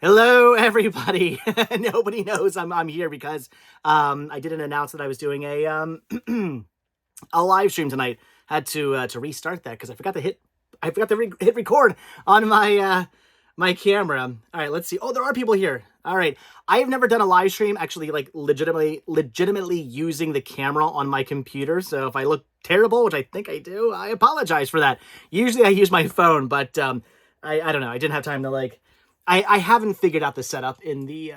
Hello, everybody. Nobody knows I'm here because I didn't announce that I was doing a a live stream tonight. Had to restart that because I forgot to hit hit record on my my camera. All right, let's see. Oh, there are people here. All right, I have never done a live stream actually, like legitimately using the camera on my computer. So if I look terrible, which I think I do, I apologize for that. Usually I use my phone, but I don't know. I didn't have time to like. I haven't figured out the setup in the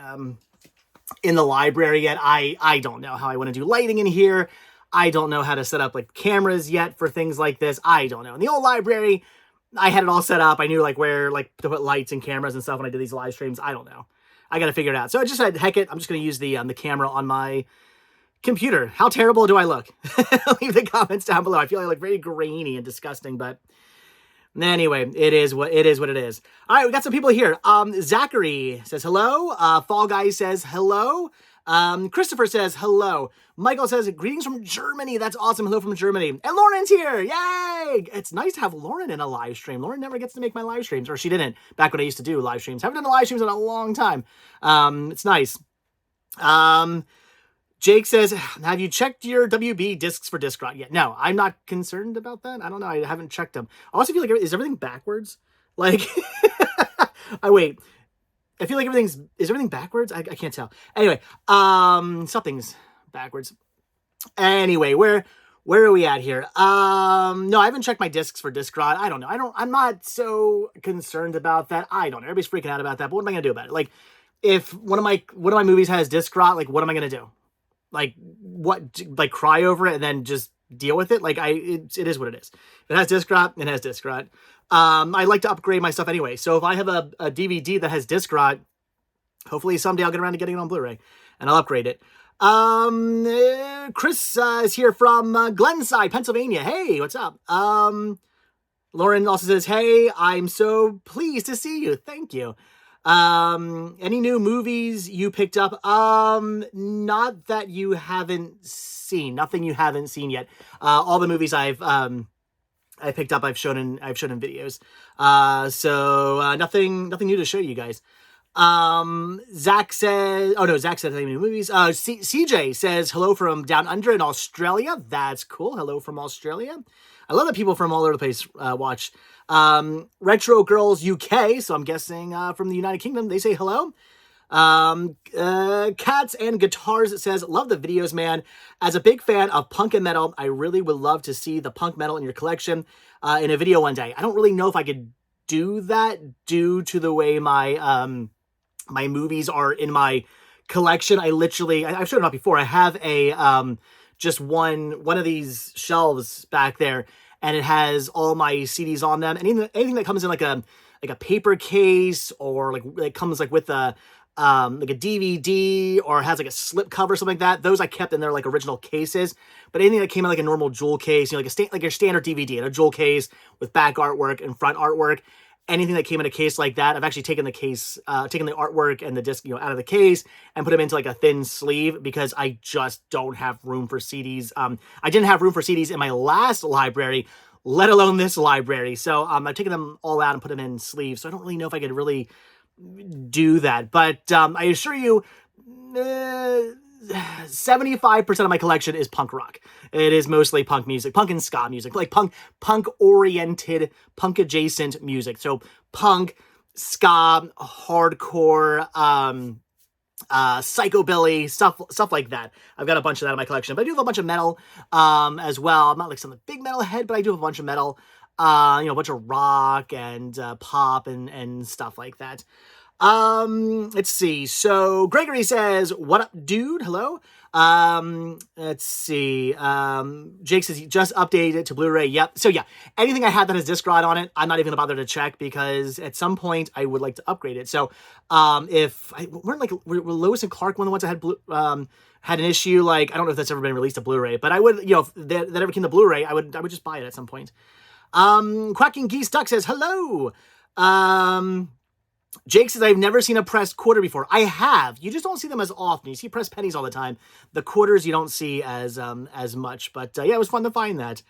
library yet. I don't know how I want to do lighting in here. I don't know how to set up like cameras yet for things like this. I don't know. In the old library, I had it all set up. I knew like where like to put lights and cameras and stuff when I did these live streams. I don't know. I got to figure it out. So I just said, heck it. I'm just going to use the camera on my computer. How terrible do I look? Leave the comments down below. I feel like I look very grainy and disgusting, but anyway, it is what it is. All right, we got some people here. Zachary says hello. Fall Guy says hello. Christopher says hello. Michael says greetings from Germany. That's awesome. Hello from Germany. And Lauren's here. Yay! It's nice to have Lauren in a live stream. Lauren never gets to make my live streams, or she didn't back when I used to do live streams. Haven't done live streams in a long time. It's nice. Jake says, have you checked your WB discs for disc rot yet? No, I'm not concerned about that. I don't know. I haven't checked them. I also feel like, is everything backwards? Like, wait. I feel like is everything backwards? I can't tell. Anyway, something's backwards. Anyway, where are we at here? No, I haven't checked my discs for disc rot. I don't know. I'm not so concerned about that. I don't know. Everybody's freaking out about that, but what am I going to do about it? Like, if one of my movies has disc rot, like, what am I going to do? Like, what, like, cry over it and then just deal with it? Like, it is what it is. It has disc rot, it has disc rot. I like to upgrade my stuff anyway. So if I have a DVD that has disc rot, hopefully someday I'll get around to getting it on Blu-ray and I'll upgrade it. Chris is here from Glenside, Pennsylvania. Hey, what's up? Lauren also says, hey, I'm so pleased to see you. Thank you. Any new movies you picked up? Not that you haven't seen. Nothing you haven't seen yet. All the movies I picked up, I've shown in videos. So nothing new to show you guys. Zach says, Zach said any new movies. CJ says hello from down under in Australia. That's cool. Hello from Australia. I love that people from all over the place watch. Retro Girls UK, so I'm guessing from the United Kingdom, they say hello. Cats and Guitars says, love the videos, man. As a big fan of punk and metal, I really would love to see the punk metal in your collection in a video one day. I don't really know if I could do that due to the way my my movies are in my collection. I've shown it up before. I have a just one of these shelves back there, and it has all my CDs on them. And anything that comes in like a paper case, or like it comes like with a DVD, or has like a slip cover, something like that. Those I kept in their like original cases. But anything that came in like a normal jewel case, you know, like your standard DVD in a jewel case with back artwork and front artwork. Anything that came in a case like that, I've actually taken the case, taken the artwork and the disc, you know, out of the case and put them into like a thin sleeve because I just don't have room for CDs. I didn't have room for CDs in my last library, let alone this library. So I've taken them all out and put them in sleeves. So I don't really know if I could really do that. But I assure you, 75% of my collection is punk rock. It is mostly punk music, punk and ska music, like punk oriented, punk adjacent music. So punk, ska, hardcore, psychobilly, stuff like that. I've got a bunch of that in my collection, but I do have a bunch of metal as well. I'm not like some big metal head, but I do have a bunch of metal, you know, a bunch of rock and pop and stuff like that. Let's see. So Gregory says, what up, dude? Hello. Let's see. Jake says he just updated it to Blu-ray. Yep. So yeah, anything I have that has disc rot on it, I'm not even gonna bother to check because at some point I would like to upgrade it. So, were Lewis and Clark one of the ones that had an issue? Like, I don't know if that's ever been released to Blu-ray, but I would, you know, if that ever came to Blu-ray, I would just buy it at some point. Quacking Geese Duck says, hello. Jake says, I've never seen a pressed quarter before. I have. You just don't see them as often. You see pressed pennies all the time. The quarters you don't see as much. But yeah, it was fun to find that.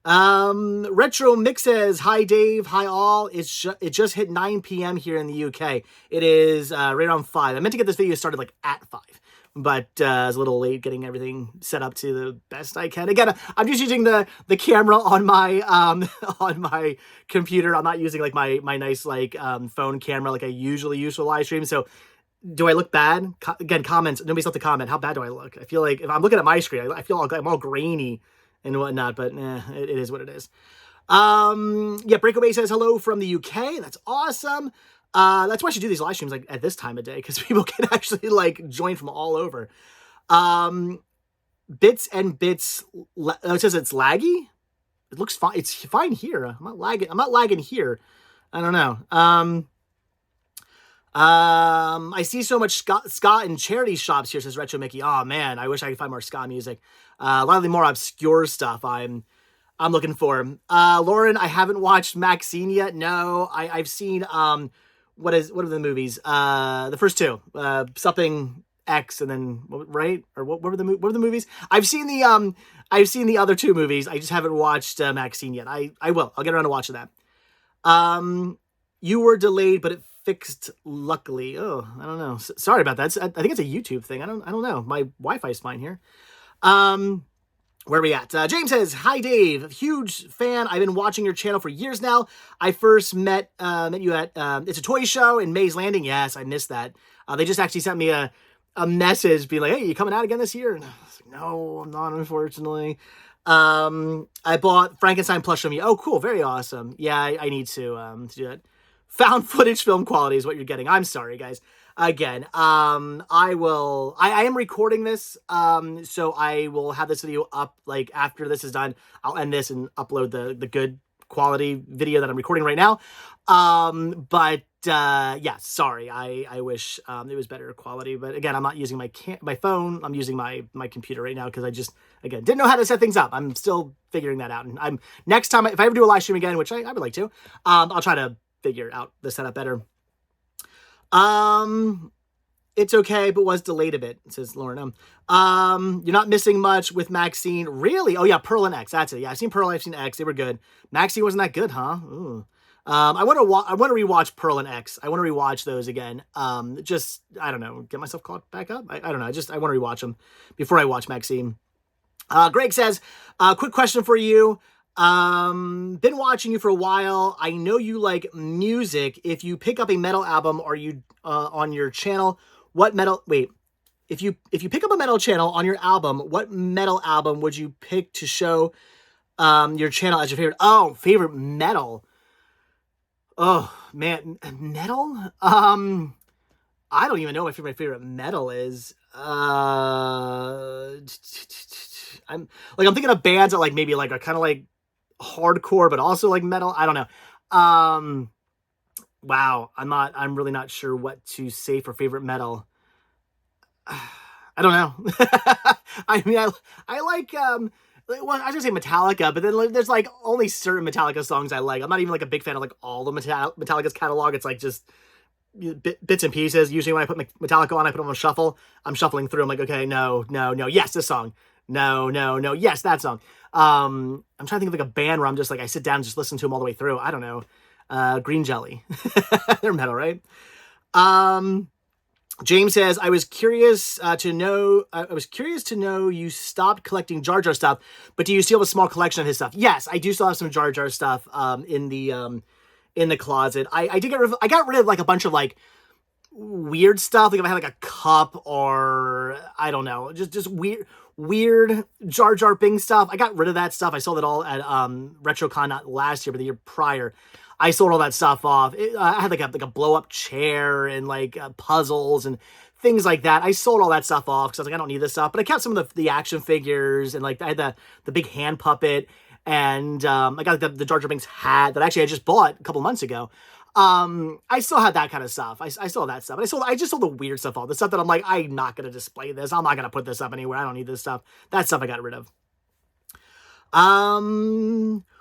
Retro Mix says, hi Dave, hi all. It just hit 9 p.m. here in the UK. It is right around 5. I meant to get this video started like at 5, but I was a little late getting everything set up to the best I can. Again, I'm just using the camera on my on my computer. I'm not using like my nice like phone camera like I usually use for live stream. So do I look bad? Again, comments. Nobody's left to comment. How bad do I look? I feel like if I'm looking at my screen, I feel like I'm all grainy and whatnot, but it is what it is. Yeah, Breakaway says hello from the UK. That's awesome. That's why I should do these live streams like at this time of day, because people can actually like join from all over. Bits and Bits. It says it's laggy. It looks fine. It's fine here. I'm not lagging here. I don't know. I see so much ska and charity shops here, says Retro Mickey. Oh man, I wish I could find more ska music. A lot of the more obscure stuff I'm looking for. Lauren, I haven't watched Maxine yet. No, I've seen what are the movies? The first two, something X, and then right, or what were the movies? I've seen the other two movies. I just haven't watched Maxine yet. I will. I'll get around to watching that. You were delayed, but it fixed luckily. Oh, I don't know. Sorry about that. I think it's a YouTube thing. I don't know. My Wi-Fi's fine here. Where are we at? James says, hi Dave, huge fan. I've been watching your channel for years now. I first met you at It's a Toy Show in Mays Landing. Yes, I missed that. They just actually sent me a message being like, hey, you coming out again this year? And I was like, no, I'm not, unfortunately. I bought Frankenstein plush from you. Oh, cool. Very awesome. Yeah, I need to do that. Found footage film quality is what you're getting. I'm sorry, guys. Again, I am recording this, so I will have this video up, like, after this is done. I'll end this and upload the good quality video that I'm recording right now. Yeah, sorry. I wish, it was better quality, but again, I'm not using my phone. I'm using my computer right now because I just, again, didn't know how to set things up. I'm still figuring that out. And next time, if I ever do a live stream again, which I would like to, I'll try to figure out the setup better. It's okay, but was delayed a bit, says Lauren. You're not missing much with Maxine. Really? Oh yeah, Pearl and X. That's it. Yeah, I've seen Pearl, I've seen X. They were good. Maxine wasn't that good, huh? Ooh. I want to rewatch Pearl and X. I want to rewatch those again. Just, I don't know, get myself caught back up. I don't know. I want to rewatch them before I watch Maxine. Greg says, quick question for you. Been watching you for a while. I know you like music. If you pick up a metal album, are you on your channel? What metal? Wait, if you pick up a metal channel on your album, what metal album would you pick to show your channel as your favorite? Oh, favorite metal. Oh man, metal. I don't even know what my favorite metal is. I'm thinking of bands that like maybe like are kind of like hardcore but also like metal. I don't know. Wow, I'm really not sure what to say for favorite metal. I don't know. I mean, I like well, I was gonna say Metallica, but then there's like only certain Metallica songs I like. I'm not even like a big fan of like all the Metallica's catalog. It's like just bits and pieces. Usually when I put Metallica on, I put them on shuffle. I'm shuffling through. I'm like, okay, no, yes, this song. No, yes, that song. I'm trying to think of like a band where I'm just like, I sit down and just listen to them all the way through. I don't know. Green Jelly. They're metal, right? James says, I was curious to know you stopped collecting Jar Jar stuff, but do you still have a small collection of his stuff? Yes, I do still have some Jar Jar stuff in the closet. I got rid of like a bunch of like weird stuff. Like if I had like a cup or I don't know, just weird Jar Jar Binks stuff. I got rid of that stuff. I sold it all at RetroCon, not last year, but the year prior. I sold all that stuff off. I had like a blow up chair and like puzzles and things like that. I sold all that stuff off because I was like, I don't need this stuff. But I kept some of the action figures and like I had the big hand puppet and I got the Jar Jar Binks hat that actually I just bought a couple months ago. I still had that kind of stuff. I still have that stuff. But I just sold the weird stuff off. The stuff that I'm like, I'm not going to display this. I'm not going to put this up anywhere. I don't need this stuff. That stuff I got rid of.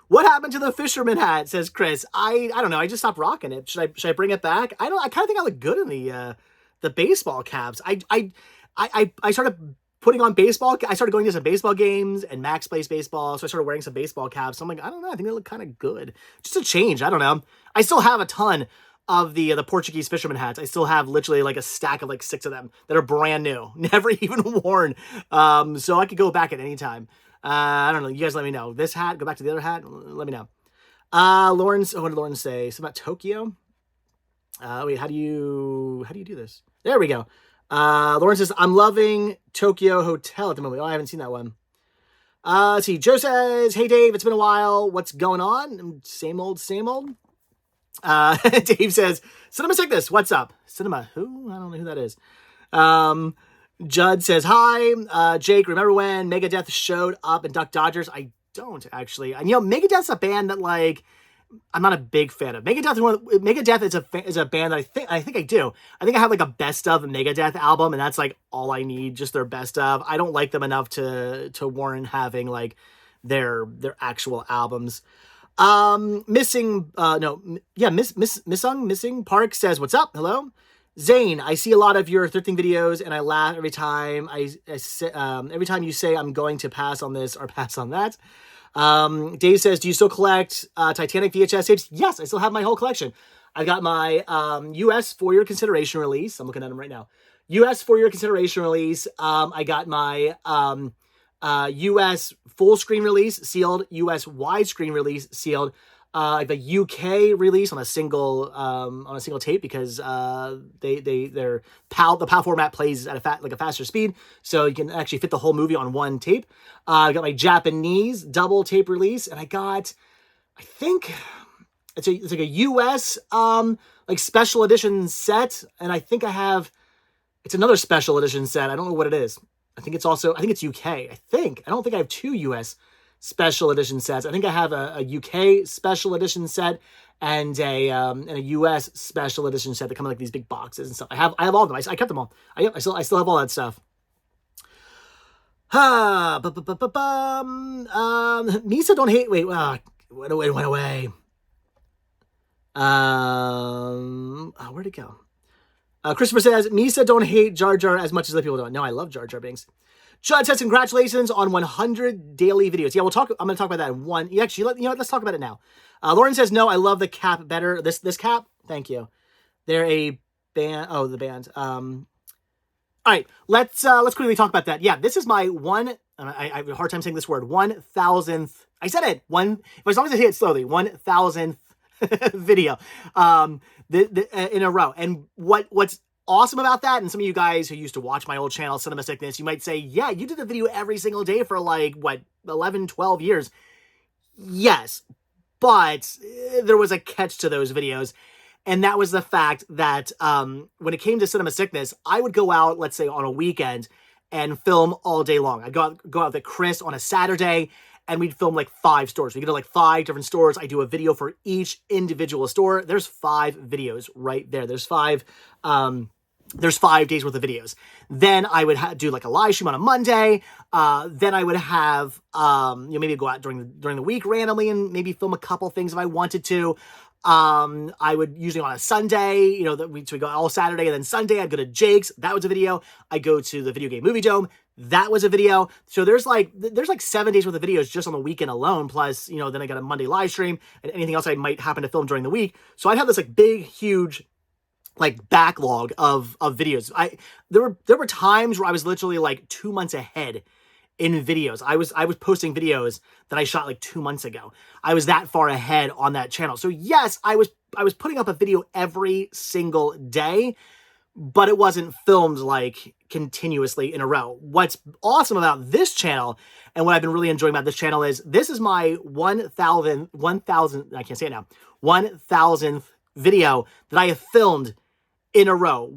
What happened to the fisherman hat, says Chris. I don't know. I just stopped rocking it. Should I bring it back? I kind of think I look good in the baseball caps. I started putting on baseball. I started going to some baseball games, and Max plays baseball, so I started wearing some baseball caps. So I'm like, I don't know, I think they look kind of good. Just a change. I don't know. I still have a ton of the Portuguese fisherman hats. I still have literally like a stack of like 6 of them that are brand new, never even worn. So I could go back at any time. I don't know. You guys let me know. This hat, go back to the other hat. Let me know. Lawrence, what did Lawrence say? Something about Tokyo. Wait, how do you do this? There we go. Lawrence says, I'm loving Tokyo Hotel at the moment. Oh, I haven't seen that one. Let's see. Joe says, hey, Dave, it's been a while. What's going on? Same old, same old. Dave says, Cinema Sickness, what's up? Cinema, who? I don't know who that is. Judd says, hi. Jake, remember when Megadeth showed up in Duck Dodgers? I don't, actually. And, Megadeth's a band that, like, I'm not a big fan of. Megadeth is a band that I think I do. I think I have, like, a best of Megadeth album, and that's, like, all I need, just their best of. I don't like them enough to warrant having, like, their actual albums. Missing Park says, what's up? Hello. Zane, I see a lot of your thrifting videos and I laugh every time every time you say I'm going to pass on this or pass on that. Dave says, do you still collect Titanic VHS tapes? Yes, I still have my whole collection. I got my US for your consideration release. I'm looking at them right now. US for your consideration release. I got my US full screen release sealed, US widescreen release sealed, the UK release on a single tape because the PAL format plays at a faster speed, so you can actually fit the whole movie on one tape. I got my Japanese double tape release, and I think it's like a US like special edition set, and I think it's another special edition set. I don't know what it is. I think it's UK. I don't think I have 2 US special edition sets. I think I have a UK special edition set and a US special edition set that come in like these big boxes and stuff. I have all of them. I kept them all. I still have all that stuff. Misa don't hate. Wait, went away. Where'd it go? Christopher says, Misa don't hate Jar Jar as much as other people don't. No, I love Jar Jar Binks. Judd says, congratulations on 100 daily videos. Yeah, I'm going to talk about that in one. Actually, let's talk about it now. Lauren says, no, I love the cap better. This cap, thank you. They're a band. Oh, the band. All right, let's quickly talk about that. Yeah, this is my I have a hard time saying this word, 1,000th. I said it, as long as I say it slowly, 1,000th video in a row. And what's awesome about that, and some of you guys who used to watch my old channel, Cinema Sickness, you might say, yeah, you did a video every single day for like, 11, 12 years. Yes, but there was a catch to those videos, and that was the fact that when it came to Cinema Sickness, I would go out, let's say, on a weekend and film all day long. I'd go out with Chris on a Saturday, and we'd film like 5 stores. We go to like 5 different stores. I do a video for each individual store. There's 5 videos right there. There's 5 days worth of videos. Then I would do like a live stream on a Monday. Then I would have, maybe go out during the week randomly and maybe film a couple things if I wanted to. I would usually on a Sunday, so we go all Saturday, and then Sunday I'd go to Jake's. That was a video. I go to the Video Game Movie Dome. That was a video. So there's like 7 days worth of videos just on the weekend alone. Plus, then I got a Monday live stream and anything else I might happen to film during the week. So I'd have this like big, huge like backlog of videos. There were times where I was literally like 2 months ahead in videos. I was posting videos that I shot like 2 months ago. I was that far ahead on that channel. So yes, I was putting up a video every single day, but it wasn't filmed like continuously in a row. What's awesome about this channel and what I've been really enjoying about this channel is this is my 1,000, I can't say it now, 1,000th video that I have filmed in a row.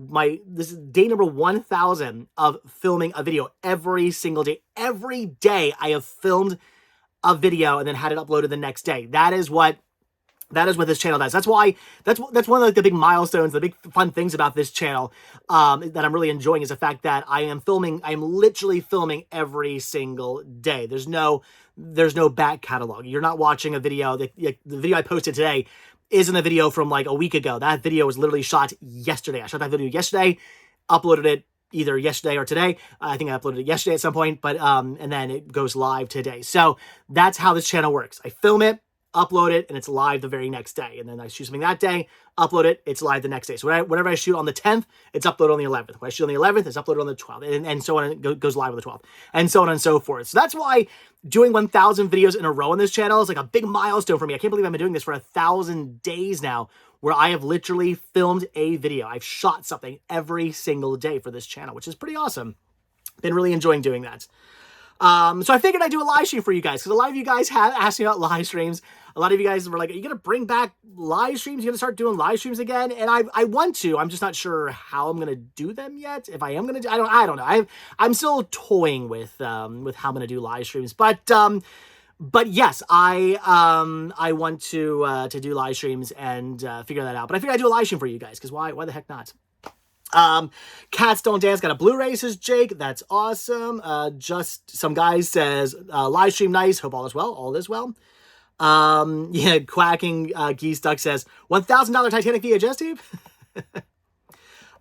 This is day number 1,000 of filming a video every single day. Every day I have filmed a video and then had it uploaded the next day. That is what this channel does. That's one of the big milestones, the big fun things about this channel that I'm really enjoying is the fact that I am literally filming every single day. There's no back catalog. You're not watching a video. The video I posted today isn't a video from like a week ago. That video was literally shot yesterday. I shot that video yesterday, uploaded it either yesterday or today. I think I uploaded it yesterday at some point, but and then it goes live today. So that's how this channel works. I film it, upload it, and it's live the very next day. And then I shoot something that day, upload it, it's live the next day. So whenever I shoot on the 10th, it's uploaded on the 11th. When I shoot on the 11th, it's uploaded on the 12th, and so on, and it goes live on the 12th, and so on and so forth. So that's why doing 1,000 videos in a row on this channel is like a big milestone for me. I can't believe I've been doing this for 1,000 days now, where I have literally filmed a video. I've shot something every single day for this channel, which is pretty awesome. Been really enjoying doing that. So I figured I'd do a live stream for you guys, because a lot of you guys have asked me about live streams. A lot of you guys were like, are you going to bring back live streams? You're going to start doing live streams again? And I want to. I'm just not sure how I'm going to do them yet. If I am going to do, I don't know. I'm still toying with how I'm going to do live streams. But yes, I want to do live streams and figure that out. But I figured I'd do a live stream for you guys, because why the heck not? Cats Don't Dance got a Blu-ray, says Jake. That's awesome. Just some guy says, live stream nice. Hope all is well. All is well. Yeah, Quacking Geese Duck says, $1,000 Titanic VHS tape?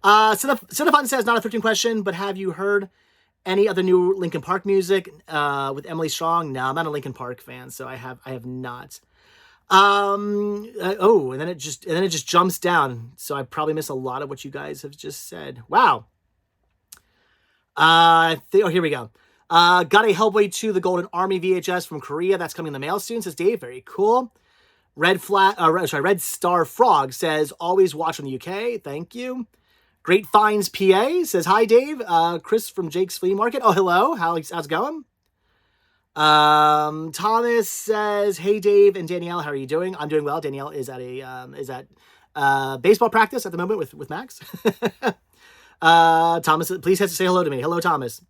Cinefun says, not a thrifting question, but have you heard any other new Linkin Park music with Emily Strong? No, I'm not a Linkin Park fan, so I have not. Oh, and then it just jumps down. So I probably missed a lot of what you guys have just said. Wow. Oh, here we go. Got a Hellboy 2, The Golden Army VHS from Korea. That's coming in the mail soon, says Dave. Very cool. Red Star Frog says, always watch on the UK. Thank you. Great Finds PA says, hi, Dave. Chris from Jake's Flea Market. Oh, hello. How's it going? Thomas says, hey, Dave and Danielle, how are you doing? I'm doing well. Danielle is at baseball practice at the moment with Max. Thomas, please have to say hello to me. Hello, Thomas.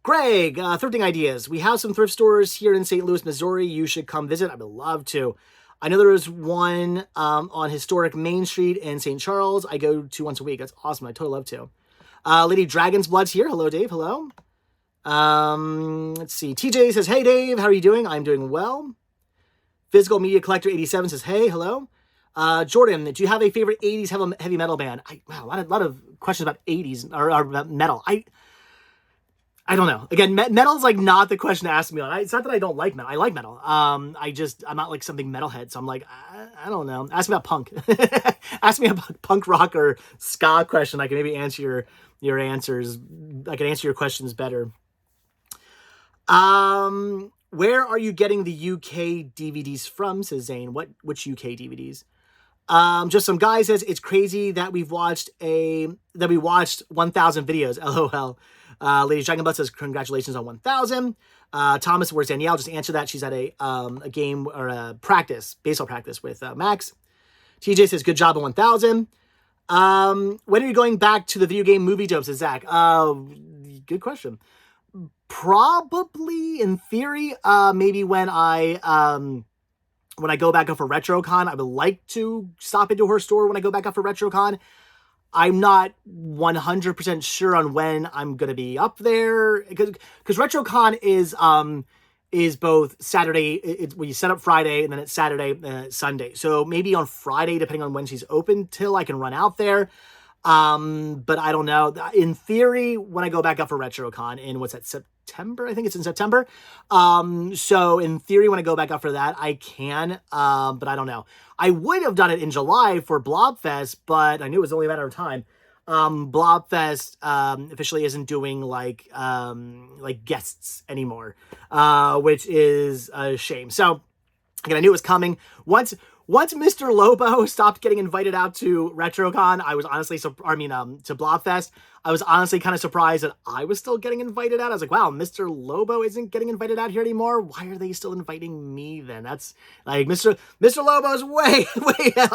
Greg, thrifting ideas. We have some thrift stores here in St. Louis, Missouri. You should come visit. I would love to. I know there is one on historic Main Street in St. Charles. I go to once a week. That's awesome. I totally love to. Lady Dragon's Blood's here. Hello, Dave. Hello. Let's see. TJ says, hey, Dave. How are you doing? I'm doing well. Physical Media Collector 87 says, hey, hello. Jordan, do you have a favorite 80s heavy metal band? Wow, a lot of questions about 80s or about metal. I don't know. Again, metal's like not the question to ask me on. It's not that I don't like metal. I like metal. I'm not like something metalhead. So I'm like, I don't know. Ask me about punk. Ask me about punk rock or ska question. I can maybe answer your answers. I can answer your questions better. Where are you getting the UK DVDs from? Says Zane. Which UK DVDs? Just some guy says, it's crazy that we watched 1,000 videos. LOL. Lady Dragonblood says, congratulations on 1,000. Thomas, where's Danielle? Just answer that. She's at a game or a baseball practice with Max. TJ says, good job on 1,000. When are you going back to the video game movie dome? Says Zach. Good question. Probably, in theory, maybe when I go back up for RetroCon. I would like to stop into her store when I go back up for RetroCon. I'm not 100% sure on when I'm going to be up there, because RetroCon is both Saturday. It's when you set up Friday, and then it's Saturday and it's Sunday. So maybe on Friday, depending on when she's open till, I can run out there. But I don't know. In theory, when I go back up for RetroCon in September, I think it's in September. So in theory, when I go back up for that, I can, but I don't know. I would have done it in July for Blobfest, but I knew it was only a matter of time. Blobfest, officially isn't doing like guests anymore, which is a shame. So again, I knew it was coming. Once Mr. Lobo stopped getting invited out to RetroCon, I was honestly, to Blobfest, I was honestly kind of surprised that I was still getting invited out. I was like, wow, Mr. Lobo isn't getting invited out here anymore. Why are they still inviting me then? That's like, Mr. Lobo's way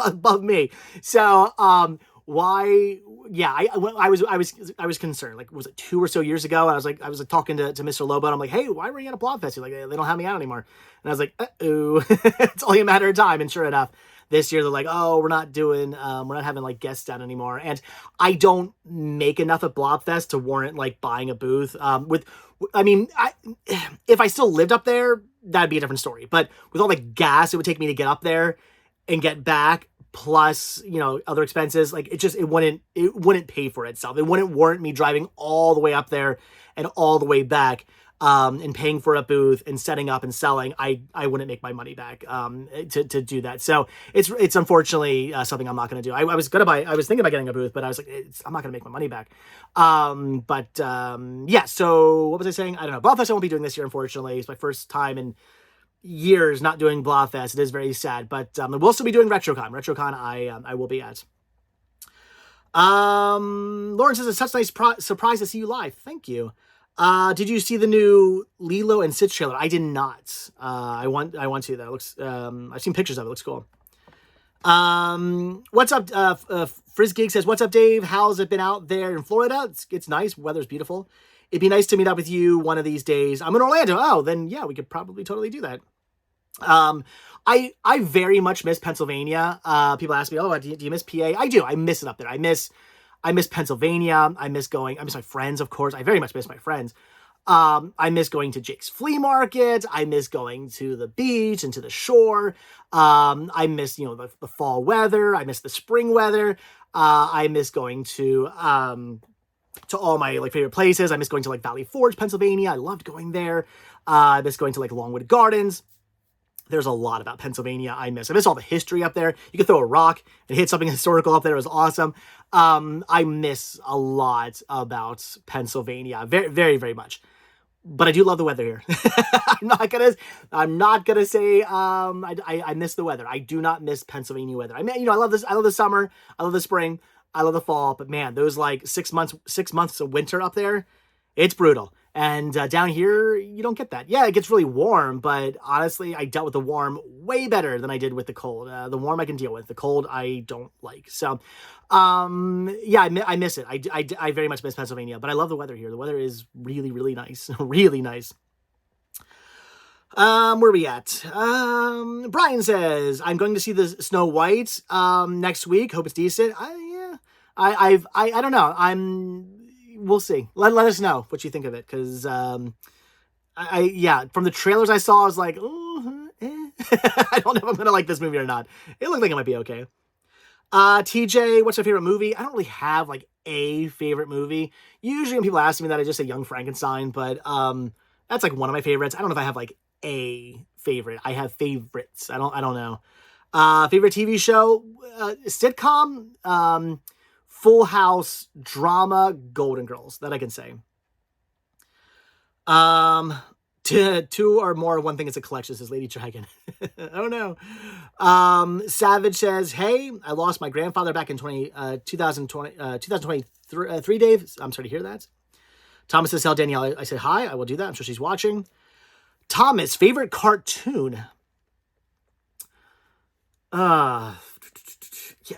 above me. So, why? Yeah, I was concerned. Like, was it 2 or so years ago? I was talking to Mr. Lobo, and I'm like, hey, why were you at a Blobfest? He's like, they don't have me out anymore. And I was like, uh-oh. It's only a matter of time. And sure enough, this year they're like, oh, we're not having like guests down anymore. And I don't make enough at Blobfest to warrant like buying a booth. If I still lived up there, that'd be a different story. But with all the gas it would take me to get up there and get back, plus, other expenses, like it wouldn't pay for itself. It wouldn't warrant me driving all the way up there and all the way back, and paying for a booth and setting up and selling. I wouldn't make my money back, to do that. So it's unfortunately, something I'm not going to do. I was thinking about getting a booth, but I was like, I'm not going to make my money back. Yeah. So what was I saying? I don't know. Blahfest I won't be doing this year, unfortunately. It's my first time in years not doing Blahfest. It is very sad, but we'll still be doing RetroCon. RetroCon I will be at. Lauren says, it's such a nice surprise to see you live. Thank you. Did you see the new Lilo and Stitch trailer? I did not. I want to though. It looks, I've seen pictures of it. It looks cool. What's up? Frizzgeek says, what's up, Dave? How's it been out there in Florida? It's nice. Weather's beautiful. It'd be nice to meet up with you one of these days. I'm in Orlando. Oh, then yeah, we could probably totally do that. I very much miss Pennsylvania. People ask me, oh, do you miss PA? I do. I miss it up there. I miss Pennsylvania. I miss my friends, of course. I very much miss my friends. I miss going to Jake's Flea Market. I miss going to the beach and to the shore. I miss, the fall weather. I miss the spring weather. I miss going to all my favorite places. I miss going to Valley Forge, Pennsylvania. I loved going there. I miss going to Longwood Gardens. There's a lot about Pennsylvania I miss. I miss all the history up there. You could throw a rock and hit something historical up there. It was awesome. I miss a lot about Pennsylvania. Very, very, very much. But I do love the weather here. I'm not gonna say I miss the weather. I do not miss Pennsylvania weather. I mean, I love this. I love the summer. I love the spring. I love the fall. But man, those 6 months of winter up there, it's brutal. And down here, you don't get that. Yeah, it gets really warm, but honestly, I dealt with the warm way better than I did with the cold. The warm I can deal with. The cold I don't like. So, yeah, I miss it. I very much miss Pennsylvania, but I love the weather here. The weather is really, really nice. Really nice. Where are we at? Brian says, I'm going to see the Snow White next week. Hope it's decent. I don't know. We'll see. Let us know what you think of it, because from the trailers I saw, I was like, I don't know if I'm gonna like this movie or not. It looked like it might be okay. TJ, what's your favorite movie? I don't really have a favorite movie. Usually when people ask me that, I just say Young Frankenstein, but that's one of my favorites. I don't know if I have a favorite. I have favorites. I don't know. Favorite TV show, sitcom, Full House, drama, Golden Girls, that I can say. Two or more, one thing is a collection, says Lady Dragon. I don't know. Savage says, hey, I lost my grandfather back in 2023, Dave. I'm sorry to hear that. Thomas says, tell Danielle I said hi. I will do that. I'm sure she's watching. Thomas, favorite cartoon? Yeah,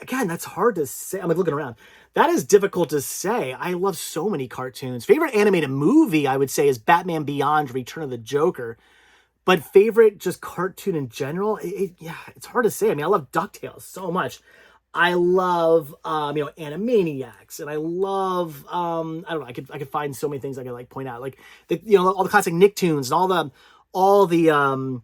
again, that's hard to say. I'm looking around. That is difficult to say. I love so many cartoons. Favorite animated movie, I would say, is Batman Beyond: Return of the Joker. But favorite just cartoon in general, it's hard to say. I mean, I love DuckTales so much. I love, Animaniacs, and I love, I don't know. I could find so many things I could point out, all the classic Nicktoons and all the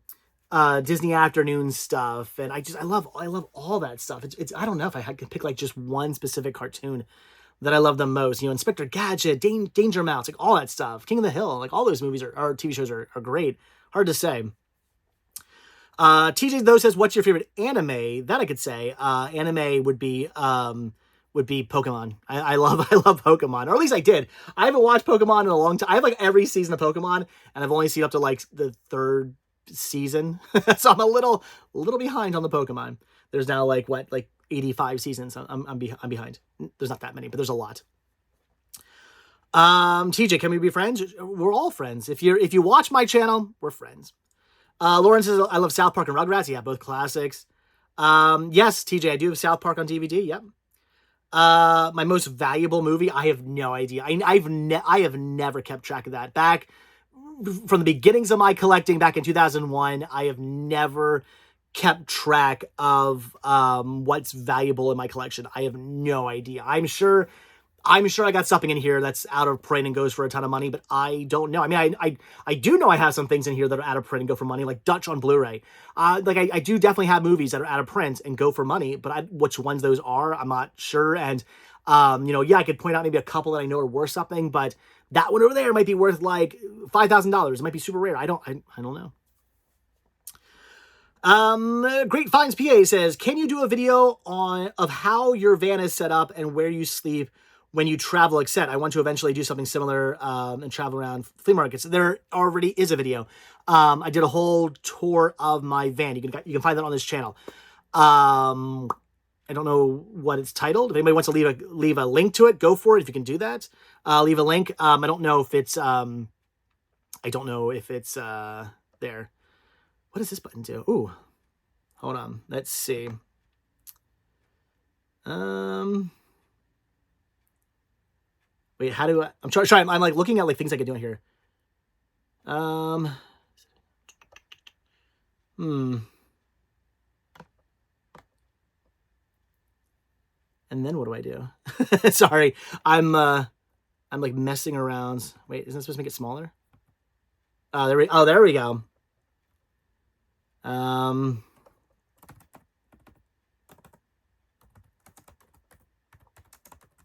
Disney Afternoon stuff, and I love all that stuff. It's I don't know if I could pick just one specific cartoon that I love the most. Inspector Gadget, Danger Mouse, all that stuff. King of the Hill, all those movies or TV shows are great. Hard to say. TJ though says, "What's your favorite anime?" That I could say. Anime would be Pokemon. I love Pokemon, or at least I did. I haven't watched Pokemon in a long time. I have every season of Pokemon, and I've only seen up to the third season, so I'm a little behind on the Pokemon. There's now 85 seasons. I'm behind. There's not that many, but there's a lot. TJ, can we be friends? We're all friends. If you watch my channel, we're friends. Lauren says, I love South Park and Rugrats. Yeah, both classics. Yes, TJ, I do have South Park on DVD. Yep. My most valuable movie, I have no idea. I have never kept track of that. Back from the beginnings of my collecting back in 2001, I have never kept track of what's valuable in my collection. I have no idea. I'm sure I'm sure I got something in here that's out of print and goes for a ton of money, but I don't know. I mean, I do know I have some things in here that are out of print and go for money, like Dutch on Blu-ray. Like I do definitely have movies that are out of print and go for money, but which ones those are, I'm not sure. And you know, yeah, I could point out maybe a couple that I know are worth something, but that one over there might be worth like $5,000. It might be super rare. I don't know. Great Finds PA says, can you do a video of how your van is set up and where you sleep when you travel, etc.? I want to eventually do something similar and travel around flea markets. There already is a video. I did a whole tour of my van. You can find that on this channel. I don't know what it's titled. If anybody wants to leave a link to it, go for it. If you can do that, leave a link. I don't know if it's there. What does this button do? Ooh, hold on. Let's see. Wait, how do I'm trying. I'm like looking at like things I can do in here. And then what do I do? Sorry, I'm like messing around. Wait, isn't it supposed to make it smaller? There we go.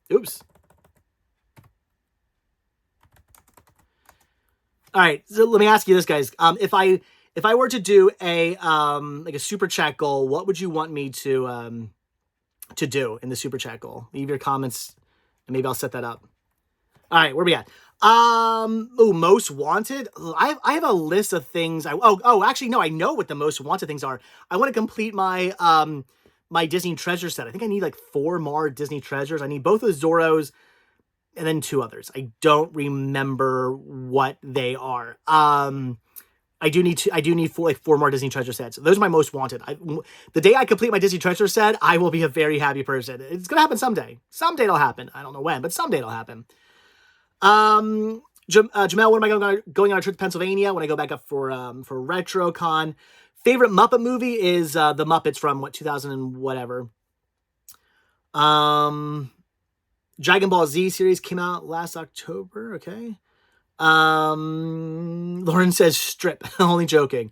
Oops. All right, so let me ask you this, guys. If I were to do a like a super chat goal, what would you want me to do in the super chat goal? Leave your comments, and maybe I'll set that up. All right, where we at? Most wanted. I have a list of things. Actually, no, I know what the most wanted things are. I want to complete my my Disney treasure set. I think I need like 4 more Disney treasures. I need both of the Zorros and then 2 others. I don't remember what they are. I do need 4 more Disney treasure sets. Those are my most wanted. The day I complete my Disney treasure set, I will be a very happy person. It's gonna happen someday. Someday it'll happen. I don't know when, but someday it'll happen. Jamel, when am I going on a trip to Pennsylvania? When I go back up for RetroCon. Favorite Muppet movie is the Muppets from 2000 and whatever. Dragon Ball Z series came out last October. Okay. Lauren says strip. Only joking.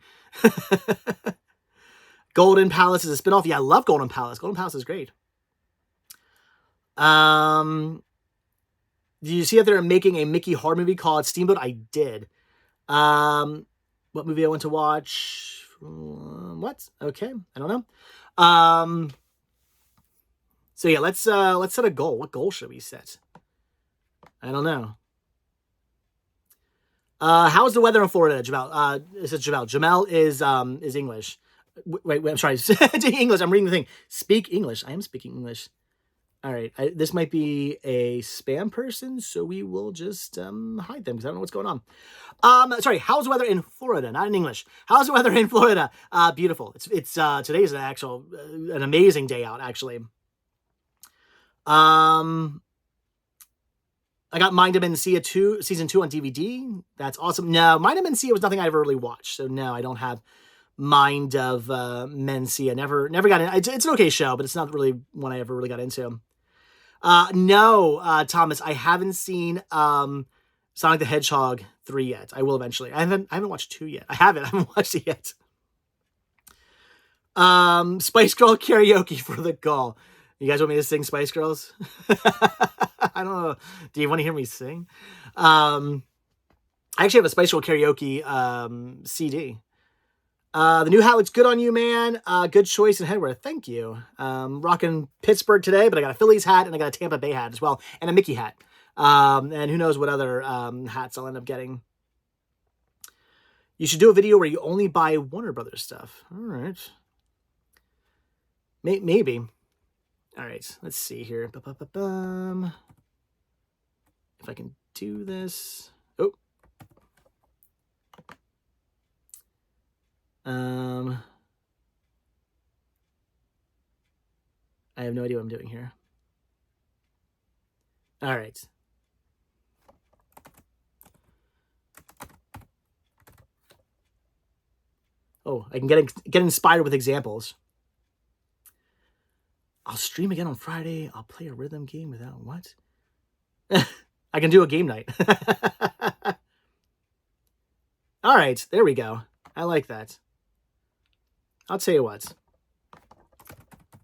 Golden Palace is a spinoff. Yeah, I love Golden Palace. Golden Palace is great. Did you see that they're making a Mickey horror movie called Steamboat? I did. What movie I went to watch? What? Okay, I don't know. So yeah, let's set a goal. What goal should we set? I don't know. How's the weather in Florida, Jamel? It says Jamel. Jamel is English. Wait, I'm sorry. English. I'm reading the thing. Speak English. I am speaking English. All right. This might be a spam person, so we will just hide them because I don't know what's going on. Sorry. How's the weather in Florida? Not in English. How's the weather in Florida? Beautiful. It's today is an amazing day out, actually. I got Mind of Mencia season 2 on DVD. That's awesome. No, Mind of Mencia was nothing I ever really watched. So no, I don't have Mind of Mencia. Never got in. It's an okay show, but it's not really one I ever really got into. No, Thomas, I haven't seen Sonic the Hedgehog 3 yet. I will eventually. I haven't watched 2 yet. I haven't watched it yet. Spice Girl karaoke for the goal. You guys want me to sing Spice Girls? I don't know. Do you want to hear me sing? I actually have a Spice Girl karaoke CD. The new hat looks good on you, man. Good choice in headwear. Thank you. Rocking Pittsburgh today, but I got a Phillies hat and I got a Tampa Bay hat as well, and a Mickey hat. And who knows what other hats I'll end up getting. You should do a video where you only buy Warner Brothers stuff. All right. Maybe. All right, let's see here. If I can do this. Oh. I have no idea what I'm doing here. All right. Oh, I can get inspired with examples. I'll stream again on Friday. I'll play a rhythm game without what? I can do a game night. All right, there we go. I like that. I'll tell you what.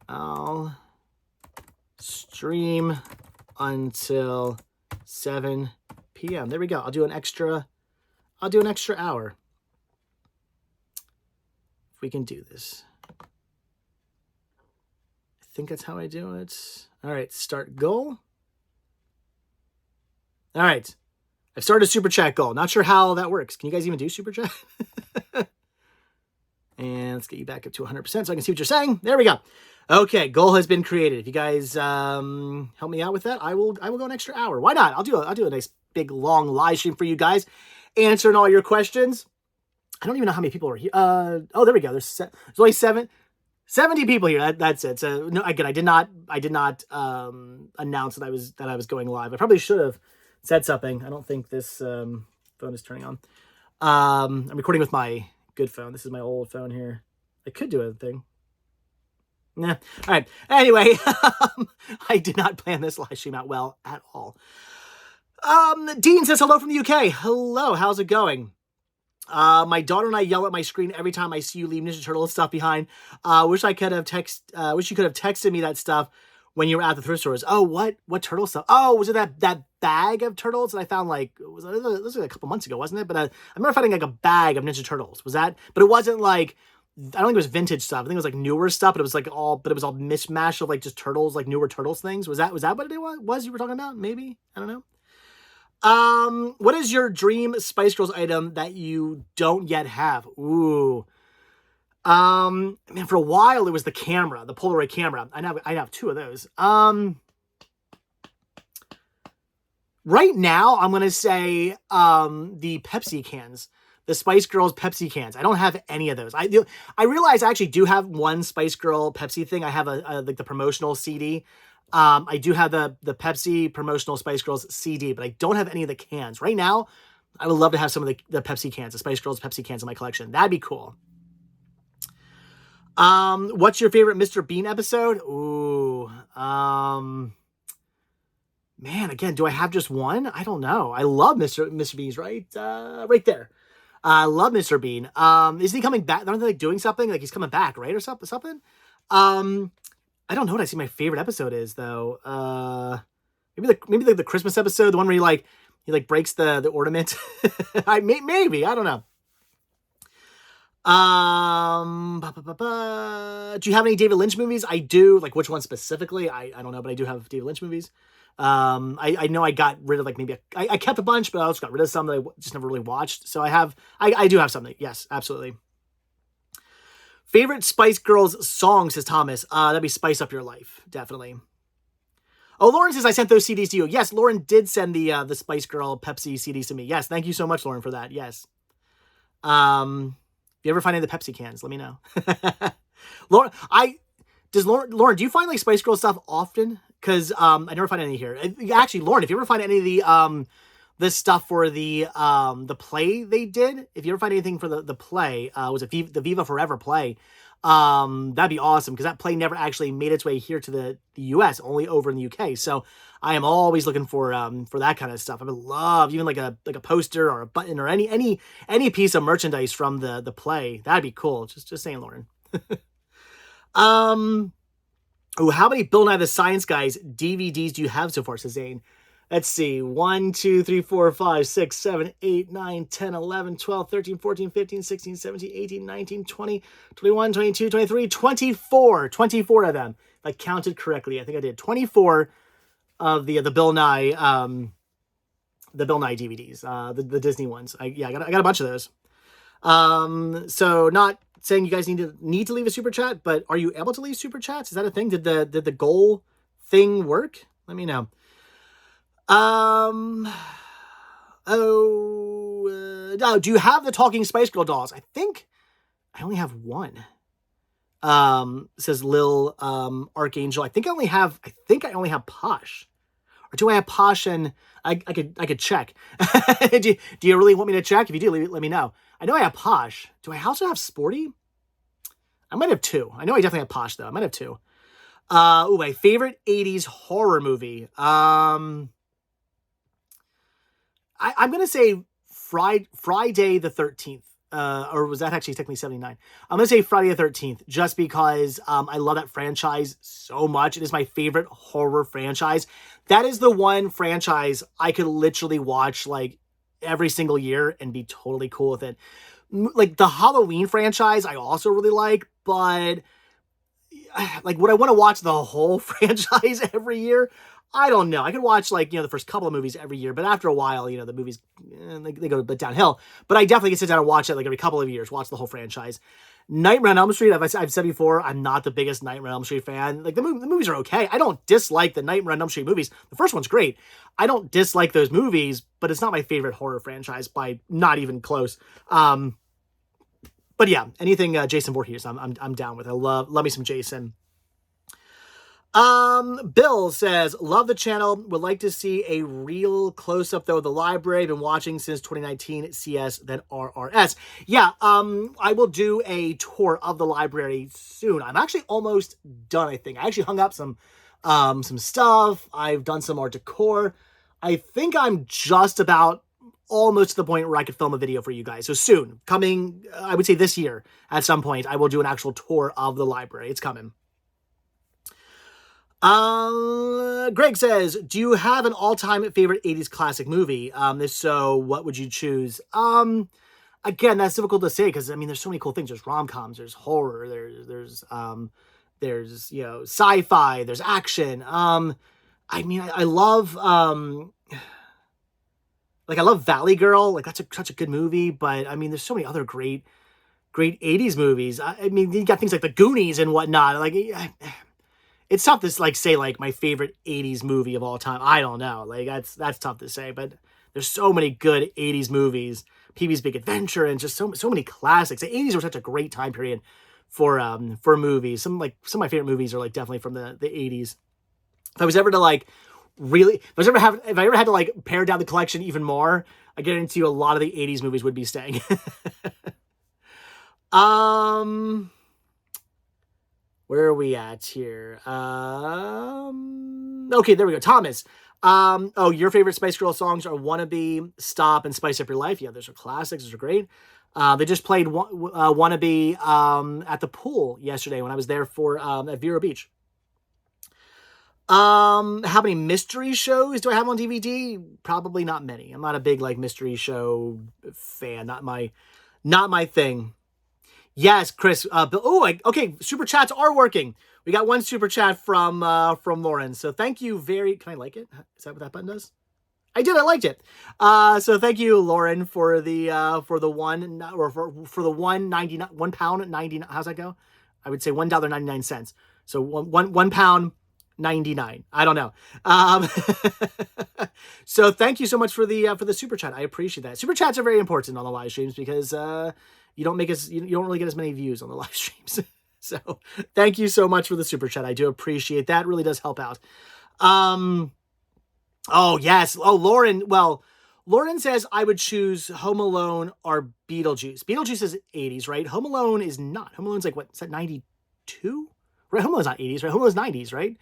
I'll stream until 7 p.m. There we go. I'll do an extra hour. If we can do this. I think that's how I do it. All right, start goal. All right. I've started a super chat goal. Not sure how that works. Can you guys even do super chat? And let's get you back up to 100% so I can see what you're saying. There we go. Okay, goal has been created. If you guys help me out with that, I will go an extra hour. Why not? I'll do a nice big long live stream for you guys, answering all your questions. I don't even know how many people are here. Oh, there we go. There's only 70 people here. That's it. So no, again, I did not announce that I was going live. I probably should have said something. I don't think this phone is turning on. I'm recording with my good phone. This is my old phone here. I could do a thing. Nah. All right. Anyway, I did not plan this live stream out well at all. Dean says hello from the UK. Hello. How's it going? My daughter and I yell at my screen every time I see you leave Ninja Turtle stuff behind. Wish you could have texted me that stuff when you were at the thrift stores. Oh, what turtle stuff? Oh, was it that bag of turtles that I found this was a couple months ago, wasn't it? But I remember finding like a bag of Ninja Turtles. Was that? But it wasn't like, I don't think it was vintage stuff. I think it was like newer stuff, but it was all mishmash of like just turtles, like newer turtles things. Was that what it was you were talking about? Maybe? I don't know. What is your dream Spice Girls item that you don't yet have? Ooh. Man, for a while it was the camera, the Polaroid camera. I have 2 of those. Right now I'm gonna say the Pepsi cans, the Spice Girls Pepsi cans. I don't have any of those. I realize I actually do have one Spice Girl Pepsi thing. I have like the promotional CD. I do have the Pepsi promotional Spice Girls CD, but I don't have any of the cans right now. I would love to have some of the Pepsi cans, the Spice Girls Pepsi cans in my collection. That'd be cool. What's your favorite Mr. Bean episode? Ooh, man, again, do I have just one? I don't know. I love Mr. Bean's right there. I love Mr. Bean. Isn't he coming back? Aren't they like doing something? Like he's coming back, right? Or something? I don't know what I see my favorite episode is though. Maybe the Christmas episode, the one where he breaks the ornament. Maybe, I don't know. Do you have any David Lynch movies? I do. Like which one specifically? I don't know, but I do have David Lynch movies. I know I got rid of like maybe I kept a bunch, but I also got rid of some that I just never really watched. So I do have something. Yes, absolutely. Favorite Spice Girls song, says Thomas. That'd be Spice Up Your Life, definitely. Oh, Lauren says I sent those CDs to you. Yes, Lauren did send the Spice Girl Pepsi CDs to me. Yes, thank you so much, Lauren, for that. Yes. If you ever find any of the Pepsi cans, let me know. Lauren, do you find like Spice Girl stuff often? Because I never find any here. Actually, Lauren, if you ever find any of the stuff for the play they did, if you ever find anything for the play, was it the Viva Forever play? That'd be awesome because that play never actually made its way here to the US, only over in the UK. So I am always looking for that kind of stuff. I would love even like a poster or a button or any piece of merchandise from the play. That'd be cool. Just saying, Lauren. Oh, how many Bill Nye the Science Guys DVDs do you have so far, says Zane? Let's see. 1, 2, 3, 4, 5, 6, 7, 8, 9, 10, 11, 12, 13, 14, 15, 16, 17, 18, 19, 20, 21, 22, 23, 24. 24 of them. If I counted correctly. I think I did. 24 of the Bill Nye DVDs. The Disney ones. I got a bunch of those. So not saying you guys need to leave a super chat, but are you able to leave super chats? Is that a thing? Did the goal thing work? Let me know. Do you have the talking Spice Girl dolls? I think I only have one. Says Lil Archangel. I think I only have Posh. Or do I have Posh and I could check. do you really want me to check? If you do, let me know. I know I have Posh. Do I also have Sporty? I might have 2. I know I definitely have Posh though. I might have 2. My favorite 80s horror movie. I'm going to say Friday the 13th. Or was that actually technically 79? I'm going to say Friday the 13th just because I love that franchise so much. It is my favorite horror franchise. That is the one franchise I could literally watch like every single year and be totally cool with it. Like the Halloween franchise, I also really like, but like, would I want to watch the whole franchise every year? I don't know. I could watch like, the first couple of movies every year, but after a while, the movies, they go a bit downhill. But I definitely can sit down and watch it like every couple of years, watch the whole franchise. Nightmare on Elm Street, I've said before, I'm not the biggest Nightmare on Elm Street fan. Like the movies are okay. I don't dislike the Nightmare on Elm Street movies. The first one's great. I don't dislike those movies, but it's not my favorite horror franchise by not even close. But yeah, anything Jason Voorhees, I'm down with. I love me some Jason. Bill says, love the channel. Would like to see a real close-up though of the library. Been watching since 2019, CS, then RRS. Yeah, I will do a tour of the library soon. I'm actually almost done, I think. I actually hung up some stuff. I've done some art decor. I think I'm just about almost to the point where I could film a video for you guys. So soon, coming, I would say this year, at some point, I will do an actual tour of the library. It's coming. Greg says, do you have an all-time favorite 80s classic movie? If so, what would you choose? Again, that's difficult to say because there's so many cool things. There's rom-coms, there's horror, there's sci-fi, there's action. I love I love Valley Girl. Like that's such a good movie, but there's so many other great 80s movies. You got things like The Goonies and whatnot. Like it's tough to say my favorite 80s movie of all time. I don't know. Like that's tough to say, but there's so many good 80s movies. Pee-wee's Big Adventure and just so many classics. The 80s were such a great time period for movies. Some of my favorite movies are definitely from the 80s. If I was ever to if I ever had to pare down the collection even more, I guarantee you a lot of the 80s movies would be staying. Where are we at here? Okay, there we go. Thomas. Your favorite Spice Girl songs are Wannabe, Stop, and Spice Up Your Life. Yeah, those are classics. Those are great. They just played Wannabe at the pool yesterday when I was there at Vero Beach. How many mystery shows do I have on DVD? Probably not many. I'm not a big mystery show fan. Not my thing. Yes, Chris. Okay. Super chats are working. We got one super chat from Lauren. So thank you can I like it? Is that what that button does? I did. I liked it. So thank you, Lauren, for the £1.99, £1.99. How's that go? I would say $1.99. So £1 99. I don't know. So thank you so much for the super chat. I appreciate that. Super chats are very important on the live streams because you don't really get as many views on the live streams. So thank you so much for the super chat. I do appreciate that. It really does help out. Oh yes. Oh, Lauren. Well, Lauren says I would choose Home Alone or Beetlejuice. Beetlejuice is 80s, right? Home Alone is not. Home Alone's what? Is that 92? Right? Home Alone's not 80s, right? Home Alone's 90s, right?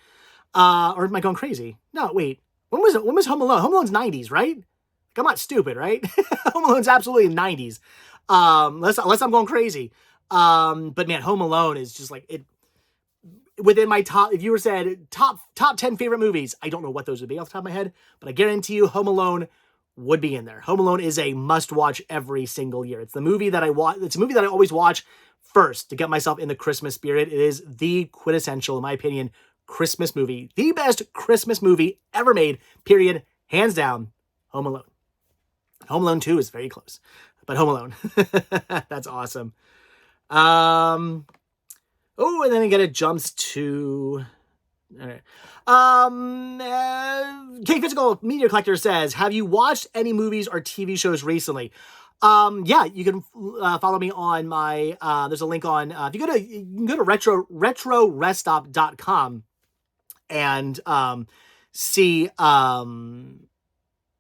Or am I going crazy? No, wait. When was Home Alone? Home Alone's 90s, right? I'm not stupid, right? Home Alone's absolutely 90s. Unless I'm going crazy. But man, Home Alone is just it within my top. If you were said top 10 favorite movies, I don't know what those would be off the top of my head, but I guarantee you Home Alone would be in there. Home Alone is a must watch every single year. It's the movie that I watch. It's a movie that I always watch first to get myself in the Christmas spirit. It is the quintessential, in my opinion, Christmas movie. The best Christmas movie ever made, period. Hands down, Home Alone. Home Alone 2 is very close, but Home Alone. That's awesome. And then again, it jumps to... All right. K Physical Media Collector says, have you watched any movies or TV shows recently? Yeah, you can follow me on my, there's a link on, if you can go to retroreststop.com and, see,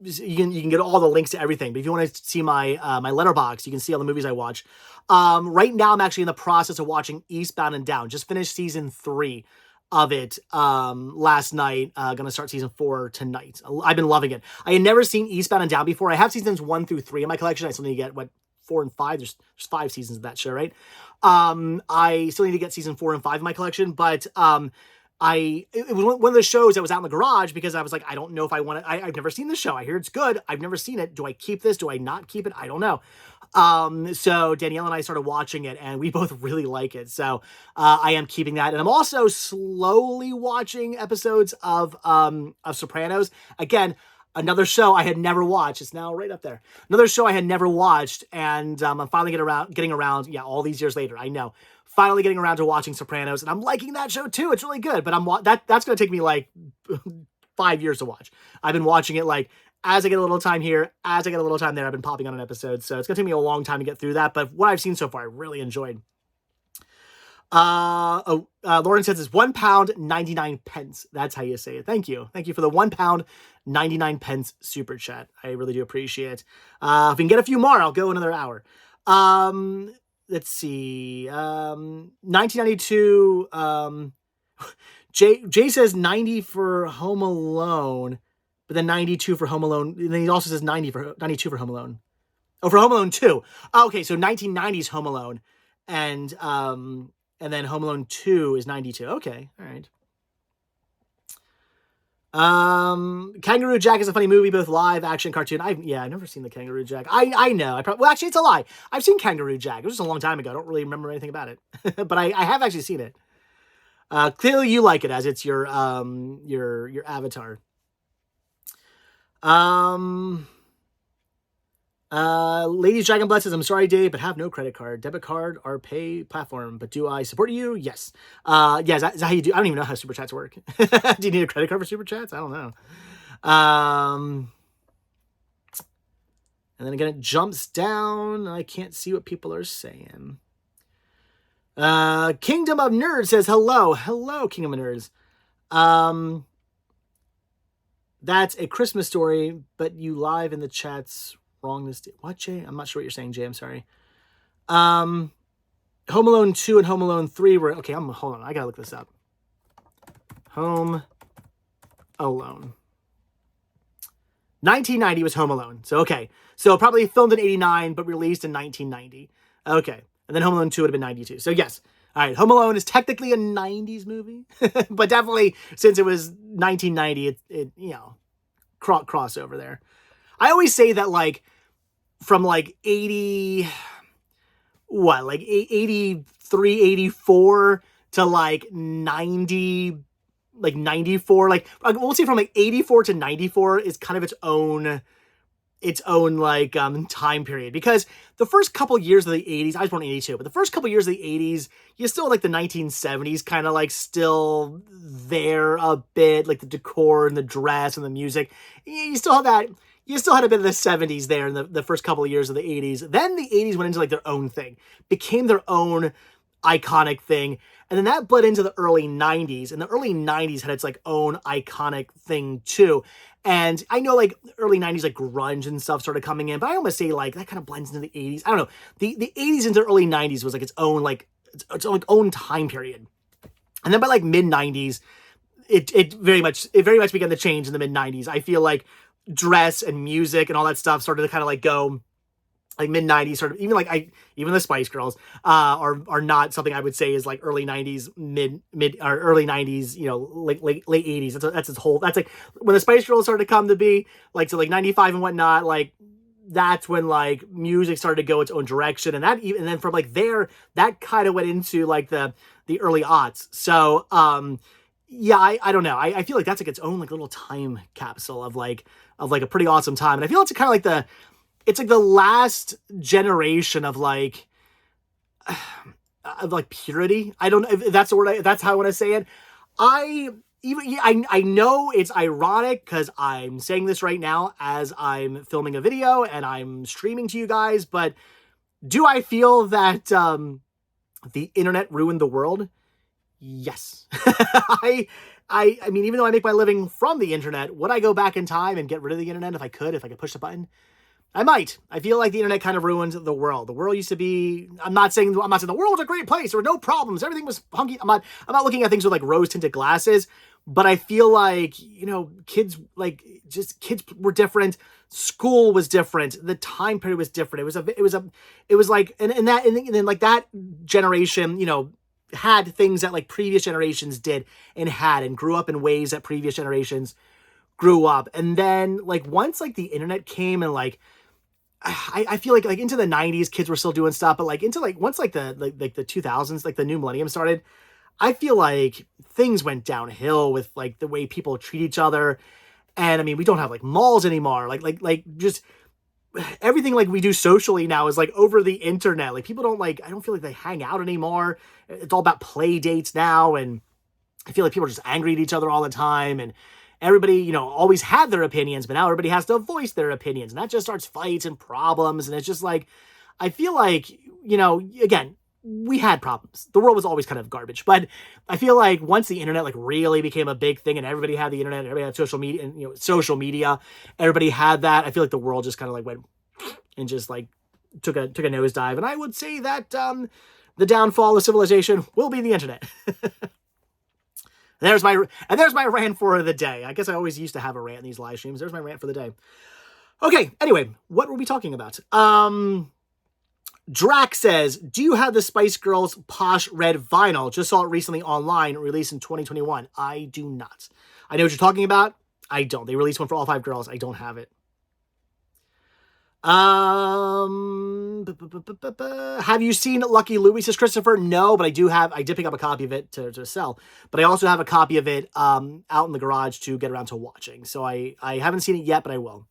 you can get all the links to everything. But if you want to see my letterbox, you can see all the movies I watch. Right now I'm actually in the process of watching Eastbound and Down. Just finished season 3. of it last night. Gonna start season 4 tonight. I've been loving it. I had never seen Eastbound and Down before. I have seasons 1 through 3 in my collection. I still need to get 4 and 5. There's 5 seasons of that show, right? I still need to get season 4 and 5 in my collection, but it was one of the shows that was out in the garage because I was like, I don't know if I want to. I've never seen this show. I hear it's good. I've never seen it. Do I keep this? Do I not keep it? I don't know. So Danielle and I started watching it, and we both really like it. So I am keeping that, and I'm also slowly watching episodes of Sopranos. Again, another show I had never watched. It's now right up there. Another show I had never watched, and I'm finally getting around. Yeah, all these years later, I know. Finally getting around to watching Sopranos, and I'm liking that show too. It's really good, but that's going to take me like 5 years to watch. I've been watching it like as I get a little time here, as I get a little time there. I've been popping on an episode, so it's going to take me a long time to get through that. But what I've seen so far, I really enjoyed. Lauren says it's £1.99. That's how you say it. Thank you for the £1.99 super chat. I really do appreciate it. If we can get a few more, I'll go another hour. Let's see. 1992. Jay says 90 for Home Alone, but then 92 for Home Alone. And then he also says 92 for Home Alone. Oh, for Home Alone 2. Okay, so 1990s Home Alone, and then Home Alone 2 is 92. Okay, all right. Kangaroo Jack is a funny movie, both live action cartoon. I've never seen the Kangaroo Jack. I know. Well, actually, it's a lie. I've seen Kangaroo Jack. It was just a long time ago. I don't really remember anything about it, but I have actually seen it. Clearly, you like it as it's your avatar. Ladies Dragon Blood says, I'm sorry, Dave, but have no credit card, debit card, or pay platform. But do I support you? Yes. Yeah, is that how you do? I don't even know how super chats work. Do you need a credit card for super chats? I don't know. And then again, it jumps down. I can't see what people are saying. Kingdom of Nerds says, hello, Kingdom of Nerds. That's a Christmas Story, but you live in the chats wrong this day. What, Jay? I'm not sure what you're saying, Jay. I'm sorry. Home Alone 2 and Home Alone 3 were... Okay, hold on. I gotta look this up. Home Alone. 1990 was Home Alone. So, okay. So, probably filmed in 89, but released in 1990. Okay. And then Home Alone 2 would have been 92. So, yes. All right. Home Alone is technically a 90s movie. But definitely, since it was 1990, it crossover there. I always say that, like, from, like, 83, 84 to, like, 90, like, 94. Like, we'll say from, like, 84 to 94 is kind of its own like, time period. Because the first couple years of the 80s, I was born in 82, but the first couple years of the 80s, you still had, like, the 1970s kind of, like, still there a bit, like, the decor and the dress and the music. You still have that... You still had a bit of the 70s there in the first couple of years of the 80s. Then the 80s went into like their own thing, became their own iconic thing. And then that bled into the early 90s. And the early 90s had its like own iconic thing too. And I know like early 90s, like grunge and stuff started coming in, but I almost say like that kind of blends into the 80s. I don't know. The 80s into early 90s was like its own own time period. And then by like mid 90s, it very much began to change in the mid 90s. I feel like dress and music and all that stuff started to kind of like go like mid 90s, sort of even the Spice Girls are not something I would say is like early 90s, mid or early 90s, late 80s. That's its whole, that's like when the Spice Girls started to come to be like to like 95 and whatnot, like that's when like music started to go its own direction. And then from like there, that kind of went into like the early aughts. So, yeah, I don't know. I feel like that's like its own like little time capsule of like a pretty awesome time. And I feel it's kind of like it's like the last generation of like purity. I don't know if that's the word. That's how I want to say it. I know it's ironic because I'm saying this right now as I'm filming a video and I'm streaming to you guys. But do I feel that the internet ruined the world? Yes. I mean, even though I make my living from the internet, would I go back in time and get rid of the internet if I could push the button? I might. I feel like the internet kind of ruined the world. The world used to be, I'm not saying the world was a great place. There were no problems. Everything was hunky. I'm not looking at things with like rose tinted glasses, but I feel like, kids were different. School was different. The time period was different. It was like, and then like that generation, had things that like previous generations did and grew up in ways that previous generations grew up. And then like once like the internet came and like, I feel like into the 90s kids were still doing stuff, but like into like once like the 2000s, like the new millennium started, I feel like things went downhill with like the way people treat each other. And I mean, we don't have like malls anymore. Like just everything like we do socially now is like over the internet. Like people don't I don't feel like they hang out anymore. It's all about play dates now. And I feel like people are just angry at each other all the time. And everybody, always had their opinions, but now everybody has to voice their opinions. And that just starts fights and problems. And it's just like, I feel like, again, we had problems. The world was always kind of garbage. But I feel like once the internet like really became a big thing and everybody had the internet, everybody had social media and, social media, everybody had that. I feel like the world just kind of like went and just like took a nosedive. And I would say that the downfall of civilization will be the internet. There's my rant for the day. I guess I always used to have a rant in these live streams. There's my rant for the day. Okay, anyway, what were we talking about? Drac says, do you have the Spice Girls Posh Red vinyl? Just saw it recently online, released in 2021. I do not. I know what you're talking about. I don't. They released one for all 5 girls. I don't have it. Have you seen Lucky Louie, says Christopher? No, but I did pick up a copy of it to sell, but I also have a copy of it out in the garage to get around to watching. So I haven't seen it yet, but I will.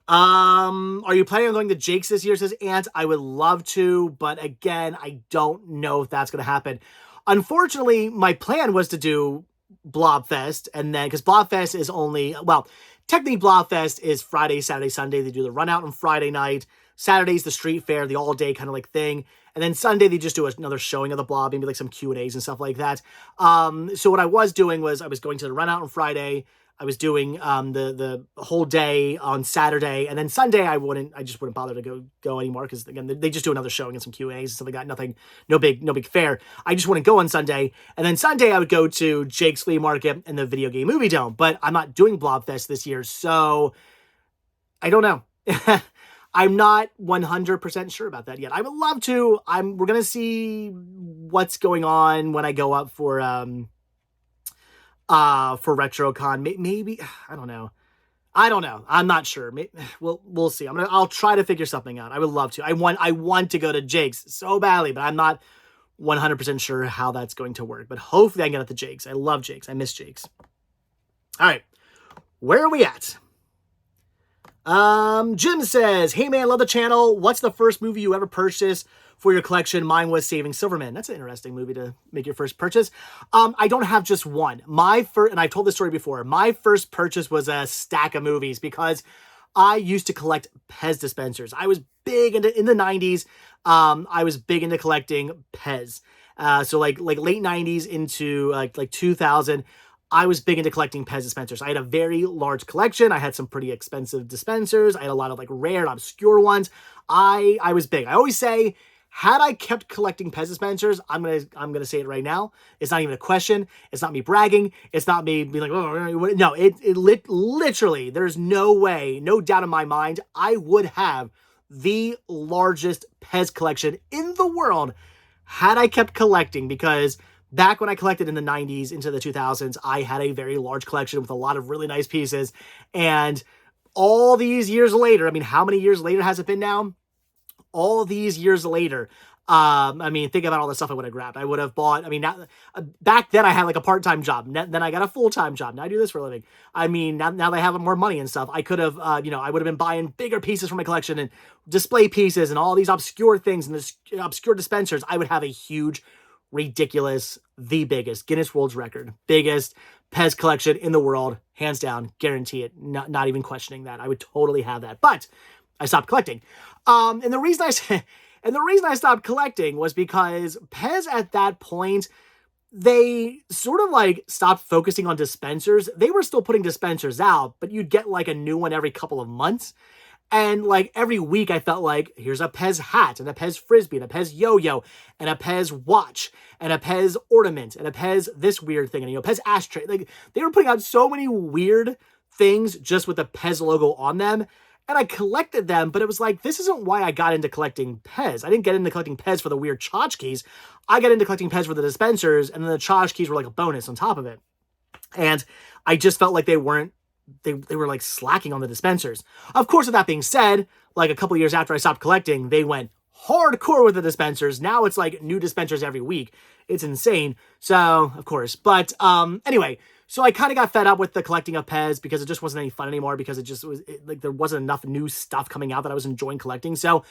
Are you planning on going to Jake's this year, says Ant? I would love to, but again, I don't know if that's going to happen. Unfortunately, my plan was to do Blobfest, and then, because Blobfest is only, technically, Blobfest is Friday, Saturday, Sunday. They do the run out on Friday night. Saturday's the street fair, the all day kind of like thing. And then Sunday, they just do another showing of the Blob, maybe like some Q&As and stuff like that. So what I was doing was I was going to the run out on Friday. I was doing the whole day on Saturday. And then Sunday, I just wouldn't bother to go anymore because, again, they just do another showing and some Q&As and stuff like that. Nothing, no big fair. I just wouldn't go on Sunday. And then Sunday, I would go to Jake's Flea Market and the Video Game Movie Dome. But I'm not doing Blobfest this year, so I don't know. I'm not 100% sure about that yet. I would love to. We're going to see what's going on when I go up for RetroCon. Maybe, I don't know. I'm not sure. We'll see. I'll try to figure something out. I would love to. I want to go to Jake's so badly, but I'm not 100% sure how that's going to work. But hopefully I can get at the Jake's. I love Jake's. I miss Jake's. All right. Where are we at? Jim says, hey man, love the channel. What's the first movie you ever purchased for your collection? Mine was Saving Silverman. That's an interesting movie to make your first purchase. I don't have just one. And I've told this story before, my first purchase was a stack of movies because I used to collect Pez dispensers. I was big in the 90s. I was big into collecting Pez. So like late 90s into like 2000, I was big into collecting Pez dispensers. I had a very large collection. I had some pretty expensive dispensers. I had a lot of like rare and obscure ones. I was big. I always say, had I kept collecting Pez dispensers, I'm gonna say it right now. It's not even a question. It's not me bragging. It's not me being like, oh, no. Literally, there's no way, no doubt in my mind, I would have the largest Pez collection in the world had I kept collecting, because back when I collected in the 90s into the 2000s, I had a very large collection with a lot of really nice pieces. And all these years later, I mean, how many years later has it been now? All these years later, think about all the stuff I would have grabbed. I would have bought, back then I had like a part-time job. Then I got a full-time job. Now I do this for a living. Now that I have more money and stuff, I could have, I would have been buying bigger pieces from my collection and display pieces and all these obscure things and this obscure dispensers. I would have a huge, ridiculous, the biggest Guinness World Record, biggest Pez collection in the world, hands down, guarantee it, not even questioning that. I would totally have that, but I stopped collecting. And the reason I stopped collecting was because Pez at that point, they sort of like stopped focusing on dispensers. They were still putting dispensers out, but you'd get like a new one every couple of months. And like every week I felt like here's a Pez hat and a Pez Frisbee and a Pez yo-yo and a Pez watch and a Pez ornament and a Pez this weird thing and, Pez ashtray. Like they were putting out so many weird things just with the Pez logo on them. And I collected them, but it was like, this isn't why I got into collecting Pez. I didn't get into collecting Pez for the weird tchotchkes. I got into collecting Pez for the dispensers, and then the tchotchkes were like a bonus on top of it. And I just felt like they were like slacking on the dispensers. Of course, with that being said, like a couple years after I stopped collecting, they went hardcore with the dispensers. Now it's like new dispensers every week. It's insane. So, of course. But anyway, so I kind of got fed up with the collecting of Pez because it just wasn't any fun anymore because like there wasn't enough new stuff coming out that I was enjoying collecting. So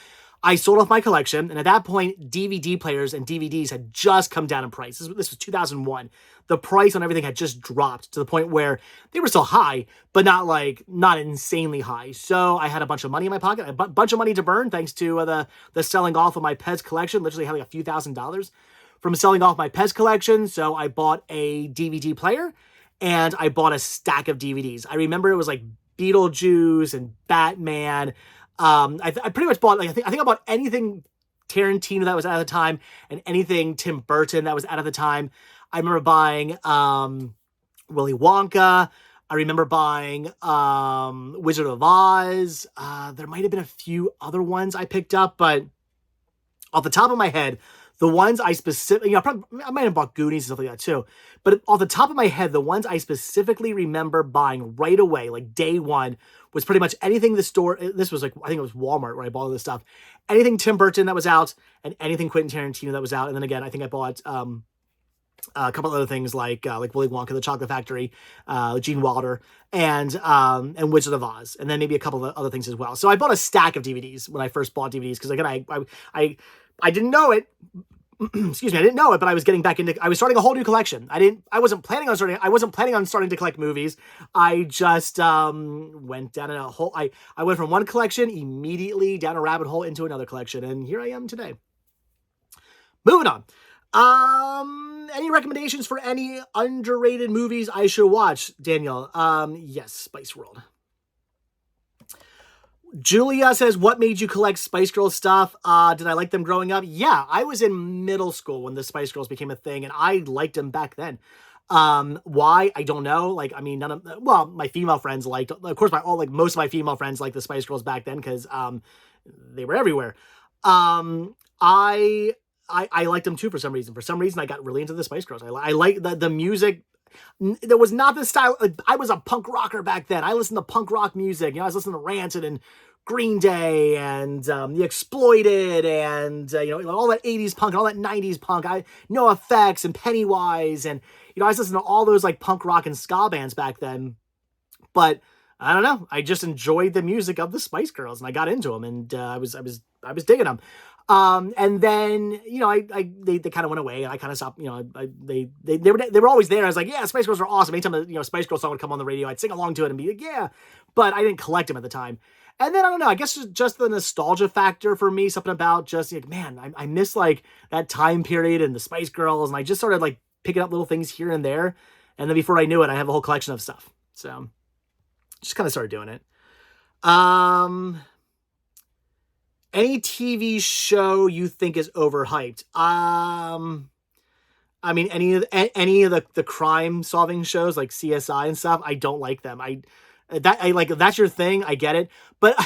I sold off my collection. And at that point, DVD players and DVDs had just come down in price. This was 2001. The price on everything had just dropped to the point where they were still high, but not insanely high. So I had a bunch of money in my pocket, a bunch of money to burn thanks to the selling off of my Pez collection. Literally had like a few $1,000s from selling off my Pez collection. So I bought a DVD player and I bought a stack of DVDs. I remember it was like Beetlejuice and Batman. I pretty much bought, like, I think I bought anything Tarantino that was out at the time and anything Tim Burton that was out at the time. I remember buying Willy Wonka. I remember buying Wizard of Oz. There might have been a few other ones I picked up, but off the top of my head, the ones I specifically, I might have bought Goonies and stuff like that too. But off the top of my head, the ones I specifically remember buying right away, like day one, was pretty much anything the store, this was like, I think it was Walmart where I bought all this stuff. Anything Tim Burton that was out and anything Quentin Tarantino that was out. And then again, I think I bought a couple other things like Willy Wonka, The Chocolate Factory, Gene Wilder, and Wizard of Oz, and then maybe a couple of other things as well. So I bought a stack of DVDs when I first bought DVDs because again, I didn't know it. Excuse me, I didn't know it, but I was getting back into. I was starting a whole new collection. I wasn't planning on starting to collect movies. I just went down in a hole. I went from one collection immediately down a rabbit hole into another collection, and here I am today. Moving on. Any recommendations for any underrated movies I should watch, Danielle? Yes, Spice World. Julia says, what made you collect Spice Girls stuff? Did I like them growing up? Yeah, I was in middle school when the Spice Girls became a thing, and I liked them back then. Why? I don't know. Like, I mean, my female friends liked, of course, most of my female friends liked the Spice Girls back then because, they were everywhere. I liked them too for some reason. For some reason, I got really into the Spice Girls. I like the music. There was not this style. I was a punk rocker back then. I listened to punk rock music. I was listening to Rancid and Green Day and The Exploited and all that 80s punk and all that 90s punk. No Effects and Pennywise and I was listening to all those like punk rock and ska bands back then. But I don't know. I just enjoyed the music of the Spice Girls and I got into them and I was digging them. And then, they kind of went away and I kind of stopped, they were always there. I was like, yeah, Spice Girls are awesome. Anytime a Spice Girls song would come on the radio, I'd sing along to it and be like, yeah, but I didn't collect them at the time. And then, I don't know, I guess just the nostalgia factor for me, something about just like, man, I miss like that time period and the Spice Girls. And I just started like picking up little things here and there. And then before I knew it, I have a whole collection of stuff. So just kind of started doing it. Any TV show you think is overhyped? I mean, any of the crime solving shows like CSI and stuff, I don't like them. That's your thing. I get it. But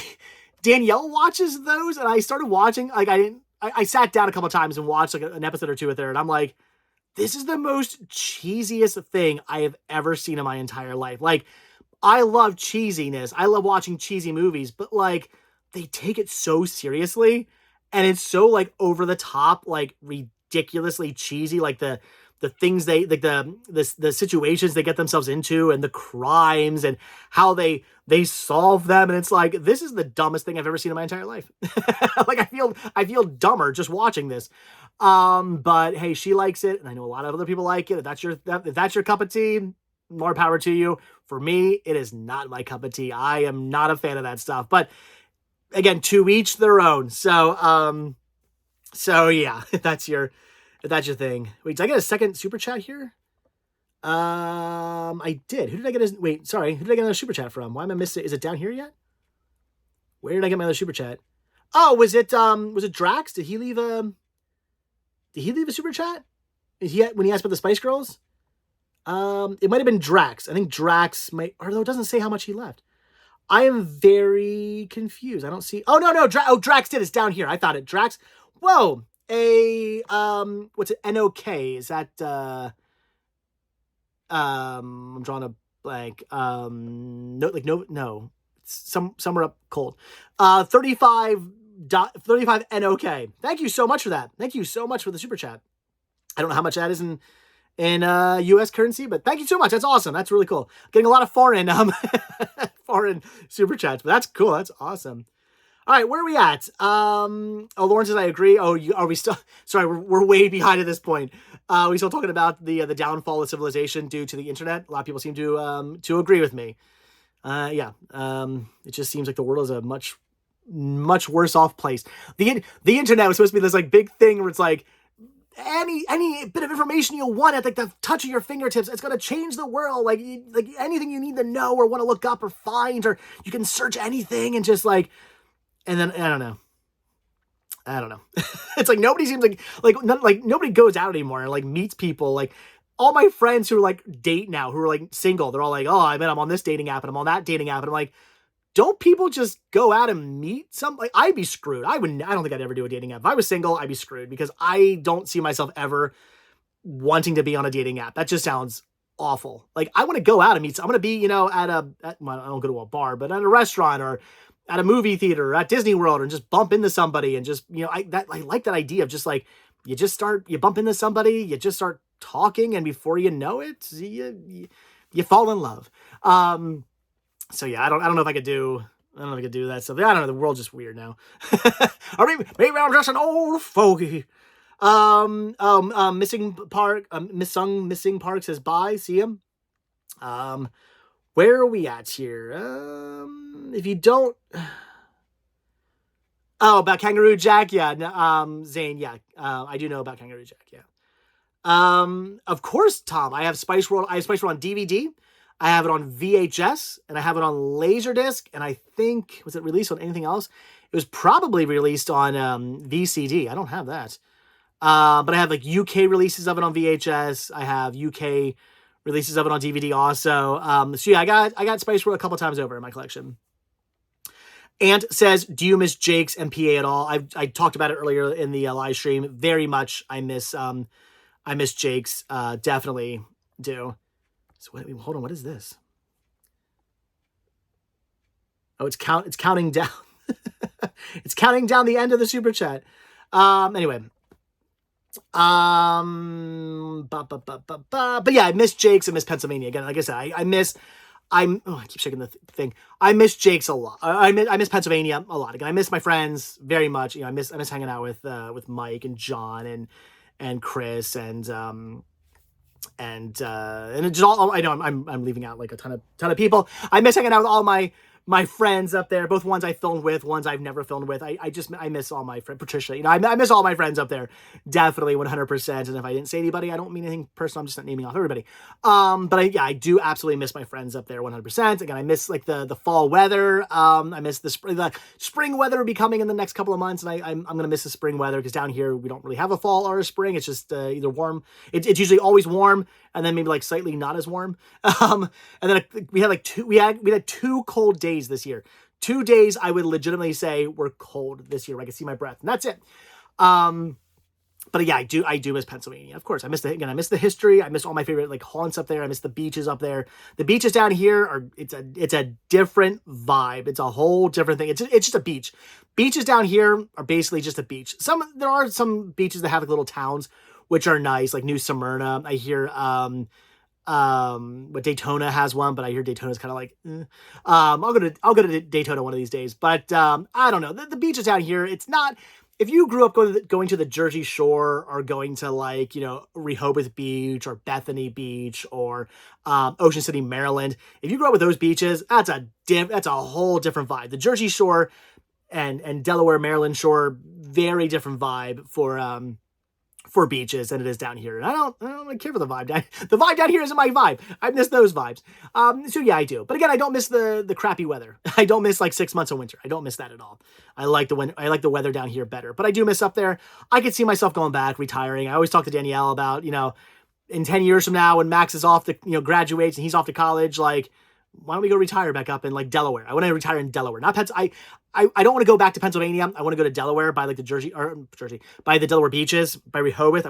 Danielle watches those and I started watching, like I sat down a couple times and watched like an episode or two with her and I'm like, this is the most cheesiest thing I have ever seen in my entire life. Like, I love cheesiness. I love watching cheesy movies, but like, they take it so seriously and it's so like over the top, like ridiculously cheesy, like the things they like the situations they get themselves into and the crimes and how they solve them. And it's like, this is the dumbest thing I've ever seen in my entire life. Like I feel dumber just watching this. But hey, she likes it. And I know a lot of other people like it. If that's your cup of tea, more power to you. For me, it is not my cup of tea. I am not a fan of that stuff, but again, to each their own. So yeah, if that's your thing. Wait, did I get a second super chat here? I did. Who did I get who did I get another super chat from? Why am I missing? Is it down here yet? Where did I get my other super chat? Oh, was it Drax? Did he leave a super chat? When he asked about the Spice Girls? It might have been Drax. I think Drax might, although it doesn't say how much he left. I am very confused. I don't see. Oh no, Drax did. It's down here. I thought it. Drax. Whoa. What's it? NOK. Is that I'm drawing a blank. No. Somewhere up cold. 35 NOK. Thank you so much for that. Thank you so much for the super chat. I don't know how much that is in US currency, but thank you so much. That's awesome. That's really cool. Getting a lot of foreign foreign super chats, but that's cool. That's awesome. All right, where are we at? Lauren says I agree. Are we still? Sorry, we're way behind at this point. We still talking about the downfall of civilization due to the internet. A lot of people seem to agree with me. Yeah. It just seems like the world is a much worse off place. The internet was supposed to be this like big thing where it's like any bit of information you want at like the touch of your fingertips, it's going to change the world. Like anything you need to know or want to look up or find, or you can search anything and just like, and then I don't know. It's like nobody seems like nobody goes out anymore and like meets people. Like all my friends who are like date now, who are like single, they're all like, oh, I bet I'm on this dating app and I'm on that dating app. And I'm like, don't people just go out and meet some? Like, I'd be screwed. I don't think I'd ever do a dating app. If I was single, I'd be screwed because I don't see myself ever wanting to be on a dating app. That just sounds awful. Like, I want to go out and meet. I'm going to be, well, I don't go to a bar, but at a restaurant or at a movie theater or at Disney World and just bump into somebody and just, I like that idea of just like, you bump into somebody, you just start talking, and before you know it, you fall in love. So yeah, I don't know if I could do that stuff. I don't know. The world's just weird now. Or maybe I'm just an old fogey. Missing Park says bye. See him. Where are we at here? If you don't, about Kangaroo Jack. Yeah. Zane. Yeah. I do know about Kangaroo Jack. Yeah. Of course, Tom. I have Spice World. I have Spice World on DVD. I have it on VHS, and I have it on Laserdisc, and I think, was it released on anything else? It was probably released on VCD. I don't have that. But I have like UK releases of it on VHS. I have UK releases of it on DVD also. So yeah, I got Spice World a couple times over in my collection. Ant says, do you miss Jake's and PA at all? I talked about it earlier in the live stream. Very much I miss Jake's. Definitely do. So hold on, what is this? Oh, it's counting down. It's counting down the end of the super chat. Anyway. But yeah, I miss Jake's. I miss Pennsylvania again. Like I said, I keep shaking the thing. I miss Jake's a lot. I miss Pennsylvania a lot. Again, I miss my friends very much. I miss hanging out with Mike and John and Chris and it's all, I know I'm leaving out like a ton of people. I miss hanging out with all my friends up there, both ones I filmed with, ones I've never filmed with. I miss all my friends. Patricia, I miss all my friends up there. Definitely 100%. And if I didn't say anybody, I don't mean anything personal. I'm just not naming off everybody. But I do absolutely miss my friends up there 100%. Again, I miss like the fall weather. I miss the spring weather will be coming in the next couple of months. And I'm going to miss the spring weather because down here, we don't really have a fall or a spring. It's just either warm. It's usually always warm and then maybe like slightly not as warm. And then we had 2 cold days this year. 2 days I would legitimately say were cold this year. I could see my breath, and that's it. But yeah, I do miss Pennsylvania. Of course, I miss the history. I miss all my favorite like haunts up there. I miss the beaches up there. The beaches down here it's a different vibe. It's a whole different thing. It's just a beach. Beaches down here are basically just a beach. There are some beaches that have like little towns which are nice, like New Smyrna. I hear but Daytona has one, but I hear Daytona's kind of like I'll go to Daytona one of these days, but I don't know, the beaches down here, it's not, if you grew up going to the Jersey Shore or going to like Rehoboth Beach or Bethany Beach or Ocean City, Maryland, if you grew up with those beaches, that's a whole different vibe. The Jersey Shore and Delaware, Maryland shore, very different vibe for for beaches than it is down here. And I don't really care for the vibe. The vibe down here isn't my vibe. I miss those vibes. So yeah, I do. But again, I don't miss the crappy weather. I don't miss like 6 months of winter. I don't miss that at all. I like the weather down here better. But I do miss up there. I could see myself going back, retiring. I always talk to Danielle about, in 10 years from now when Max is off graduates and he's off to college, like, why don't we go retire back up in like Delaware? I want to retire in Delaware. Not I don't want to go back to Pennsylvania. I want to go to Delaware by like the Jersey, by the Delaware beaches, by Rehoboth.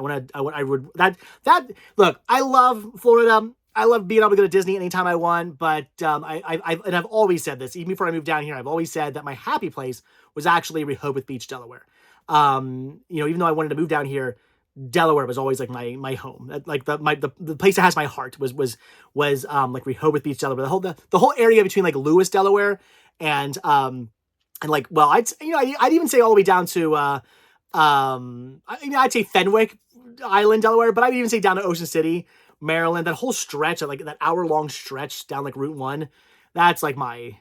Look, I love Florida. I love being able to go to Disney anytime I want, but I've always said this, even before I moved down here, I've always said that my happy place was actually Rehoboth Beach, Delaware. Even though I wanted to move down here, Delaware was always like my home. Like the place that has my heart was like Rehoboth Beach, Delaware. The whole area between like Lewis, Delaware, and like, well, I'd even say all the way down to I'd say Fenwick Island, Delaware, but I'd even say down to Ocean City, Maryland. That whole stretch, like that hour-long stretch down like Route 1. That's my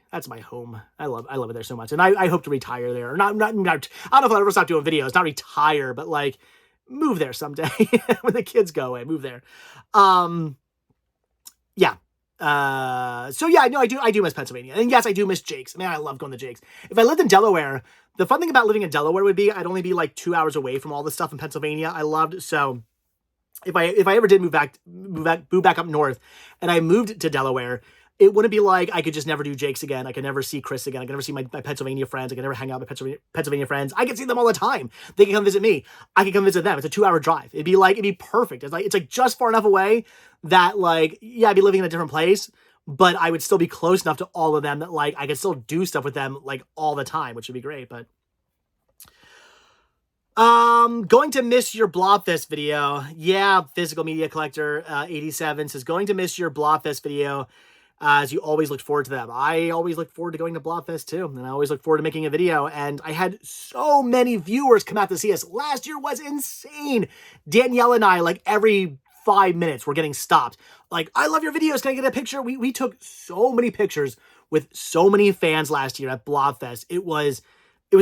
home. I love it there so much, and I hope to retire there. Not I don't know if I'll ever stop doing videos. Not retire, but like move there someday when the kids go away. Move there. Yeah. So yeah, no, I do miss Pennsylvania. And yes, I do miss Jake's. Man, I love going to Jake's. If I lived in Delaware, the fun thing about living in Delaware would be I'd only be like 2 hours away from all the stuff in Pennsylvania I loved. So if I ever did move back up north and I moved to Delaware, it wouldn't be like I could just never do Jake's again. I could never see Chris again. I could never see my Pennsylvania friends. I could never hang out with Pennsylvania friends. I could see them all the time. They can come visit me. I can come visit them. It's a 2-hour drive. It'd be perfect. It's like just far enough away that like, yeah, I'd be living in a different place, but I would still be close enough to all of them that like I could still do stuff with them like all the time, which would be great. But going to miss your Blobfest video. Yeah, Physical Media Collector 87 says going to miss your Blobfest video. As you always looked forward to them. I always look forward to going to Blobfest too. And I always look forward to making a video. And I had so many viewers come out to see us. Last year was insane. Danielle and I, like every 5 minutes, were getting stopped. Like, I love your videos. Can I get a picture? We took so many pictures with so many fans last year at Blobfest. It was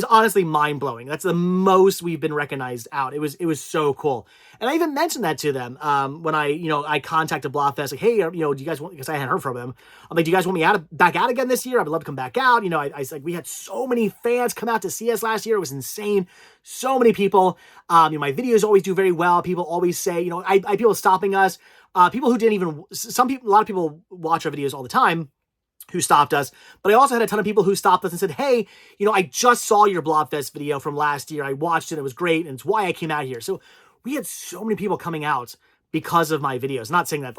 honestly mind-blowing. That's the most we've been recognized out. It was so cool. And I even mentioned that to them when I contacted Blobfest, like, hey, do you guys want, because I hadn't heard from them. I'm like, do you guys want me back out again this year? I would love to come back out. I like, we had so many fans come out to see us last year. It was insane. So many people. My videos always do very well. People always say, I people stopping us. People who didn't even, a lot of people watch our videos all the time who stopped us, but I also had a ton of people who stopped us and said, hey, I just saw your Blobfest video from last year. I watched it. It was great. And it's why I came out here. So we had so many people coming out because of my videos. Not saying that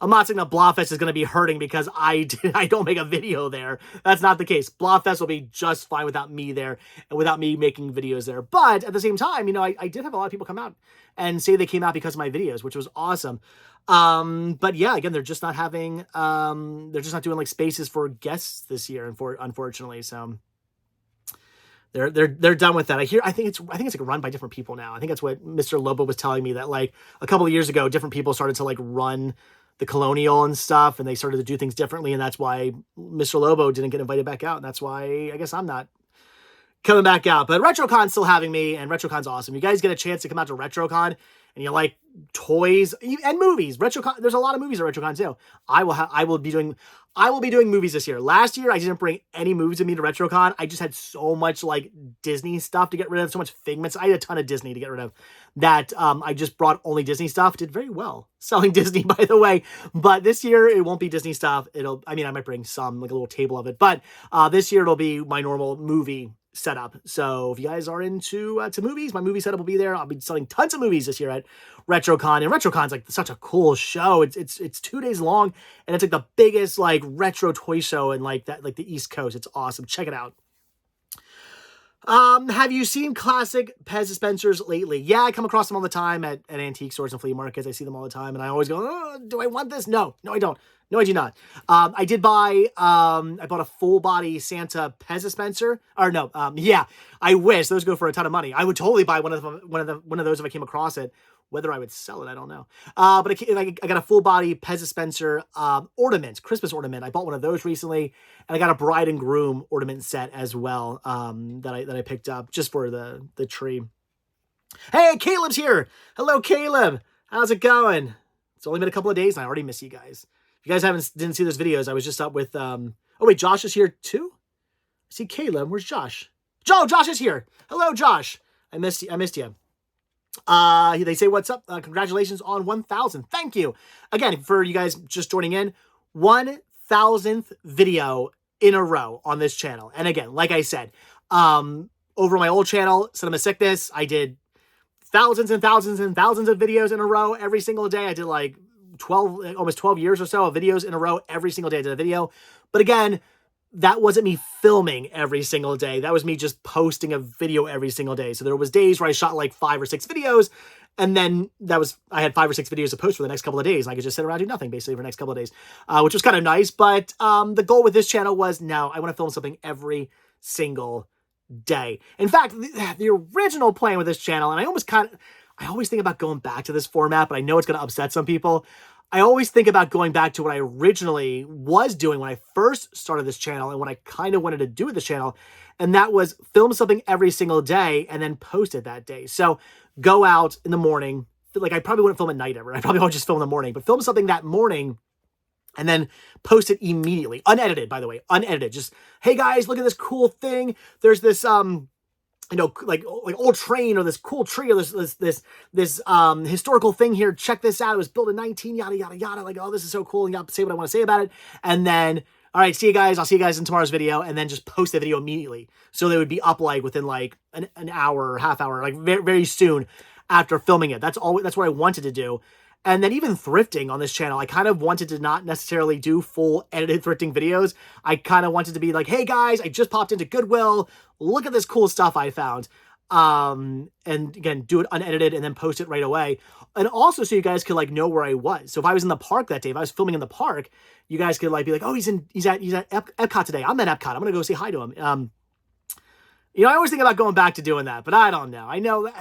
I'm not saying that Blobfest is going to be hurting because I don't make a video there. That's not the case. Blobfest will be just fine without me there and without me making videos there. But at the same time, I did have a lot of people come out and say they came out because of my videos, which was awesome. But yeah, again, they're just not having, they're just not doing like spaces for guests this year, unfortunately. So they're done with that. I think it's like run by different people now. I think that's what Mr. Lobo was telling me, that like a couple of years ago, different people started to like run the Colonial and stuff, and they started to do things differently. And that's why Mr. Lobo didn't get invited back out. And that's why I guess I'm not coming back out. But RetroCon's still having me, and RetroCon's awesome. You guys get a chance to come out to RetroCon and you like toys and movies. RetroCon, there's a lot of movies at RetroCon too. I will be doing movies this year. Last year I didn't bring any movies with me to RetroCon. I just had so much like Disney stuff to get rid of, so much Figments. I had a ton of Disney to get rid of that. I just brought only Disney stuff. Did very well selling Disney, by the way. But this year it won't be Disney stuff. I might bring some, like a little table of it. But this year it'll be my normal movie setup. So if you guys are into to movies, my movie setup will be there. I'll be selling tons of movies this year at RetroCon, and RetroCon's like such a cool show. It's 2 days long, and it's like the biggest like retro toy show in like the East Coast. It's awesome. Check it out. Have you seen classic Pez dispensers lately? Yeah, I come across them all the time at antique stores and flea markets. I see them all the time, and I always go, oh, do I want this? No, I don't. No, I do not. I did buy, I bought a full body Santa Pez dispenser. Or no, yeah, I wish. Those go for a ton of money. I would totally buy one of those if I came across it. Whether I would sell it, I don't know. But I got a full body Pez dispenser ornament, Christmas ornament. I bought one of those recently, and I got a bride and groom ornament set as well that I picked up just for the tree. Hey, Caleb's here. Hello, Caleb. How's it going? It's only been a couple of days and I already miss you guys. If you guys didn't see those videos, I was just up with, oh wait, Josh is here too? I see Caleb. Where's Josh? Josh is here. Hello, Josh. I missed you. They say, what's up? Congratulations on 1,000. Thank you. Again, for you guys just joining in, 1,000th video in a row on this channel. And again, like I said, over my old channel, Cinema Sickness, I did thousands and thousands and thousands of videos in a row every single day. I did like almost 12 years or so of videos in a row. Every single day I did a video. But again, that wasn't me filming every single day. That was me just posting a video every single day. So there was days where I shot like 5 or 6 videos, and then I had 5 or 6 videos to post for the next couple of days. I could just sit around and do nothing basically for the next couple of days, which was kind of nice. But the goal with this channel was, no, I want to film something every single day. In fact, the original plan with this channel, and I always think about going back to this format, but I know it's going to upset some people. I always think about going back to what I originally was doing when I first started this channel and what I kind of wanted to do with the channel. And that was film something every single day and then post it that day. So go out in the morning. Like, I probably wouldn't film at night ever. I probably would just film in the morning, but film something that morning and then post it immediately. Unedited, by the way. Unedited. Just, hey guys, look at this cool thing. There's this, you know, like old train or this cool tree or this historical thing here. Check this out. It was built in 19, yada, yada, yada. Like, oh, this is so cool. And you have to say what I want to say about it. And then, all right, see you guys. I'll see you guys in tomorrow's video. And then just post the video immediately. So they would be up like within like an hour or half hour, like very, very soon after filming it. That's what I wanted to do. And then even thrifting on this channel, I kind of wanted to not necessarily do full edited thrifting videos. I kind of wanted to be like, hey guys, I just popped into Goodwill. Look at this cool stuff I found. And again, do it unedited and then post it right away. And also so you guys could like know where I was. So if I was in the park that day, if I was filming in the park, you guys could like be like, oh, he's at Epcot today. I'm at Epcot. I'm going to go say hi to him. You know, I always think about going back to doing that, but I don't know. I know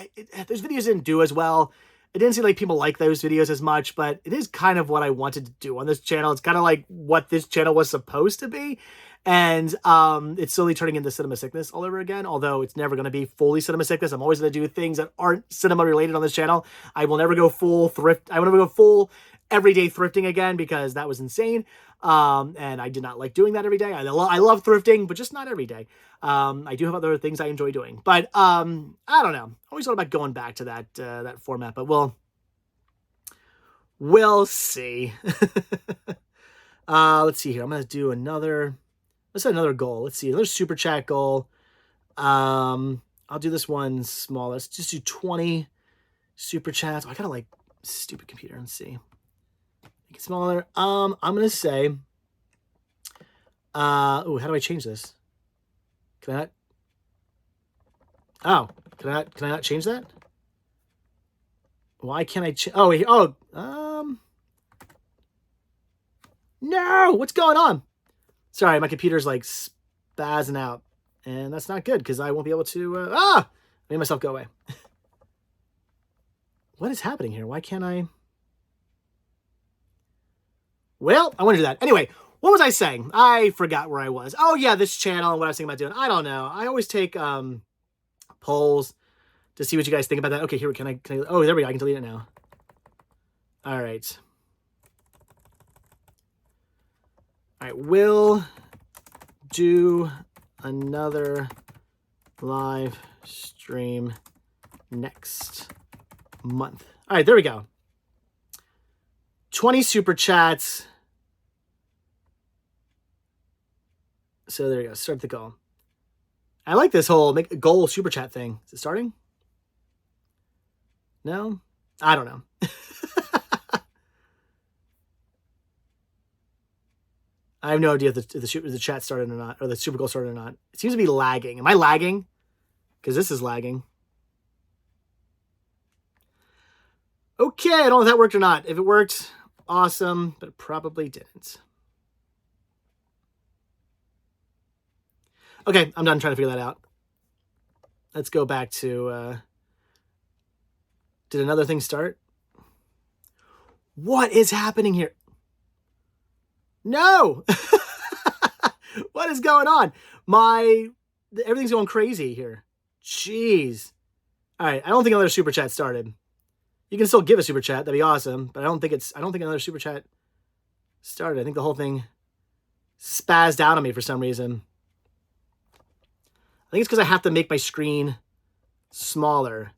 those videos didn't do as well. It didn't seem like people like those videos as much, but it is kind of what I wanted to do on this channel. It's kind of like what this channel was supposed to be. And it's slowly turning into Cinema Sickness all over again, although it's never going to be fully Cinema Sickness. I'm always going to do things that aren't cinema related on this channel. I will never go full thrift. I will never go full everyday thrifting again because that was insane. And I did not like doing that every day. I love thrifting, but just not every day. I do have other things I enjoy doing, but I don't know. I always thought about going back to that format, but we'll see. Let's see here. I'm going to do let's set another goal. Let's see, another super chat goal. I'll do this one small. Let's just do 20 super chats. Oh, I gotta like stupid computer. Let's see. Make it smaller. I'm gonna say, how do I change this? Can I not? Oh, can I not change that? Why can't I change? Oh, wait, no, what's going on? Sorry, my computer's like spazzing out, and that's not good because I won't be able to, made myself go away. What is happening here? Why can't I? Well, I want to do that. Anyway, what was I saying? I forgot where I was. Oh yeah, this channel and what I was thinking about doing. I don't know. I always take polls to see what you guys think about that. Okay, here, can I, oh, there we go. I can delete it now. All right. All right, we'll do another live stream next month. All right, there we go. 20 super chats. So there you go. Start the goal. I like this whole make a goal super chat thing. Is it starting? No? I don't know. I have no idea if the chat started or not, or the super goal started or not. It seems to be lagging. Am I lagging? Because this is lagging. Okay, I don't know if that worked or not. If it worked, awesome, but it probably didn't. Okay, I'm done trying to figure that out. Let's go back to, did another thing start? What is happening here? No! What is going on? Everything's going crazy here. Jeez. All right, I don't think another super chat started. You can still give a super chat. That'd be awesome. But I don't think another super chat started. I think the whole thing spazzed out on me for some reason. I think it's because I have to make my screen smaller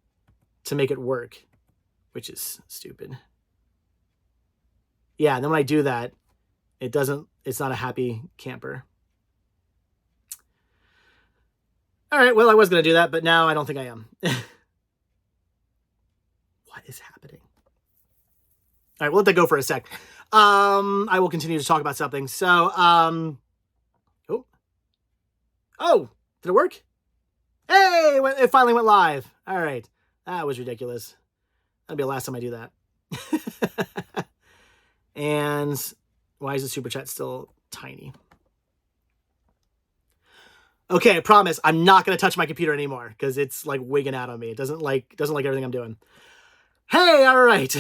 to make it work, which is stupid. Yeah, and then when I do that, it's not a happy camper. All right, well, I was going to do that, but now I don't think I am. What is happening? All right, we'll let that go for a sec. I will continue to talk about something. So, oh, did it work? Hey, it finally went live. All right, that was ridiculous. That'll be the last time I do that. And why is the super chat still tiny? Okay, I promise I'm not going to touch my computer anymore because it's like wigging out on me. It doesn't like everything I'm doing. Hey, all right.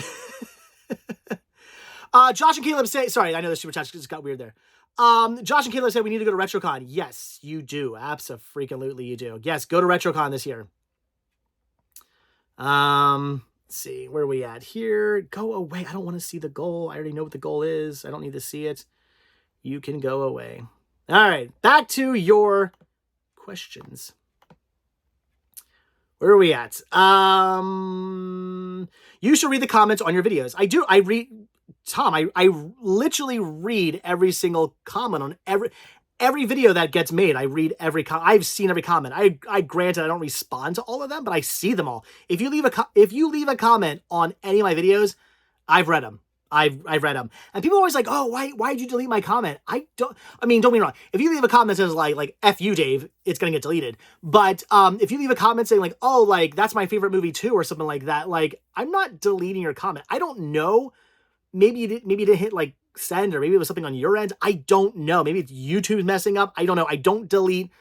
Josh and Caleb say, sorry, I know the super chat just got weird there. Josh and Caleb said we need to go to RetroCon. Yes, you do. Abso-freaking-lutely you do. Yes, go to RetroCon this year. Let's see, where are we at here? Go away. I don't want to see the goal. I already know what the goal is. I don't need to see it. You can go away. All right, back to your questions. Where are we at? You should read the comments on your videos. I do. I read, Tom, I literally read every single comment on every video that gets made. I read every comment. I've seen every comment. I granted I don't respond to all of them, but I see them all. If you leave a comment on any of my videos, I've read them. I've read them. And people are always like, oh, why did you delete my comment? Don't get me wrong. If you leave a comment that says like F you, Dave, it's going to get deleted. But if you leave a comment saying like, oh, like that's my favorite movie too, or something like that, like I'm not deleting your comment. I don't know. Maybe you didn't hit like send, or maybe it was something on your end. I don't know. Maybe it's YouTube's messing up. I don't know. I don't delete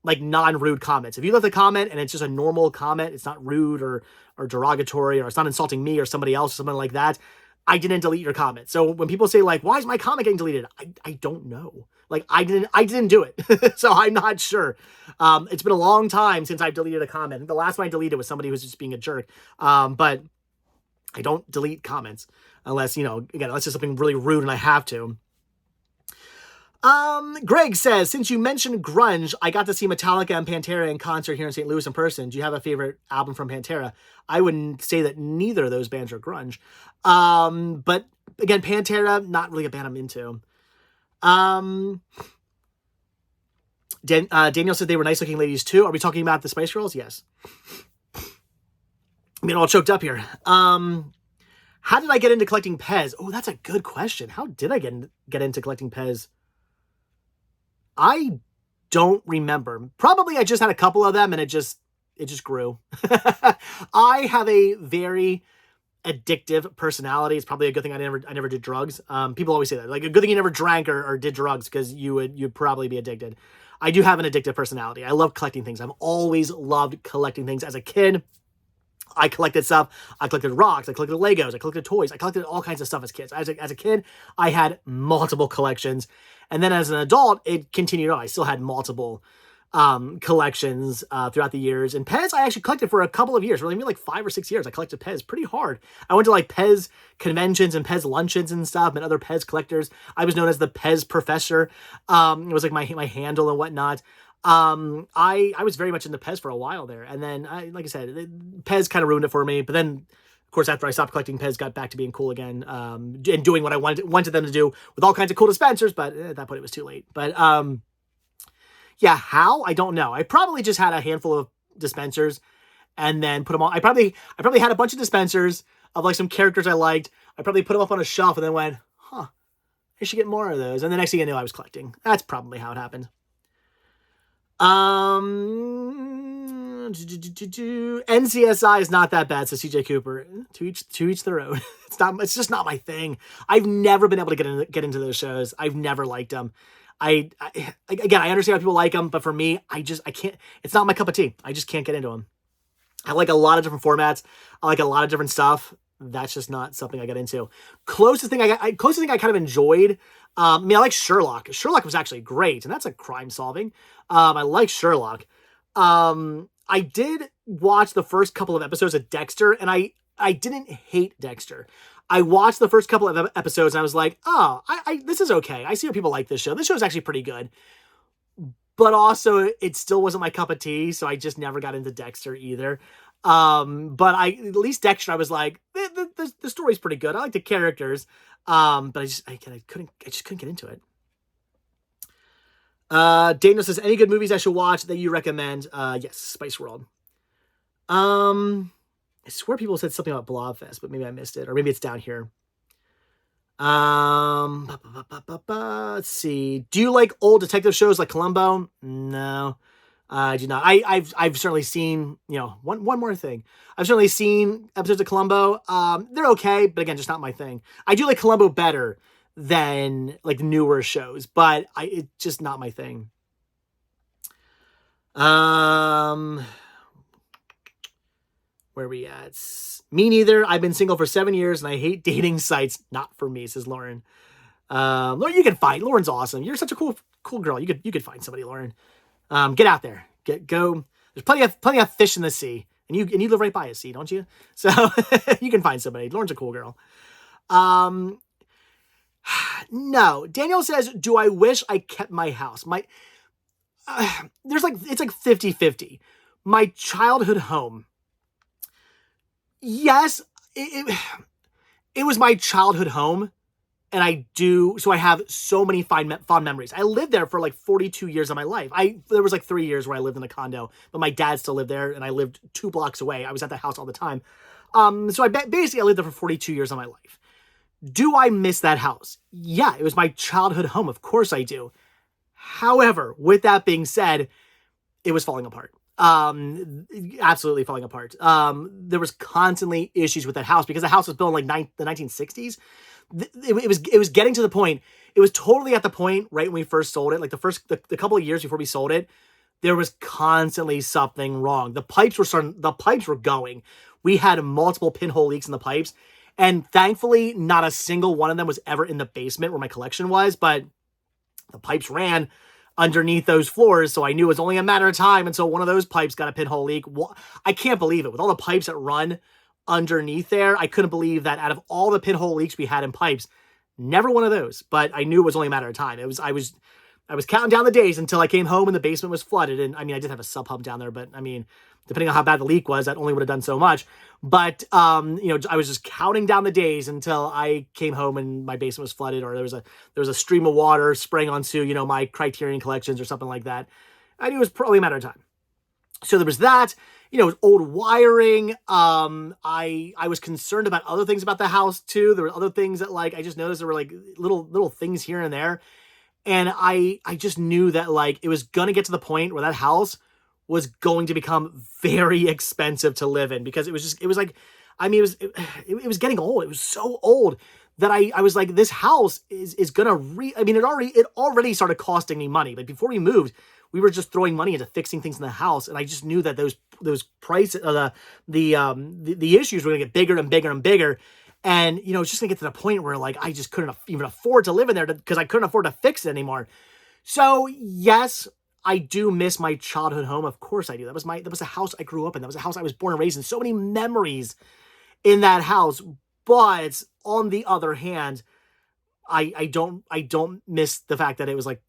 like non-rude comments. If you left a comment and it's just a normal comment, it's not rude or derogatory, or it's not insulting me or somebody else or something like that, I didn't delete your comment. So when people say like, why is my comment getting deleted? I don't know. Like I didn't do it. So I'm not sure. It's been a long time since I've deleted a comment. The last one I deleted was somebody who was just being a jerk. But I don't delete comments unless, again, unless it's something really rude and I have to. Greg says, since you mentioned grunge, I got to see Metallica and Pantera in concert here in St. Louis in person. Do you have a favorite album from Pantera? I wouldn't say that neither of those bands are grunge. But again, Pantera, not really a band I'm into. Danielle said they were nice looking ladies too. Are we talking about the Spice Girls? Yes. I'm getting all choked up here. How did I get into collecting Pez? Oh, that's a good question. How did I get into collecting Pez? I don't remember. Probably I just had a couple of them and it just grew. I have a very addictive personality. It's probably a good thing I never did drugs. People always say that. Like a good thing you never drank or did drugs because you'd probably be addicted. I do have an addictive personality. I love collecting things. I've always loved collecting things. As a kid, I collected stuff. I collected rocks. I collected Legos. I collected toys. I collected all kinds of stuff as kids. As a kid, I had multiple collections. And then as an adult, it continued on. I still had multiple collections throughout the years. And Pez, I actually collected for a couple of years. Really, maybe like 5 or 6 years. I collected Pez pretty hard. I went to like Pez conventions and Pez luncheons and stuff, and other Pez collectors. I was known as the Pez professor. It was like my handle and whatnot. I was very much into Pez for a while there. And then, like I said, Pez kind of ruined it for me. But then, of course, after I stopped collecting, Pez got back to being cool again, and doing what I wanted them to do with all kinds of cool dispensers. But at that point, it was too late. But yeah, how? I don't know. I probably just had a handful of dispensers and then put them on. I probably had a bunch of dispensers of like some characters I liked. I probably put them up on a shelf and then went, I should get more of those. And the next thing I knew, I was collecting. That's probably how it happened. NCSI is not that bad, says CJ Cooper. To each their own. It's just not my thing. I've never been able to get into those shows. I've never liked them. Again, I understand how people like them, but for me, I can't. It's not my cup of tea. I just can't get into them. I like a lot of different formats. I like a lot of different stuff. That's just not something I get into. Closest thing I kind of enjoyed. I like Sherlock. Sherlock was actually great, and that's a crime solving. I like Sherlock. I did watched the first couple of episodes of Dexter, and I didn't hate Dexter. I watched the first couple of episodes, and I was like, oh, this is okay. I see how people like this show. This show is actually pretty good. But also, it still wasn't my cup of tea, so I just never got into Dexter either. But at least Dexter, I was like, the story's pretty good. I like the characters. But I just couldn't get into it. Daniel says, any good movies I should watch that you recommend? Yes, Spice World. I swear people said something about Blobfest, but maybe I missed it, or maybe it's down here. Let's see. Do you like old detective shows like Columbo? No, I do not. I've certainly seen, one more thing. I've certainly seen episodes of Columbo. They're okay, but again, just not my thing. I do like Columbo better than like newer shows, but it's just not my thing. Where are we at? Me neither. I've been single for 7 years and I hate dating sites. Not for me, says Lauren. Lauren, you can find. Lauren's awesome. You're such a cool girl. You could find somebody, Lauren. Get out there. Go. There's plenty of fish in the sea. And you live right by a sea, don't you? So you can find somebody. Lauren's a cool girl. No. Daniel says, do I wish I kept my house? It's like 50-50. My childhood home. Yes, it was my childhood home, and so I have so many fond memories. I lived there for like 42 years of my life. There was like 3 years where I lived in a condo, but my dad still lived there, and I lived 2 blocks away. I was at the house all the time. So basically I lived there for 42 years of my life. Do I miss that house? Yeah, it was my childhood home. Of course I do. However, with that being said, it was falling apart. Absolutely falling apart. There was constantly issues with that house because the house was built in like the 1960s. It was getting to the point. It was totally at the point right when we first sold it. Like the couple of years before we sold it, there was constantly something wrong. The pipes were going. We had multiple pinhole leaks in the pipes, and thankfully not a single one of them was ever in the basement where my collection was, but the pipes ran underneath those floors, so I knew it was only a matter of time until one of those pipes got a pinhole leak. I can't believe it. With all the pipes that run underneath there, I couldn't believe that out of all the pinhole leaks we had in pipes, never one of those. But I knew it was only a matter of time. I was counting down the days until I came home and the basement was flooded. And I mean, I did have a sub hub down there, but I mean, depending on how bad the leak was, that only would have done so much. But, I was just counting down the days until I came home and my basement was flooded, or there was a stream of water spraying onto, my Criterion collections or something like that. I knew it was probably a matter of time. So there was that, old wiring. I was concerned about other things about the house too. There were other things that like, I just noticed there were like little things here and there. And I just knew that like, it was going to get to the point where that house was going to become very expensive to live in, because it was getting old. It was so old that I was like, this house is gonna it already started costing me money. Like before we moved, we were just throwing money into fixing things in the house, and I just knew that those prices, the issues were gonna get bigger and bigger and bigger, and it's just gonna get to the point where like I just couldn't even afford to live in there because I couldn't afford to fix it anymore. So yes, I do miss my childhood home. Of course I do. That was a house I grew up in. That was a house I was born and raised in. So many memories in that house. But on the other hand, I don't miss the fact that it was like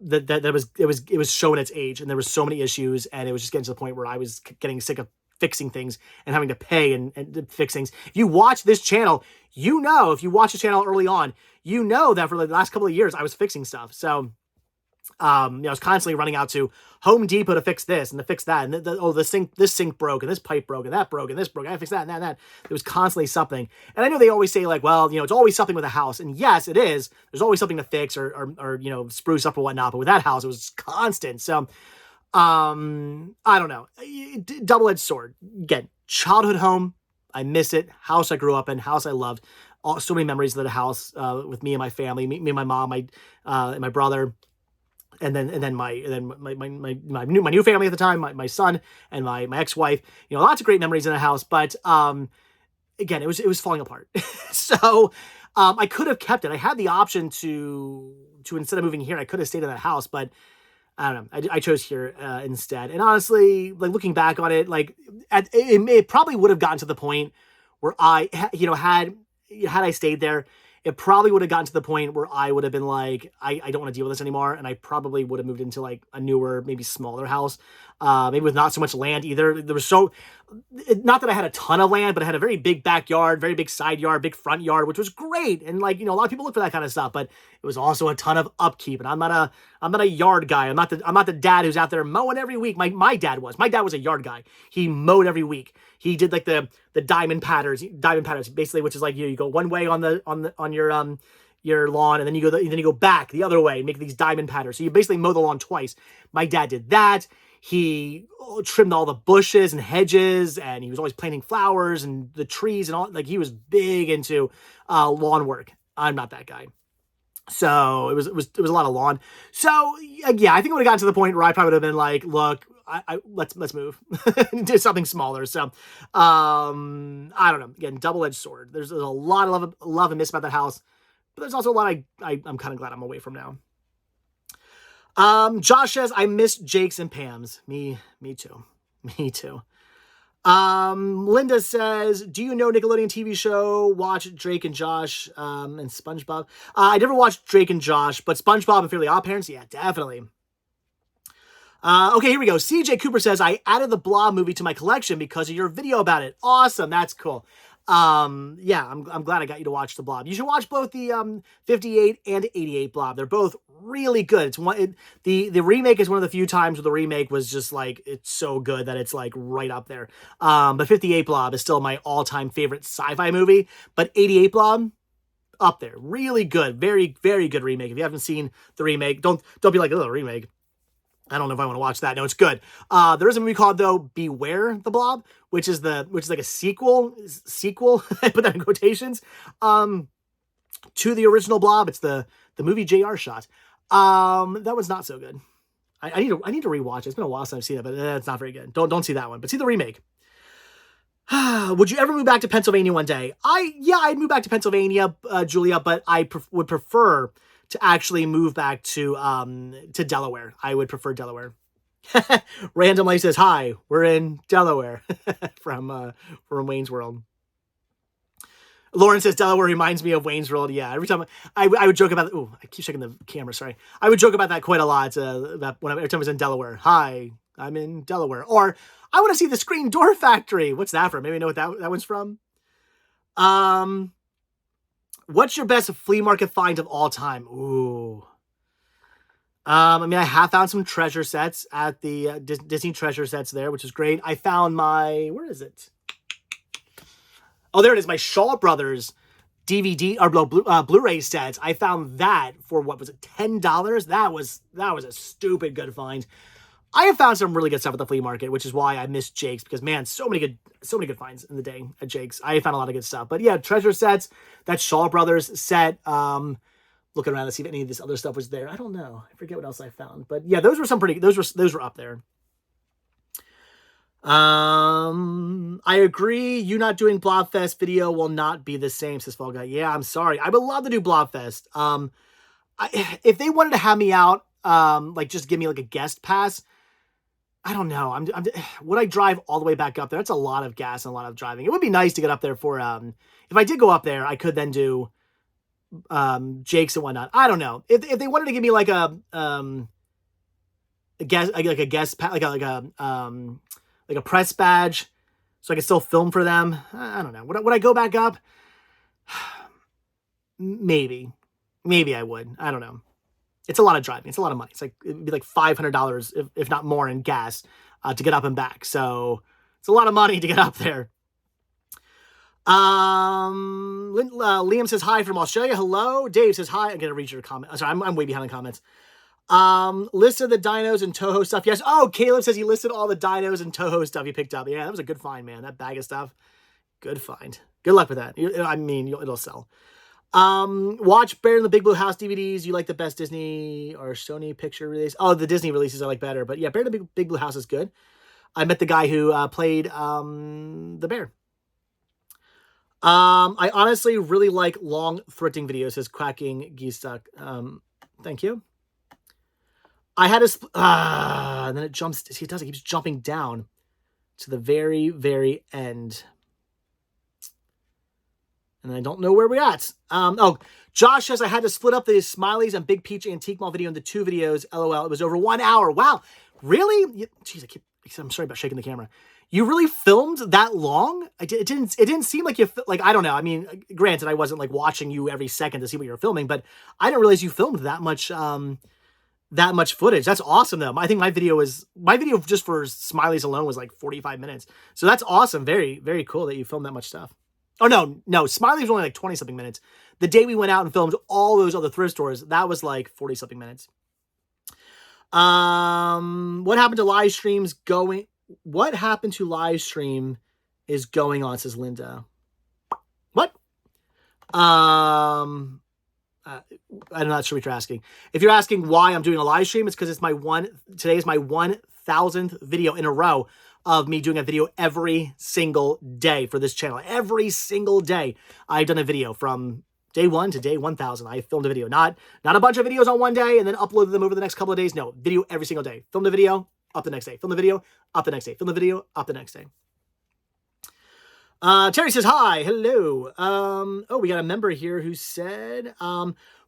that it was showing its age, and there was so many issues, and it was just getting to the point where I was getting sick of fixing things and having to pay and fix things. If you watch this channel, if you watch the channel early on, that for the last couple of years I was fixing stuff. So I was constantly running out to Home Depot to fix this and to fix that. And this sink broke, and this pipe broke, and that broke, and this broke. I fixed that and that and that. There was constantly something. And I know they always say like, well, it's always something with a house. And yes, it is. There's always something to fix or spruce up or whatnot. But with that house, it was constant. So, I don't know. Double-edged sword. Again, childhood home. I miss it. House I grew up in. House I loved. So many memories of the house with me and my family, me and my mom, and my brother. And then my new family at the time, my son and my ex-wife, lots of great memories in the house. But again, it was falling apart. So I could have kept it. I had the option to instead of moving here, I could have stayed in that house. But I don't know. I chose here instead. And honestly, like looking back on it, like it probably would have gotten to the point where had I stayed there, it probably would have gotten to the point where I would have been like, I don't want to deal with this anymore. And I probably would have moved into like a newer, maybe smaller house, maybe with not so much land either. There was not that I had a ton of land, but I had a very big backyard, very big side yard, big front yard, which was great. And like, a lot of people look for that kind of stuff, but it was also a ton of upkeep. And I'm not a yard guy. I'm not the dad who's out there mowing every week. My dad was a yard guy. He mowed every week. He did like the diamond patterns basically, which is like you go one way on your lawn, and then you go back the other way and make these diamond patterns. So you basically mow the lawn twice. My dad did that. He trimmed all the bushes and hedges, and he was always planting flowers and the trees and all. Like he was big into lawn work. I'm not that guy. So it was a lot of lawn. So yeah, I think it would have gotten to the point where I probably would have been like, look, let's move to something smaller. So I don't know. Again, double-edged sword. There's a lot of love and miss about that house, but there's also a lot I'm kind of glad I'm away from now. Josh says, I miss Jake's and Pam's. Me too. Me too. Linda says, do you know Nickelodeon TV show, watch Drake and Josh, and SpongeBob? I never watched Drake and Josh, but SpongeBob and Fairly Odd Parents, yeah, definitely. Okay, here we go. CJ Cooper says, I added the Blob movie to my collection because of your video about it. Awesome. That's cool. Yeah, I'm glad I got you to watch the Blob. You should watch both the 58 and 88 Blob. They're both really good. The remake is one of the few times where the remake was just like, it's so good that it's like right up there. But 58 Blob is still my all-time favorite sci-fi movie, but 88 Blob, up there. Really good. Very, very good remake. If you haven't seen the remake, don't be like, oh, remake. I don't know if I want to watch that. No, it's good. There is a movie called, though, Beware the Blob, which is like a sequel, I put that in quotations, to the original Blob. It's the movie JR shot. That was not so good. I need to rewatch it. It's been a while since I've seen it, but it's not very good. Don't see that one, but see the remake. Would you ever move back to Pennsylvania one day? I'd move back to Pennsylvania, Julia, but I would prefer to actually move back to Delaware. I would prefer Delaware. Randomly says, hi, we're in Delaware from Wayne's World. Lauren says, Delaware reminds me of Wayne's World. Yeah, every time I would joke about, I keep checking the camera, sorry. I would joke about that quite a lot, every time I was in Delaware. Hi, I'm in Delaware. Or, I want to see the Screen Door Factory. What's that from? Maybe I know what that one's from. What's your best flea market find of all time? Ooh. I have found some treasure sets at the Disney treasure sets there, which is great. I found where is it? Oh, there it is. My Shaw Brothers DVD or Blu-ray sets. I found that for, what was it, $10? That was a stupid good find. I have found some really good stuff at the flea market, which is why I miss Jake's, because man, so many good finds in the day at Jake's. I found a lot of good stuff. But yeah, treasure sets, that Shaw Brothers set, looking around to see if any of this other stuff was there. I don't know. I forget what else I found. But yeah, those were up there. I agree. You not doing Blobfest video will not be the same, says Fall Guy. Yeah, I'm sorry. I would love to do Blobfest. If they wanted to have me out, like just give me like a guest pass, I don't know. Would I drive all the way back up there? That's a lot of gas and a lot of driving. It would be nice to get up there for, if I did go up there, I could then do, Jake's and whatnot. I don't know. If they wanted to give me like a press badge so I could still film for them, I don't know. Would I go back up? Maybe I would. I don't know. It's a lot of driving. It's a lot of money. It'd be like $500, if not more, in gas to get up and back. So it's a lot of money to get up there. Liam says hi from Australia. Hello. Dave says hi. I'm gonna read your comment. Sorry, I'm way behind in comments. Listed the dinos and Toho stuff. Yes. Oh, Caleb says he listed all the dinos and Toho stuff he picked up. Yeah, that was a good find, man. That bag of stuff. Good find. Good luck with that. It'll sell. Watch Bear in the Big Blue House DVDs. You like the best Disney or Sony picture release? Oh, the Disney releases I like better. But yeah, Bear in the Big Blue House is good. I met the guy who played the bear. I honestly really like long thrifting videos, says Quacking Geese Duck. Thank you. I had to, and then it jumps, see, it keeps jumping down to the very, very end. And I don't know where we're at. Oh, Josh says I had to split up the Smileys and Big Peach Antique Mall video into 2 videos. LOL. It was over 1 hour. Wow. Really? Jeez, I'm sorry about shaking the camera. You really filmed that long? It didn't seem like you, like, I don't know. I mean, granted, I wasn't like watching you every second to see what you were filming, but I didn't realize you filmed that much footage. That's awesome though. I think my video just for Smileys alone was like 45 minutes. So that's awesome. Very, very cool that you filmed that much stuff. Oh, no. Smiley was only like 20-something minutes. The day we went out and filmed all those other thrift stores, that was like 40-something minutes. What happened to live streams going? What happened to live stream is going on, says Linda. What? I'm not sure what you're asking. If you're asking why I'm doing a live stream, it's because today is my 1,000th video in a row of me doing a video every single day for this channel. Every single day I've done a video from day 1 to day 1,000. I filmed a video, not a bunch of videos on one day and then uploaded them over the next couple of days. No, video every single day. Film the video, up the next day. Film the video, up the next day. Film the video, up the next day. Terry says, hi, hello. Oh, we got a member here who said,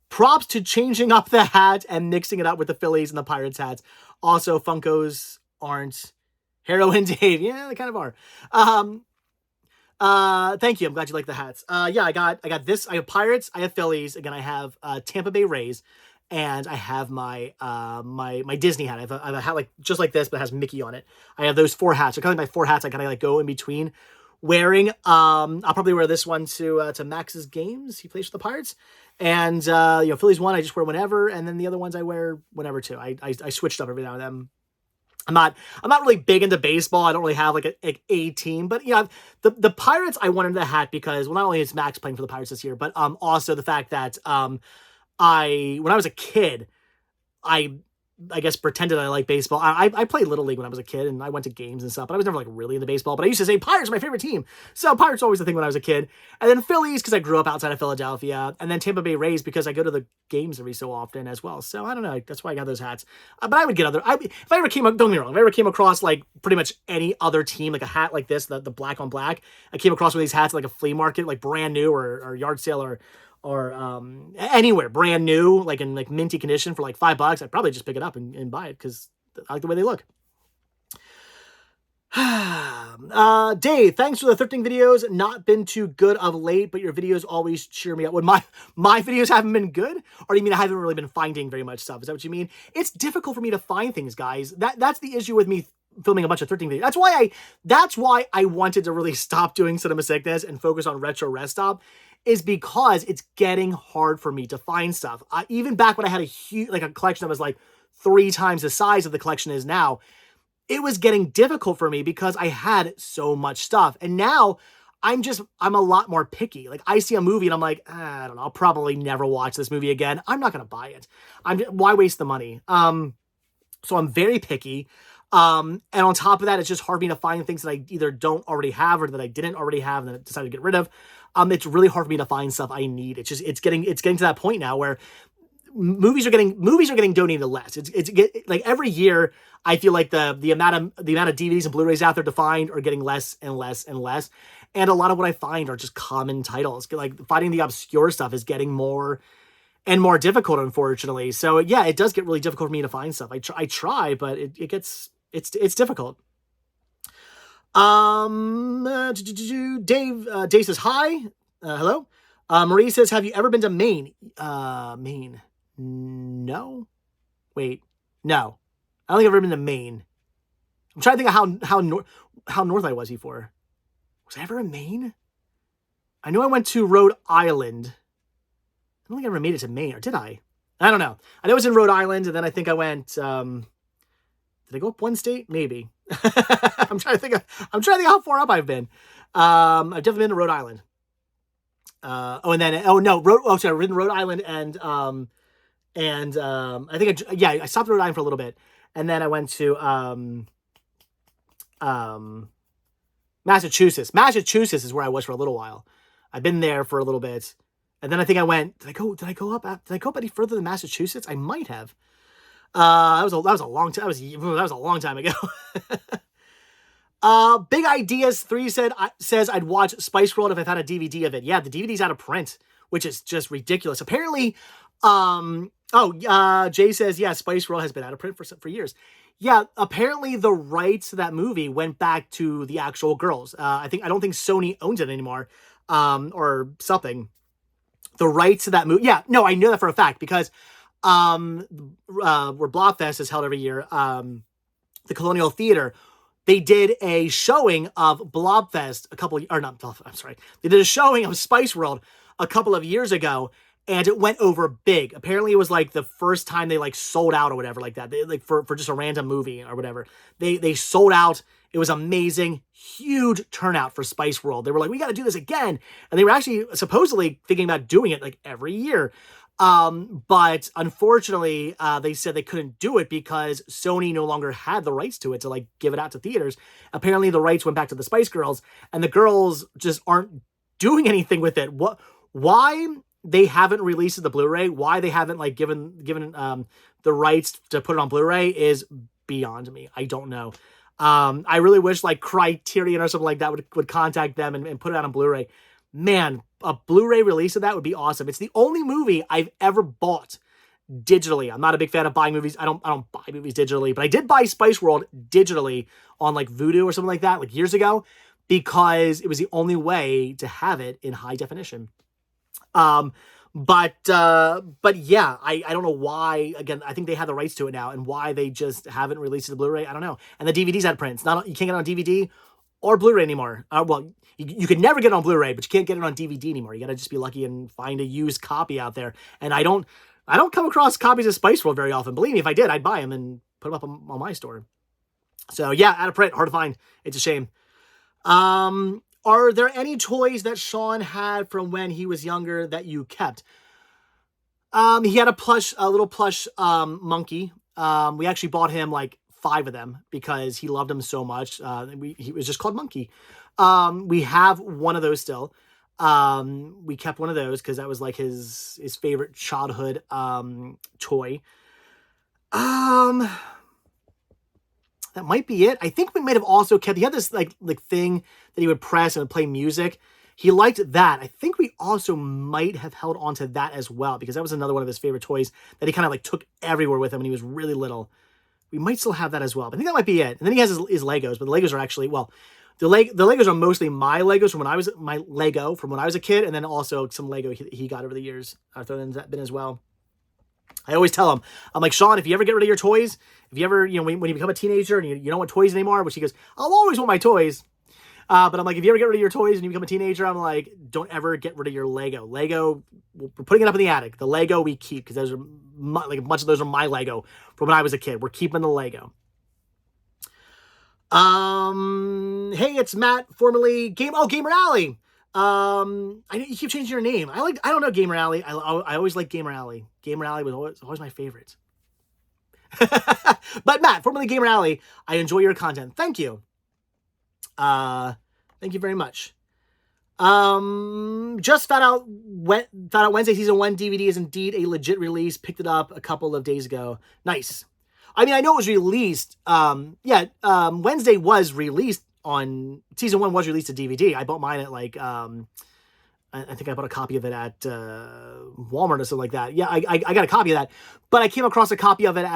props to changing up the hat and mixing it up with the Phillies and the Pirates hats. Also, Funkos aren't Heroin Dave. Yeah, they kind of are. Thank you. I'm glad you like the hats. Yeah, I got this. I have Pirates. I have Phillies. Again, I have Tampa Bay Rays, and I have my my Disney hat. I have a hat like just like this, but it has Mickey on it. I have those 4 hats. So kind of my 4 hats. I kind of like go in between wearing. I'll probably wear this one to Max's games. He plays for the Pirates, and Phillies one I just wear whenever, and then the other ones I wear whenever too. I switched up every now and then. I'm not really big into baseball. I don't really have like a team, but the Pirates I wanted the hat because, well, not only is Max playing for the Pirates this year, but also the fact that when I was a kid, I guess pretended I liked baseball. I played Little League when I was a kid, and I went to games and stuff, but I was never like really into baseball. But I used to say Pirates are my favorite team. So Pirates were always the thing when I was a kid. And then Phillies because I grew up outside of Philadelphia, and then Tampa Bay Rays because I go to the games every so often as well. So I don't know. That's why I got those hats. But I would get other. If I ever came, don't get me wrong, if I ever came across like pretty much any other team, like a hat like this, the black on black, I came across one of these hats at like a flea market, like brand new or yard sale or anywhere brand new, like in like minty condition for like $5, I'd probably just pick it up and buy it because I like the way they look. Dave, thanks for the thrifting videos. Not been too good of late, but your videos always cheer me up. When my videos haven't been good, or do you mean I haven't really been finding very much stuff? Is that what you mean? It's difficult for me to find things, guys. That's the issue with me filming a bunch of thrifting videos. That's why I wanted to really stop doing Cinema Sickness and focus on Retro Rest Stop, is because it's getting hard for me to find stuff. Even back when I had a collection that was like 3 times the size of the collection is now, it was getting difficult for me because I had so much stuff. And now I'm a lot more picky. Like I see a movie and I'm like, I don't know, I'll probably never watch this movie again. I'm not going to buy it. Why waste the money? So I'm very picky. And on top of that, it's just hard for me to find things that I either don't already have or that I didn't already have and then decided to get rid of. It's really hard for me to find stuff I need. It's getting to that point now where movies are getting donated less. It's like every year I feel like the amount of DVDs and Blu-rays out there to find are getting less and less and less. And a lot of what I find are just common titles. Like finding the obscure stuff is getting more and more difficult, unfortunately. So yeah, it does get really difficult for me to find stuff. I try, but it's difficult. Dave says hi. Hello. Marie says, have you ever been to Maine? Maine. No. Wait. No. I don't think I've ever been to Maine. I'm trying to think of how north I was before. Was I ever in Maine? I know I went to Rhode Island. I don't think I ever made it to Maine, or did I? I don't know. I know it was in Rhode Island, and then I think I went. Did I go up one state? Maybe. I'm trying to think how far up I've been. I've definitely been to Rhode Island. I've ridden Rhode Island and I think I stopped at Rhode Island for a little bit, and then I went to Massachusetts. Massachusetts is where I was for a little while. I've been there for a little bit, and then I think I went. Did I go up any further than Massachusetts? I might have. That was a long time. That was a long time ago. Big Ideas 3 says I'd watch Spice World if I found a DVD of it. Yeah, the DVD's out of print, which is just ridiculous. Apparently, Jay says, yeah, Spice World has been out of print for years. Yeah, apparently the rights to that movie went back to the actual girls. I don't think Sony owns it anymore, or something. The rights to that movie. Yeah, no, I know that for a fact because, where Blobfest is held every year, the Colonial Theater, they did a showing of Blobfest They did a showing of Spice World a couple of years ago, and it went over big. Apparently, it was like the first time they like sold out or whatever like that. They, like for just a random movie or whatever. They sold out. It was amazing. Huge turnout for Spice World. They were like, we got to do this again. And they were actually supposedly thinking about doing it like every year. But unfortunately, they said they couldn't do it because Sony no longer had the rights to it to like give it out to theaters. Apparently the rights went back to the Spice Girls, and the girls just aren't doing anything with it. Why they haven't released the Blu-ray, why they haven't like given the rights to put it on Blu-ray is beyond me. I don't know. I really wish like Criterion or something like that would contact them and put it out on Blu-ray. Man, a Blu-ray release of that would be awesome. It's the only movie I've ever bought digitally. I'm not a big fan of buying movies. I don't buy movies digitally, but I did buy Spice World digitally on like Vudu or something like that, like years ago, because it was the only way to have it in high definition. But yeah, I don't know why. Again, I think they have the rights to it now, and why they just haven't released the Blu-ray, I don't know. And the DVD's out of print. You can't get it on DVD or Blu-ray anymore. Well, you could never get it on Blu-ray, but you can't get it on DVD anymore. You got to just be lucky and find a used copy out there. And I don't come across copies of Spice World very often. Believe me, if I did, I'd buy them and put them up on my store. So yeah, out of print, hard to find. It's a shame. Are there any toys that Sean had from when he was younger that you kept? He had a little plush monkey. We actually bought him like 5 of them because he loved them so much. He was just called Monkey. We have one of those still. We kept one of those because that was like his favorite childhood toy. That might be it. I think we might have also kept, he had this like thing that he would press and would play music. He liked that. I think we also might have held on to that as well, because that was another one of his favorite toys that he kind of like took everywhere with him when he was really little. We might still have that as well, but I think that might be it. And then he has his Legos, but the Legos are actually, well, the Legos are mostly my Legos from when I was a kid, and then also some Lego he got over the years. I've thrown that bin as well. I always tell him, I'm like, Sean, if you ever get rid of your toys, if you ever, when you become a teenager and you don't want toys anymore, which he goes, I'll always want my toys. But I'm like, if you ever get rid of your toys and you become a teenager, I'm like, don't ever get rid of your Lego. Lego, we're putting it up in the attic. The Lego we keep, because those are much of those are my Lego from when I was a kid. We're keeping the Lego. Hey, it's Matt, formerly Gamer Alley. You keep changing your name. I don't know, Gamer Alley. I always like Gamer Alley. Gamer Alley was always my favorite. But Matt, formerly Gamer Alley, I enjoy your content. Thank you. Thank you very much. Just found out Wednesday Season 1 DVD is indeed a legit release. Picked it up a couple of days ago. Nice. I mean, I know it was released. Wednesday was released on... Season 1 was released to DVD. I bought mine at like... I think I bought a copy of it at Walmart or something like that. Yeah, I got a copy of that. But I came across a copy of it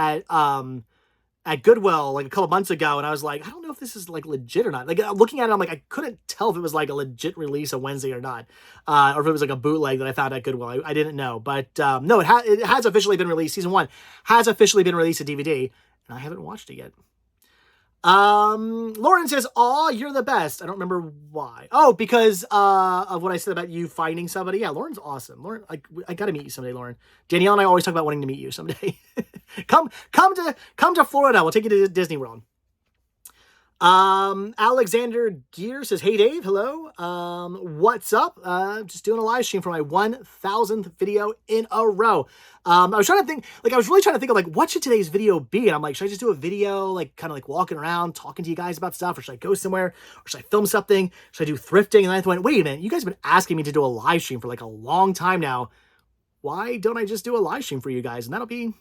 at Goodwill like a couple months ago, and I was like, I don't know if this is like legit or not. Like looking at it, I'm like, I couldn't tell if it was like a legit release on Wednesday or not, or if it was like a bootleg that I found at Goodwill. I didn't know, but no, it has officially been released. Season 1 has officially been released to DVD, and I haven't watched it yet. Lauren says, "Aw, you're the best." I don't remember why. Oh, because of what I said about you finding somebody. Yeah, Lauren's awesome. Lauren, I gotta meet you someday, Lauren. Danielle and I always talk about wanting to meet you someday. come to Florida. We'll take you to Disney World. Alexander Gear says, "Hey Dave, hello. What's up? Just doing a live stream for my 1,000th video in a row. I was trying to think, I was really trying to think of like, what should today's video be? And I'm like, should I just do a video, like kind of like walking around, talking to you guys about stuff, or should I go somewhere, or should I film something? Should I do thrifting?" And then I went, wait a minute, you guys have been asking me to do a live stream for like a long time now. why don't I just do a live stream for you guys? And that'll be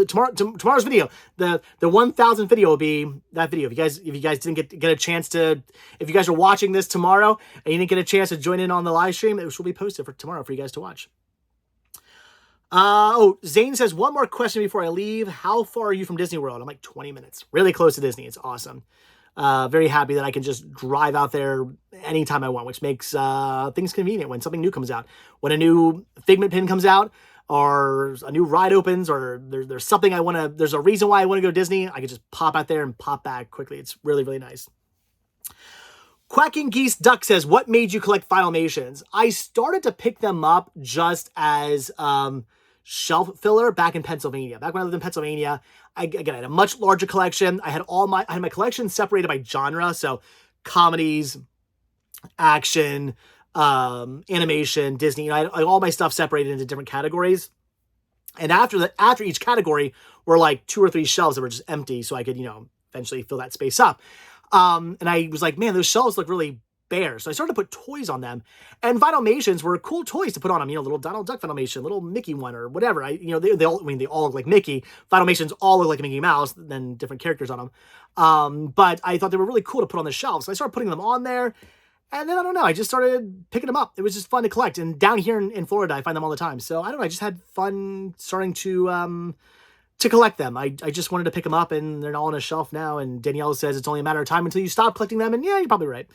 tomorrow's video. The 1000th video will be that video. If you guys didn't get a chance to, if you guys are watching this tomorrow and you didn't get a chance to join in on the live stream, it will be posted for tomorrow for you guys to watch. Zane says, one more question before I leave. How far are you from Disney World? I'm like 20 minutes. Really close to Disney. It's awesome. Very happy that I can just drive out there anytime I want, which makes things convenient when something new comes out. When a new Figment pin comes out, or a new ride opens, or there's something there's a reason why I want to go to Disney, I can just pop out there and pop back quickly. It's really, really nice. Quacking Geese Duck says, what made you collect Filmations? I started to pick them up just as shelf filler back in Pennsylvania. Back when I lived in Pennsylvania, I had a much larger collection. I had my collection separated by genre, so comedies, action, animation, Disney. I had all my stuff separated into different categories. And after each category were like 2 or 3 shelves that were just empty, so I could, eventually fill that space up. And I was like, man, those shelves look really bare. So I started to put toys on them, and Vinylmations were cool toys to put on them. Little Donald Duck Vinylmation, little Mickey one, or whatever. They all look like Mickey. Vinylmations all look like Mickey Mouse, then different characters on them. But I thought they were really cool to put on the shelves. So I started putting them on there, and then I don't know, I just started picking them up. It was just fun to collect. And down here in Florida, I find them all the time. So I don't know, I just had fun starting to collect them. I just wanted to pick them up, and they're all on a shelf now. And Danielle says it's only a matter of time until you stop collecting them. And yeah, you're probably right.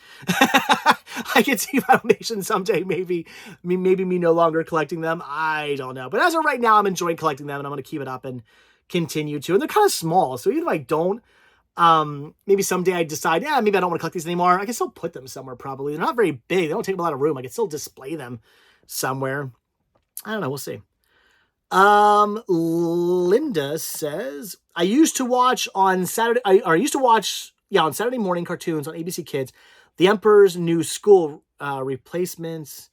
I could see Vinylmation someday, maybe me no longer collecting them. I don't know. But as of right now, I'm enjoying collecting them, and I'm going to keep it up and continue to. And they're kind of small. So even if I don't, maybe someday I decide, maybe I don't want to collect these anymore, I can still put them somewhere probably. They're not very big. They don't take up a lot of room. I can still display them somewhere. I don't know. We'll see. Linda says, I used to watch on Saturday, on Saturday morning cartoons on ABC Kids, The Emperor's New School replacements.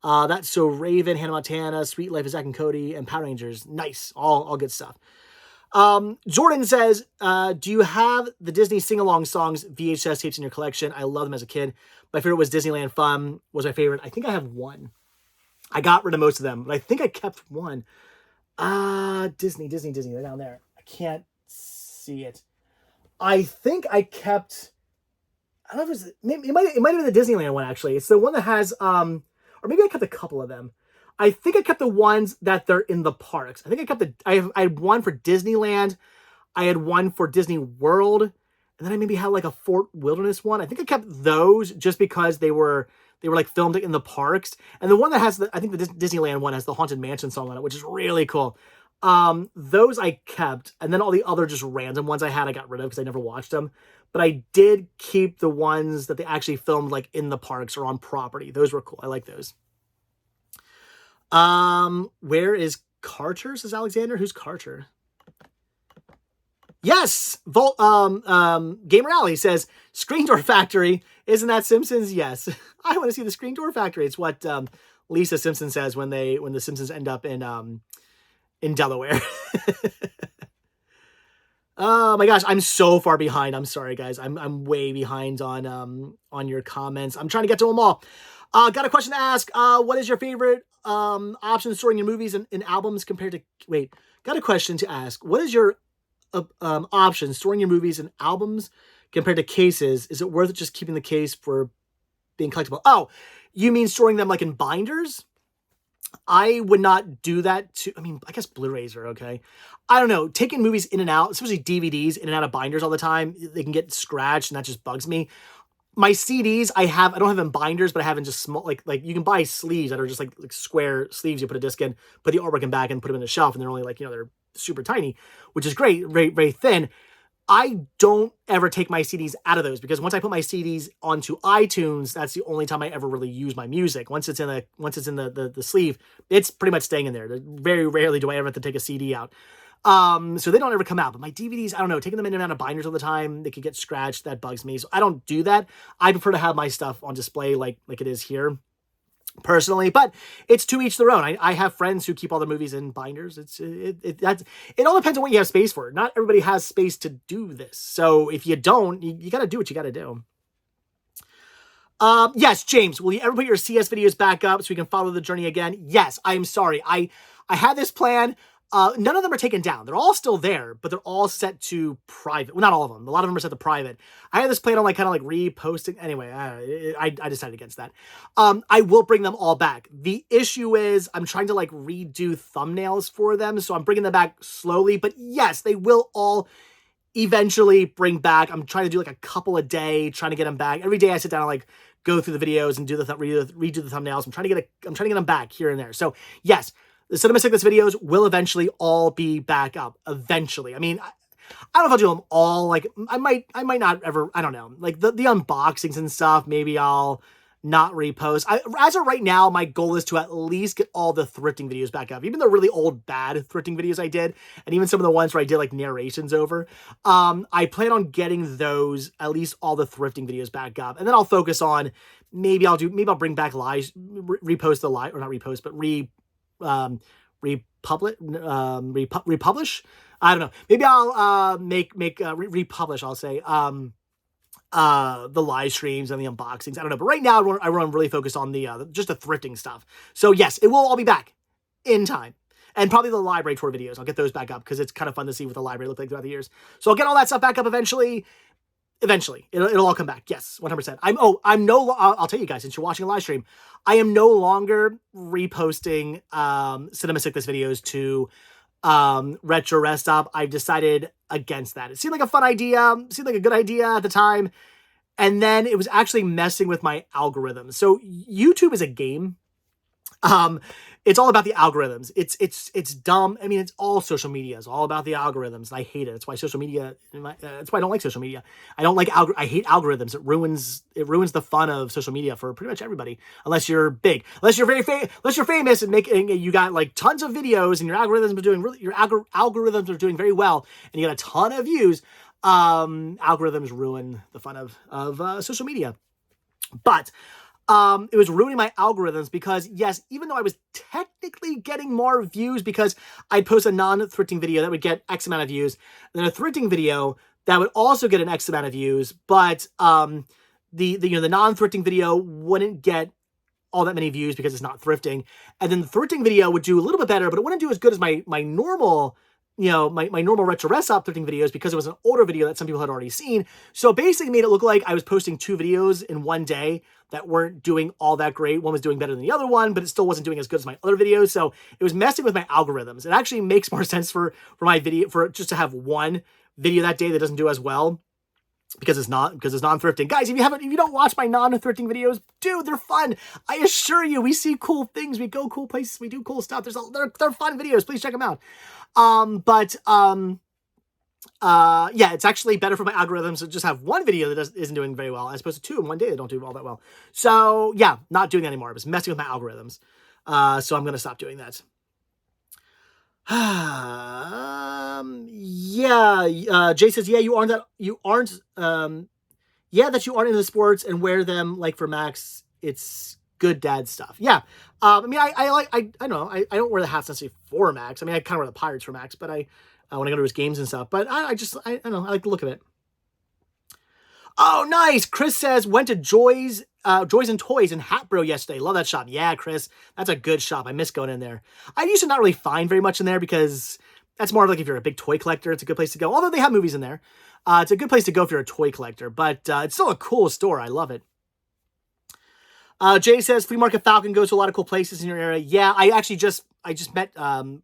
That's So Raven, Hannah Montana, Sweet Life of Zack and Cody, and Power Rangers. Nice. All good stuff. Jordan says, do you have the Disney sing-along songs VHS tapes in your collection? I love them as a kid. My favorite was Disneyland Fun was my favorite. I think I have one. I got rid of most of them, but I think I kept one. Disney, they're down there. I can't see it. I think I kept, I don't know if it might have been the Disneyland one, actually. It's the one that has, or maybe I kept a couple of them. I think I kept the ones that they're in the parks. I think I kept I had one for Disneyland. I had one for Disney World. And then I maybe had like a Fort Wilderness one. I think I kept those just because they were like filmed in the parks. And the one that has I think the Disneyland one has the Haunted Mansion song on it, which is really cool. Those I kept. And then all the other just random ones I got rid of because I never watched them. But I did keep the ones that they actually filmed like in the parks or on property. Those were cool. I like those. Where is Carter? Says Alexander. Who's Carter? Yes! Gamer Alley says, Screen Door Factory. Isn't that Simpsons? Yes. I want to see the Screen Door Factory. It's what Lisa Simpson says when the Simpsons end up in Delaware. Oh my gosh, I'm so far behind. I'm sorry, guys. I'm way behind on your comments. I'm trying to get to them all. Got a question to ask. What is your favorite option storing your movies and albums compared to... Wait, got a question to ask. What is your option storing your movies and albums compared to cases? Is it worth it just keeping the case for being collectible? Oh, you mean storing them like in binders? I would not do that I guess Blu-rays are okay. I don't know. Taking movies in and out, especially DVDs, in and out of binders all the time, they can get scratched, and that just bugs me. My CDs, I don't have in binders, but I have in just small, like you can buy sleeves that are just like square sleeves. You put a disc in, put the artwork in back, and put them in the shelf, and they're only like, they're super tiny, which is great, very, very thin. I don't ever take my CDs out of those because once I put my CDs onto iTunes, that's the only time I ever really use my music. Once it's in the sleeve, it's pretty much staying in there. Very rarely do I ever have to take a CD out. So they don't ever come out. But my DVDs, I don't know, taking them in and out of binders all the time, they could get scratched. That bugs me. So I don't do that. I prefer to have my stuff on display like it is here, personally, but it's to each their own. I have friends who keep all their movies in binders. It all depends on what you have space for. Not everybody has space to do this. So if you don't, you got to do what you got to do. Yes, James, will you ever put your CS videos back up so we can follow the journey again? Yes, I am sorry. I had this plan. None of them are taken down. They're all still there, but they're all set to private. Well, not all of them. A lot of them are set to private. I had this plan on like kind of like reposting. Anyway, I decided against that. I will bring them all back. The issue is I'm trying to like redo thumbnails for them, so I'm bringing them back slowly. But yes, they will all eventually bring back. I'm trying to do like a couple a day, trying to get them back. Every day I sit down and like go through the videos and do the redo the thumbnails. I'm trying to get them back here and there. So yes, the Cinema Sickness videos will eventually all be back up. Eventually. I mean, I don't know if I'll do them all. Like I might not ever. I don't know. Like the unboxings and stuff. Maybe I'll not repost. As of right now, my goal is to at least get all the thrifting videos back up. Even the really old, bad thrifting videos I did, and even some of the ones where I did like narrations over. I plan on getting those, at least all the thrifting videos back up. And then I'll focus on, maybe I'll bring back lives, repost the live, or not repost, but republish. I don't know. Maybe I'll republish, I'll say, the live streams and the unboxings. I don't know. But right now, I'm really focused on the just the thrifting stuff. So yes, it will all be back in time. And probably the library tour videos. I'll get those back up because it's kind of fun to see what the library looked like throughout the years. So I'll get all that stuff back up eventually. Eventually, it'll all come back. Yes, 100%. I'll tell you guys, since you're watching a live stream, I am no longer reposting Cinema Sickness videos to Retro Rest Stop. I've decided against that. It seemed like a fun idea, seemed like a good idea at the time, and then it was actually messing with my algorithms. So YouTube is a game. It's all about the algorithms. It's dumb. I mean, it's all social media. It's all about the algorithms. And I hate it. That's why social media. That's why I don't like social media. I hate algorithms. It ruins the fun of social media for pretty much everybody. Unless you're big, unless you're unless you're famous and you got like tons of videos and your algorithms are doing very well and you got a ton of views. Algorithms ruin the fun of social media, but. It was ruining my algorithms because, yes, even though I was technically getting more views because I'd post a non-thrifting video that would get X amount of views, then a thrifting video that would also get an X amount of views, but the non-thrifting video wouldn't get all that many views because it's not thrifting, and then the thrifting video would do a little bit better, but it wouldn't do as good as my normal. My normal Retro Rest Stop thrifting videos because it was an older video that some people had already seen. So basically made it look like I was posting 2 videos in one day that weren't doing all that great. One was doing better than the other one, but it still wasn't doing as good as my other videos. So it was messing with my algorithms. It actually makes more sense for my video, for just to have one video that day that doesn't do as well. Because it's non-thrifting. Guys, if you don't watch my non-thrifting videos, dude, they're fun. I assure you, we see cool things, we go cool places, we do cool stuff. They're fun videos. Please check them out. Yeah, it's actually better for my algorithms to just have one video that isn't doing very well as opposed to 2 in one day that don't do all that well. So yeah, not doing that anymore. It was messing with my algorithms. So I'm going to stop doing that. Jay says, yeah, you aren't into sports and wear them like for Max. It's good dad stuff. Yeah. I mean, I don't know. I don't wear the hats necessarily for Max. I mean, I kind of wear the Pirates for Max, but when I go to his games and stuff, but I don't know. I like the look of it. Oh, nice. Chris says, went to Joy's and Toys in Hatboro yesterday. Love that shop. Yeah, Chris, that's a good shop. I miss going in there. I used to not really find very much in there because that's more like if you're a big toy collector, it's a good place to go. Although they have movies in there. It's a good place to go if you're a toy collector, but it's still a cool store. I love it. Jay says, Flea Market Falcon goes to a lot of cool places in your area. Yeah, I just met him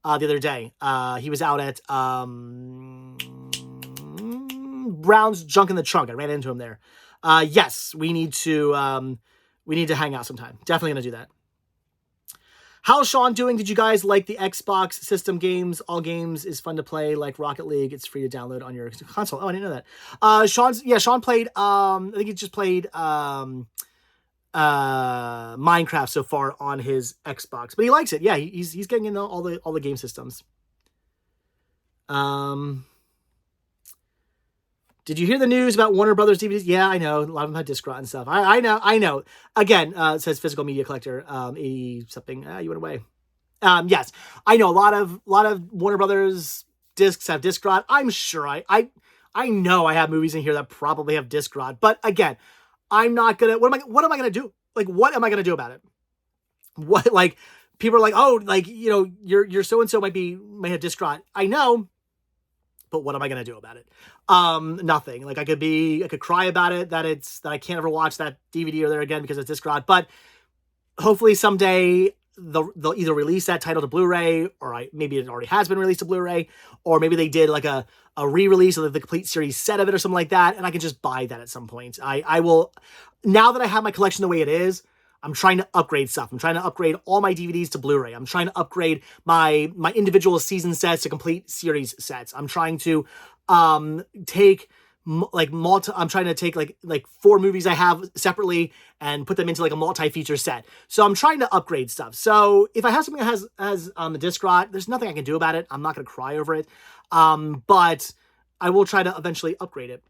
the other day. He was out at Brown's Junk in the Trunk. I ran into him there. Yes, we need to hang out sometime. Definitely gonna do that. How's Sean doing? Did you guys like the Xbox system games? All games is fun to play, like Rocket League. It's free to download on your console. Oh, I didn't know that. Sean played, I think he just played Minecraft so far on his Xbox, but he likes it. Yeah, he's getting into all the game systems. Did you hear the news about Warner Brothers DVDs? Yeah, I know. A lot of them had disc rot and stuff. I know. Again, it says physical media collector, 80 something. You went away. Yes, I know. A lot of Warner Brothers discs have disc rot. I'm sure I know I have movies in here that probably have disc rot. But again, I'm not gonna, what am I gonna do? Like, what am I gonna do about it? What, like, people are like, oh, like, you know, your so-and-so might have disc rot. I know, but what am I going to do about it? Nothing. Like, I could cry about it, that I can't ever watch that DVD or there again because it's disc rot, but hopefully someday they'll either release that title to Blu-ray, or maybe it already has been released to Blu-ray, or maybe they did like a re-release of the complete series set of it or something like that, and I can just buy that at some point. I will, now that I have my collection the way it is, I'm trying to upgrade stuff. I'm trying to upgrade all my DVDs to Blu-ray. I'm trying to upgrade my individual season sets to complete series sets. I'm trying to take I'm trying to take like 4 movies I have separately and put them into like a multi-feature set. So I'm trying to upgrade stuff. So if I have something that has the disc rot, there's nothing I can do about it. I'm not going to cry over it. But I will try to eventually upgrade it.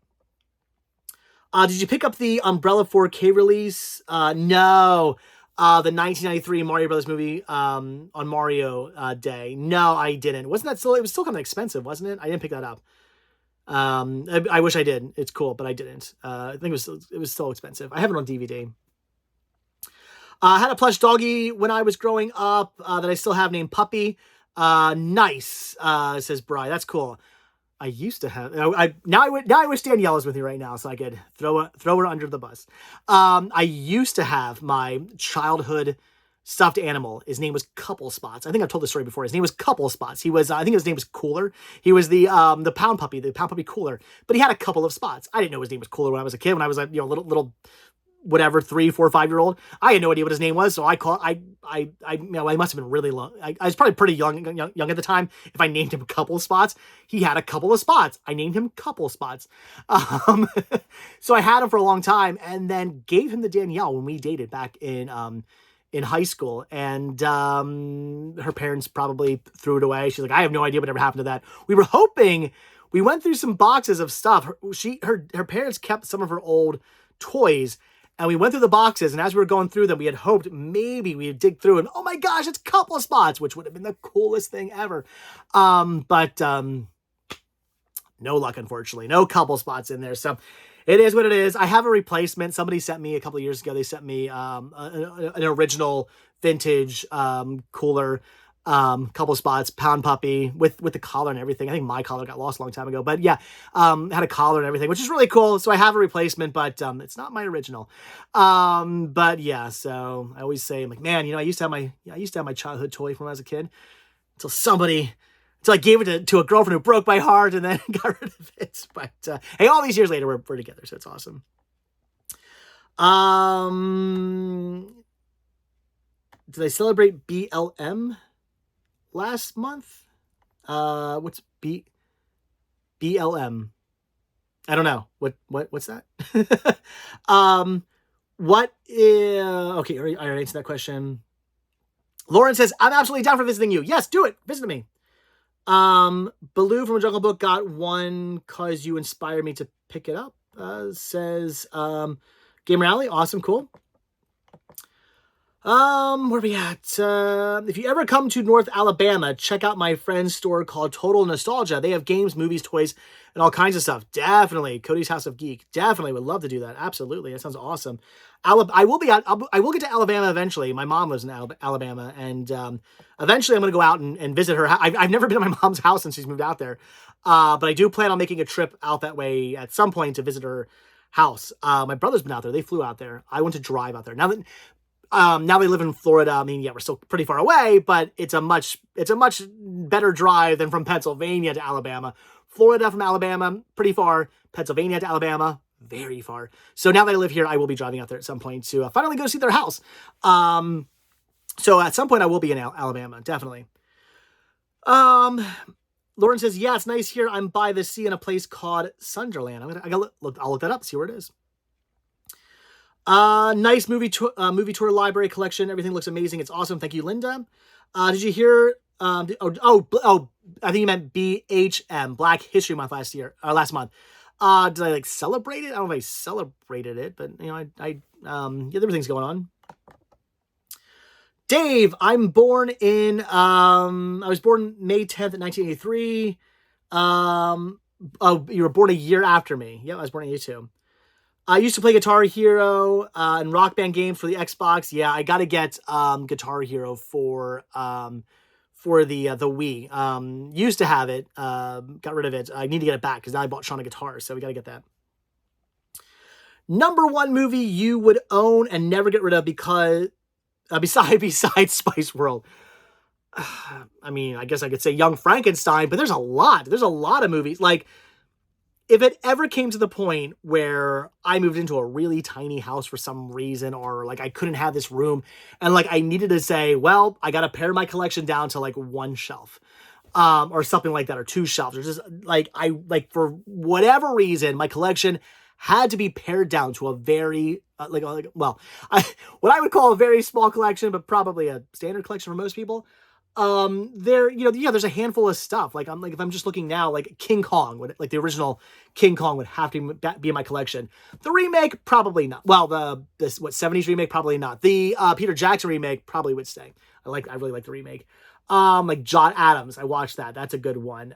Did you pick up the Umbrella 4K release? No. The 1993 Mario Brothers movie on Mario Day. No, I didn't. Wasn't that still? It was still kind of expensive, wasn't it? I didn't pick that up. I wish I did. It's cool, but I didn't. I think it was still expensive. I have it on DVD. I had a plush doggy when I was growing up that I still have named Puppy. Nice, says Bri. That's cool. I used to have. Now I wish Danielle was with me right now, so I could throw her under the bus. I used to have my childhood stuffed animal. His name was Couple Spots. I think I've told this story before. His name was Couple Spots. He was, I think his name was Cooler. He was the pound puppy Cooler. But he had a couple of spots. I didn't know his name was Cooler when I was a kid. When I was a little whatever 3, 4, 5-year-old, I had no idea what his name was. So I must have been really long. I was probably pretty young at the time. If I named him Couple Spots, he had a couple of spots. I named him Couple Spots. So I had him for a long time, and then gave him to Danielle when we dated back in high school. And her parents probably threw it away. She's like, I have no idea whatever happened to that. We were hoping, we went through some boxes of stuff. Her parents kept some of her old toys, and we went through the boxes, and as we were going through them, we had hoped maybe we'd dig through and, oh my gosh, it's Couple Spots, which would have been the coolest thing ever. But no luck, unfortunately. No Couple Spots in there. So it is what it is. I have a replacement. Somebody sent me a couple of years ago. They sent me an original vintage cooler, Couple Spots, pound puppy with the collar and everything. I think my collar got lost a long time ago, but yeah, had a collar and everything, which is really cool. So I have a replacement, but it's not my original. But yeah, so I always say, I'm like, man, I used to have my childhood toy from when I was a kid, until I gave it to a girlfriend who broke my heart and then got rid of it. But hey, all these years later, we're together, so it's awesome. Did I celebrate BLM last month? What's BLM? I don't know. What's that? Okay, I already answered that question. Lauren says, I'm absolutely down for visiting you. Yes, do it. Visit me. Baloo from a Jungle Book got one cause you inspired me to pick it up. Says Game Rally. Awesome, cool. Where are we at? If you ever come to North Alabama, check out my friend's store called Total Nostalgia. They have games, movies, toys, and all kinds of stuff. Definitely. Cody's House of Geek. Definitely would love to do that. Absolutely. That sounds awesome. I will get to Alabama eventually. My mom lives in Alabama, and eventually I'm going to go out and visit her. I've never been to my mom's house since she's moved out there. But I do plan on making a trip out that way at some point to visit her house. My brother's been out there. They flew out there. I want to drive out there. Now they live in Florida. I mean, yeah, we're still pretty far away, but it's a much better drive than from Pennsylvania to Alabama. Florida from Alabama, pretty far. Pennsylvania to Alabama, very far. So now that I live here, I will be driving out there at some point to finally go see their house. So at some point I will be in Alabama, definitely. Lauren says, yeah, it's nice here. I'm by the sea in a place called Sunderland. I'll look that up, see where it is. Nice movie tour library collection. Everything looks amazing. It's awesome. Thank you, Linda. Did you hear, I think you meant BHM, Black History Month last month. Did I celebrate it? I don't know if I celebrated it, but yeah, there were things going on. Dave, I was born May 10th, 1983. You were born a year after me. Yeah, I was born in 82. I used to play Guitar Hero and Rock Band games for the Xbox. Yeah, I got to get Guitar Hero for the Wii. Used to have it, got rid of it. I need to get it back because now I bought Shawn a guitar, so we got to get that. Number one movie you would own and never get rid of because besides Spice World. I mean, I guess I could say Young Frankenstein, but there's a lot. There's a lot of movies. Like, if it ever came to the point where I moved into a really tiny house for some reason, or like I couldn't have this room, and like I needed to say, well, I got to pare my collection down to like one shelf, or something like that, or two shelves, or just like for whatever reason, my collection had to be pared down to a very what I would call a very small collection, but probably a standard collection for most people. There's a handful of stuff. Like if I'm just looking now, like King Kong the original King Kong would have to be in my collection. The remake, probably not. Well, the 70s remake, probably not. The Peter Jackson remake probably would stay. I really like the remake. Like John Adams, I watched that. That's a good one.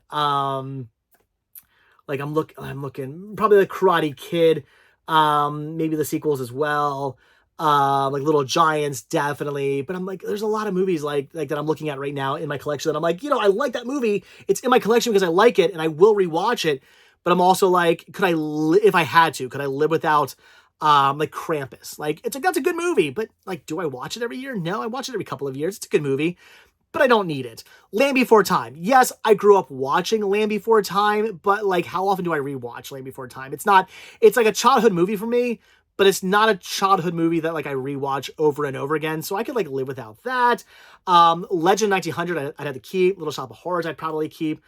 Like I'm looking probably the Karate Kid, maybe the sequels as well. Like Little Giants, definitely. But I'm like, there's a lot of movies like that I'm looking at right now in my collection that I'm like, I like that movie. It's in my collection because I like it and I will rewatch it. But I'm also like, if I had to, could I live without like Krampus? Like that's a good movie, but like, do I watch it every year? No, I watch it every couple of years. It's a good movie, but I don't need it. Land Before Time. Yes, I grew up watching Land Before Time, but like, how often do I rewatch Land Before Time? It's like a childhood movie for me, but it's not a childhood movie that like I rewatch over and over again. So I could like live without that. Legend 1900, I'd have to keep. Little Shop of Horrors, I'd probably keep.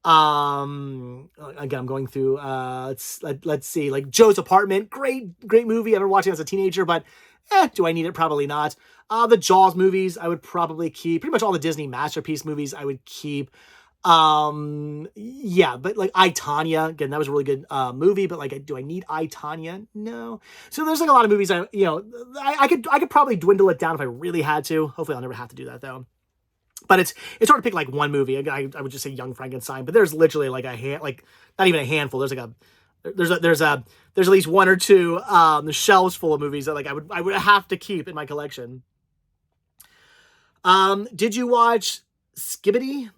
Again, I'm going through, let's see, like Joe's Apartment. Great movie. I ever watched it as a teenager, but do I need it? Probably not. The Jaws movies, I would probably keep. Pretty much all the Disney Masterpiece movies, I would keep. Yeah, but like I, Tonya, again, that was a really good movie, but like, do I need I, Tonya? No. So there's like a lot of movies I could probably dwindle it down if I really had to. Hopefully I'll never have to do that though. But it's hard to pick like one movie. I would just say Young Frankenstein, but there's literally like not even a handful. There's like there's at least one or two shelves full of movies that like I would have to keep in my collection. Did you watch Skibbity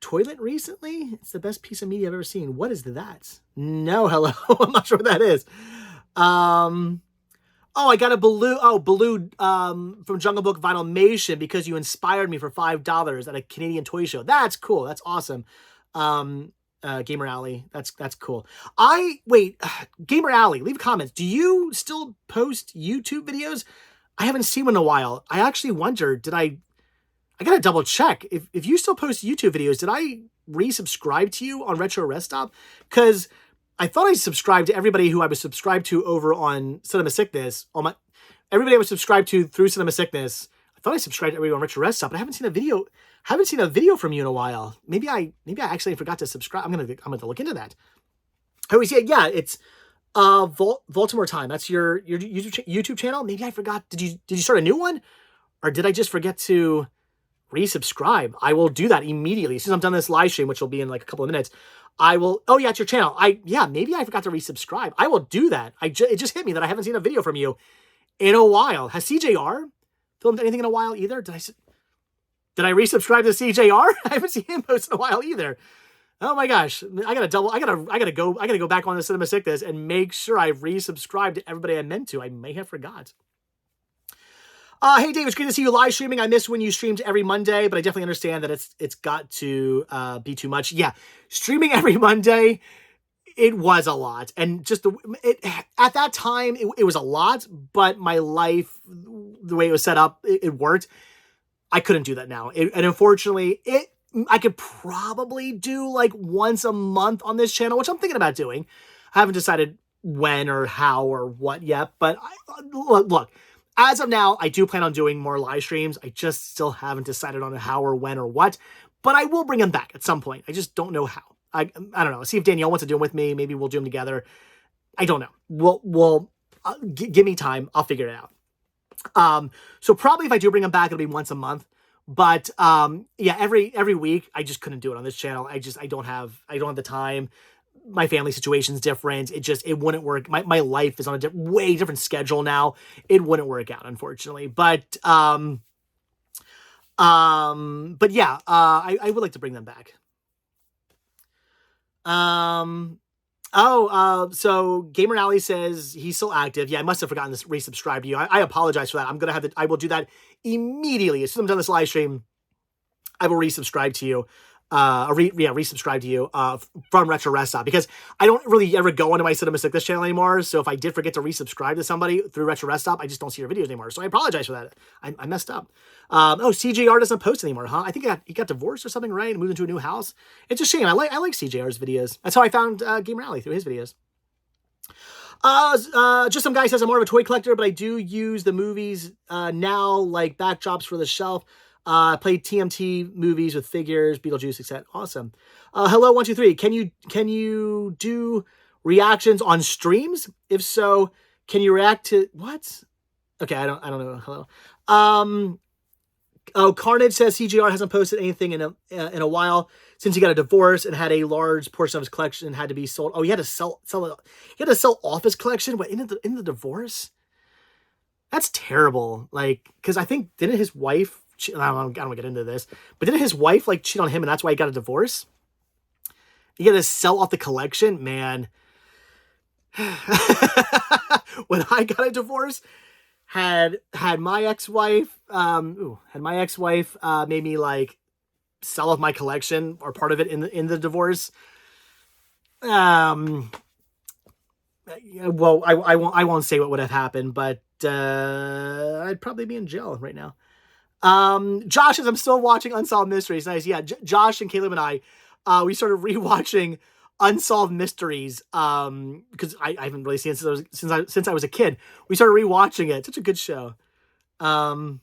Toilet recently? It's the best piece of media I've ever seen. What is that? No, hello. I'm not sure what that is. Oh, I got a Baloo. Oh, Baloo from Jungle Book Vinylmation because you inspired me for $5 at a Canadian toy show. That's cool. That's awesome. Gamer Alley. That's cool. Gamer Alley, leave comments. Do you still post YouTube videos? I haven't seen one in a while. I actually wonder, I gotta double check. If you still post YouTube videos, did I resubscribe to you on Retro Rest Stop? Because I thought I subscribed to everybody who I was subscribed to over on Cinema Sickness. Everybody I was subscribed to through Cinema Sickness. I thought I subscribed to everybody on Retro Rest Stop, but I haven't seen a video from you in a while. Maybe I actually forgot to subscribe. I'm gonna look into that. I always yeah, it's Baltimore Time. That's your YouTube channel. Maybe I forgot. Did you start a new one, or did I just forget to resubscribe? I will do that immediately as soon as I'm done this live stream, which will be in like a couple of minutes. I will. Oh yeah, it's your channel. Maybe I forgot to resubscribe. I will do that. It just hit me that I haven't seen a video from you in a while. Has CJR filmed anything in a while either? Did I resubscribe to CJR? I haven't seen him post in a while either. Oh my gosh, I gotta go back on the Cinema Sickness and make sure I resubscribed to everybody I meant to. I may have forgot. Hey Dave, it's great to see you live streaming. I miss when you streamed every Monday, but I definitely understand that it's got to be too much. Yeah, streaming every Monday, it was a lot, and just at that time it was a lot. But my life, the way it was set up, it worked. I couldn't do that now, and unfortunately, I could probably do like once a month on this channel, which I'm thinking about doing. I haven't decided when or how or what yet, but look. As of now, I do plan on doing more live streams. I just still haven't decided on how or when or what, but I will bring them back at some point. I just don't know how. I don't know. See if Danielle wants to do them with me. Maybe we'll do them together. I don't know. We'll give me time. I'll figure it out. So probably if I do bring them back, it'll be once a month. But yeah, every week, I just couldn't do it on this channel. I don't have the time. my family situation's different. It wouldn't work. My life is on a way different schedule now. It wouldn't work out, unfortunately. But yeah, I would like to bring them back. So Gamer Alley says he's still active. Yeah, I must have forgotten to resubscribe to you. I apologize for that. I will do that immediately. As soon as I'm done this live stream, I will resubscribe to you. Resubscribe to you from Retro Rest Stop, because I don't really ever go onto my Cinema Sick This channel anymore. So if I did forget to resubscribe to somebody through Retro Rest Stop, I just don't see your videos anymore. So I apologize for that. I messed up. CJR doesn't post anymore, huh? I think he got divorced or something, right? And moved into a new house. It's a shame. I like CJR's videos. That's how I found Gamer Alley, through his videos. Just some guy says I'm more of a toy collector, but I do use the movies now, like backdrops for the shelf. I played TMT movies with figures, Beetlejuice, etc. Awesome. Hello, 123. Can you do reactions on streams? If so, can you react to what? Okay, I don't know. Hello. Carnage says CGR hasn't posted anything in a while since he got a divorce and had a large portion of his collection had to be sold. Oh, he had to sell it. He had to sell off his collection, but in the divorce. That's terrible. Like, because I think didn't his wife? I don't want to get into this, but didn't his wife like cheat on him, and that's why he got a divorce? You got to sell off the collection, man. When I got a divorce, had my ex-wife made me like sell off my collection or part of it in the divorce. Well, I won't say what would have happened, but I'd probably be in jail right now. Josh says I'm still watching Unsolved Mysteries. Nice. Yeah, Josh and Caleb and I, we started rewatching Unsolved Mysteries because I haven't really seen it since I was a kid. We started rewatching it. Such a good show. Will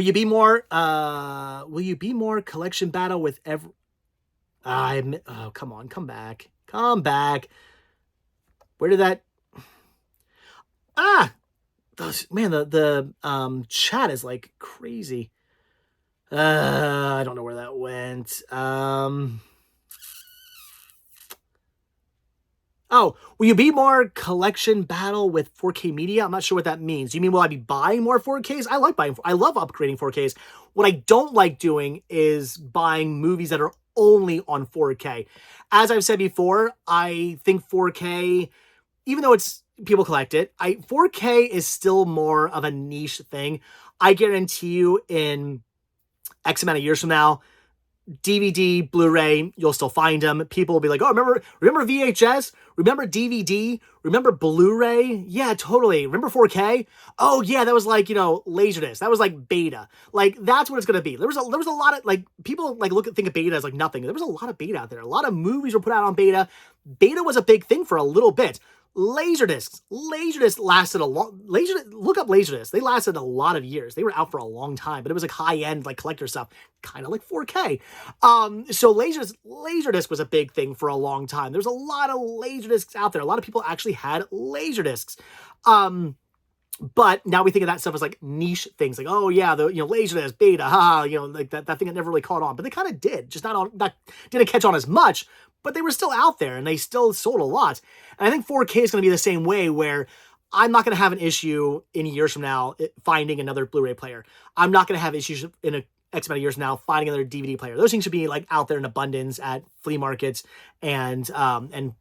you be more collection battle with every? Oh, come on, come back. Where did that? Man, the chat is like crazy. I don't know where that went. Oh, will you be more collection battle with 4K media? I'm not sure what that means. You mean, will I be buying more 4Ks? I love upgrading 4Ks. What I don't like doing is buying movies that are only on 4K. As I've said before, I think 4K, even though people collect it, 4K is still more of a niche thing. I guarantee you in X amount of years from now, DVD, Blu-ray, you'll still find them. People will be like, oh, remember VHS? Remember DVD? Remember Blu-ray? Yeah, totally. Remember 4K? Oh, yeah, that was like, Laserdisc. That was like beta. Like, that's what it's going to be. There was a lot of, like, people like think of beta as like nothing. There was a lot of beta out there. A lot of movies were put out on beta. Beta was a big thing for a little bit. Laserdiscs lasted a long. Look up Laserdiscs. They lasted a lot of years. They were out for a long time, but it was like high end, like collector stuff, kind of like 4K. So Laserdisc was a big thing for a long time. There's a lot of Laserdiscs out there. A lot of people actually had Laserdiscs. But now we think of that stuff as like niche things, like, oh yeah, the Laserdisc, beta, like that thing that never really caught on. But they kind of did, just not didn't catch on as much. But they were still out there, and they still sold a lot. And I think 4K is going to be the same way, where I'm not going to have an issue in years from now finding another Blu-ray player. I'm not going to have issues in X amount of years from now finding another DVD player. Those things should be like out there in abundance at flea markets and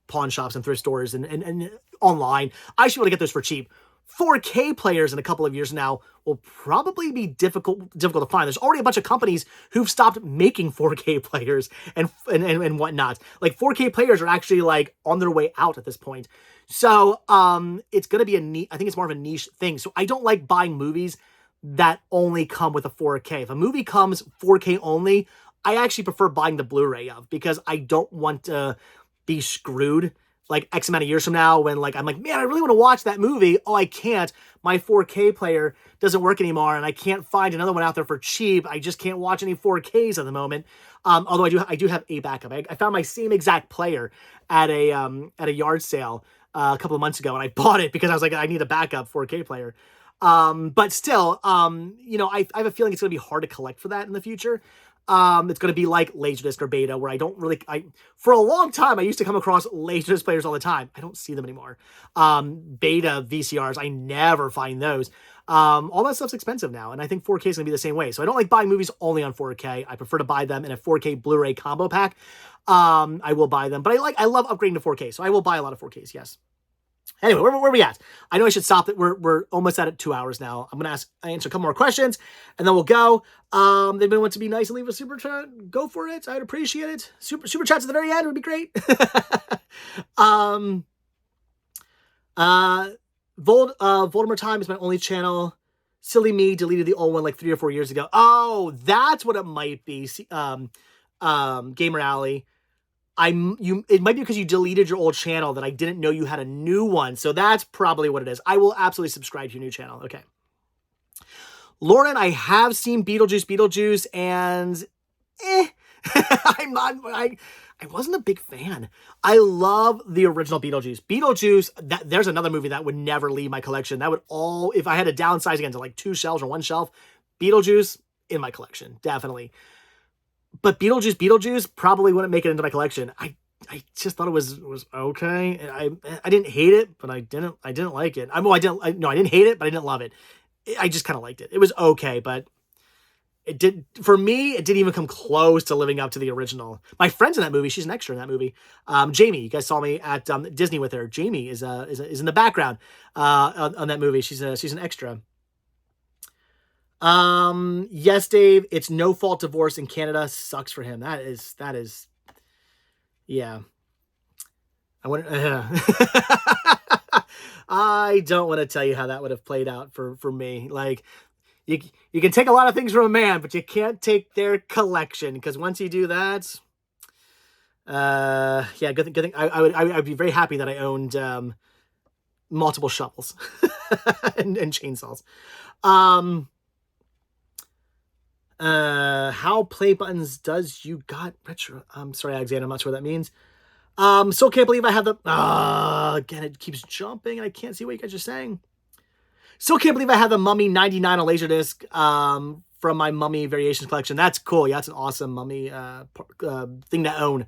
pawn shops and thrift stores and online. I should be able to get those for cheap. 4K players in a couple of years now will probably be difficult to find. There's already a bunch of companies who've stopped making 4K players and whatnot. Like 4K players are actually like on their way out at this point. So it's going to be I think it's more of a niche thing. So I don't like buying movies that only come with a 4K. If a movie comes 4K only, I actually prefer buying the Blu-ray of, because I don't want to be screwed like X amount of years from now when like I'm like, man, I really want to watch that movie. Oh, I can't. My 4K player doesn't work anymore, and I can't find another one out there for cheap. I just can't watch any 4Ks at the moment. Although I do have a backup. I found my same exact player at a yard sale a couple of months ago, and I bought it because I was like, I need a backup 4K player. But still, I have a feeling it's going to be hard to collect for that in the future. It's going to be like Laserdisc or Beta, where for a long time, I used to come across Laserdisc players all the time. I don't see them anymore. Beta VCRs, I never find those. All that stuff's expensive now, and I think 4K is going to be the same way. So I don't like buying movies only on 4K. I prefer to buy them in a 4K Blu-ray combo pack. I will buy them, but I love upgrading to 4K, so I will buy a lot of 4Ks, yes. Anyway, where are we at? I know I should stop it. We're almost at 2 hours now. I'm going to answer a couple more questions, and then we'll go. If anyone wants to be nice and leave a super chat, go for it. I'd appreciate it. Super chats at the very end would be great. Voldemort Time is my only channel. Silly me, deleted the old one like 3 or 4 years ago. Oh, that's what it might be. Gamer Alley. It might be because you deleted your old channel that I didn't know you had a new one. So that's probably what it is. I will absolutely subscribe to your new channel. Okay. Lauren, I have seen Beetlejuice, and I wasn't a big fan. I love the original Beetlejuice. There's another movie that would never leave my collection. That would if I had to downsize again to like 2 shelves or 1 shelf, Beetlejuice in my collection, definitely. But Beetlejuice probably wouldn't make it into my collection. I just thought it was okay. I didn't hate it, but I didn't like it. I didn't hate it, but I didn't love it. I just kind of liked it. It was okay, but it didn't even come close to living up to the original. My friend's in that movie. She's an extra in that movie. Jamie, you guys saw me at Disney with her. Jamie is in the background on that movie. She's an extra. Yes, Dave, it's no fault divorce in Canada. Sucks for him. That is, yeah. I don't want to tell you how that would have played out for me. Like, you can take a lot of things from a man, but you can't take their collection, because once you do that, yeah, good thing. I'd be very happy that I owned multiple shovels and chainsaws. How play buttons does you got retro? I'm sorry, Alexander, I'm not sure what that means. Still can't believe I have the, again, it keeps jumping and I can't see what you guys are saying. Still can't believe I have the Mummy 99 on Laserdisc, from my Mummy Variations collection. That's cool. Yeah, that's an awesome Mummy, thing to own.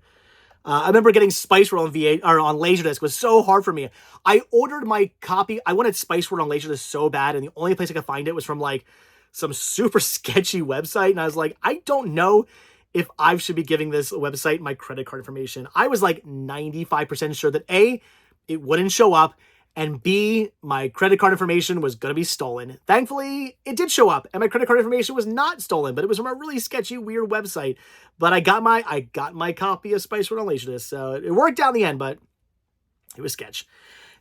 I remember getting Spice World on Laserdisc. It was so hard for me. I ordered my copy. I wanted Spice World on Laserdisc so bad, and the only place I could find it was from like some super sketchy website. And I was like, I don't know if I should be giving this website my credit card information. I was like 95% sure that A, it wouldn't show up, and B, my credit card information was going to be stolen. Thankfully, it did show up, and my credit card information was not stolen, but it was from a really sketchy, weird website. But I got my copy of Spice World on Laserdisc, so it worked out in the end, but it was sketch.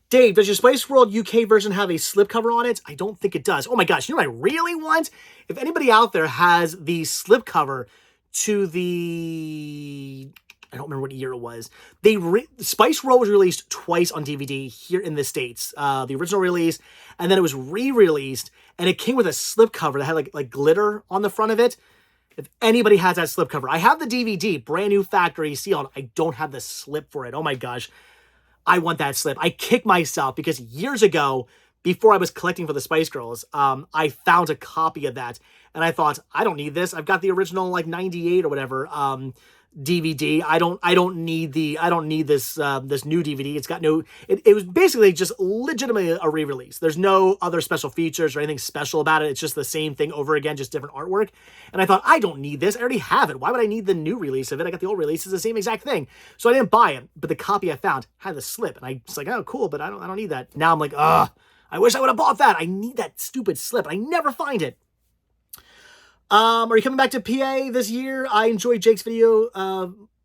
Dave, does your Spice World UK version have a slipcover on it? I don't think it does. Oh my gosh, you know what I really want? If anybody out there has the slipcover to the, I don't remember what year it was. Spice World was released twice on DVD here in the States. The original release, and then it was re-released, and it came with a slipcover that had like glitter on the front of it. If anybody has that slipcover, I have the DVD, brand new factory sealed. I don't have the slip for it. Oh my gosh. I want that slip. I kick myself because years ago, before I was collecting for the Spice Girls, I found a copy of that, and I thought, I don't need this. I've got the original like 98 or whatever DVD. I don't need this this new DVD. It's got no. It was basically just legitimately a re-release. There's no other special features or anything special about it. It's just the same thing over again, just different artwork. And I thought, I don't need this. I already have it. Why would I need the new release of it? I got the old release. It's the same exact thing. So I didn't buy it. But the copy I found had the slip, and I was like, oh, cool. But I don't need that. Now I'm like, I wish I would have bought that. I need that stupid slip. I never find it. Are you coming back to PA this year? I enjoy Jake's video.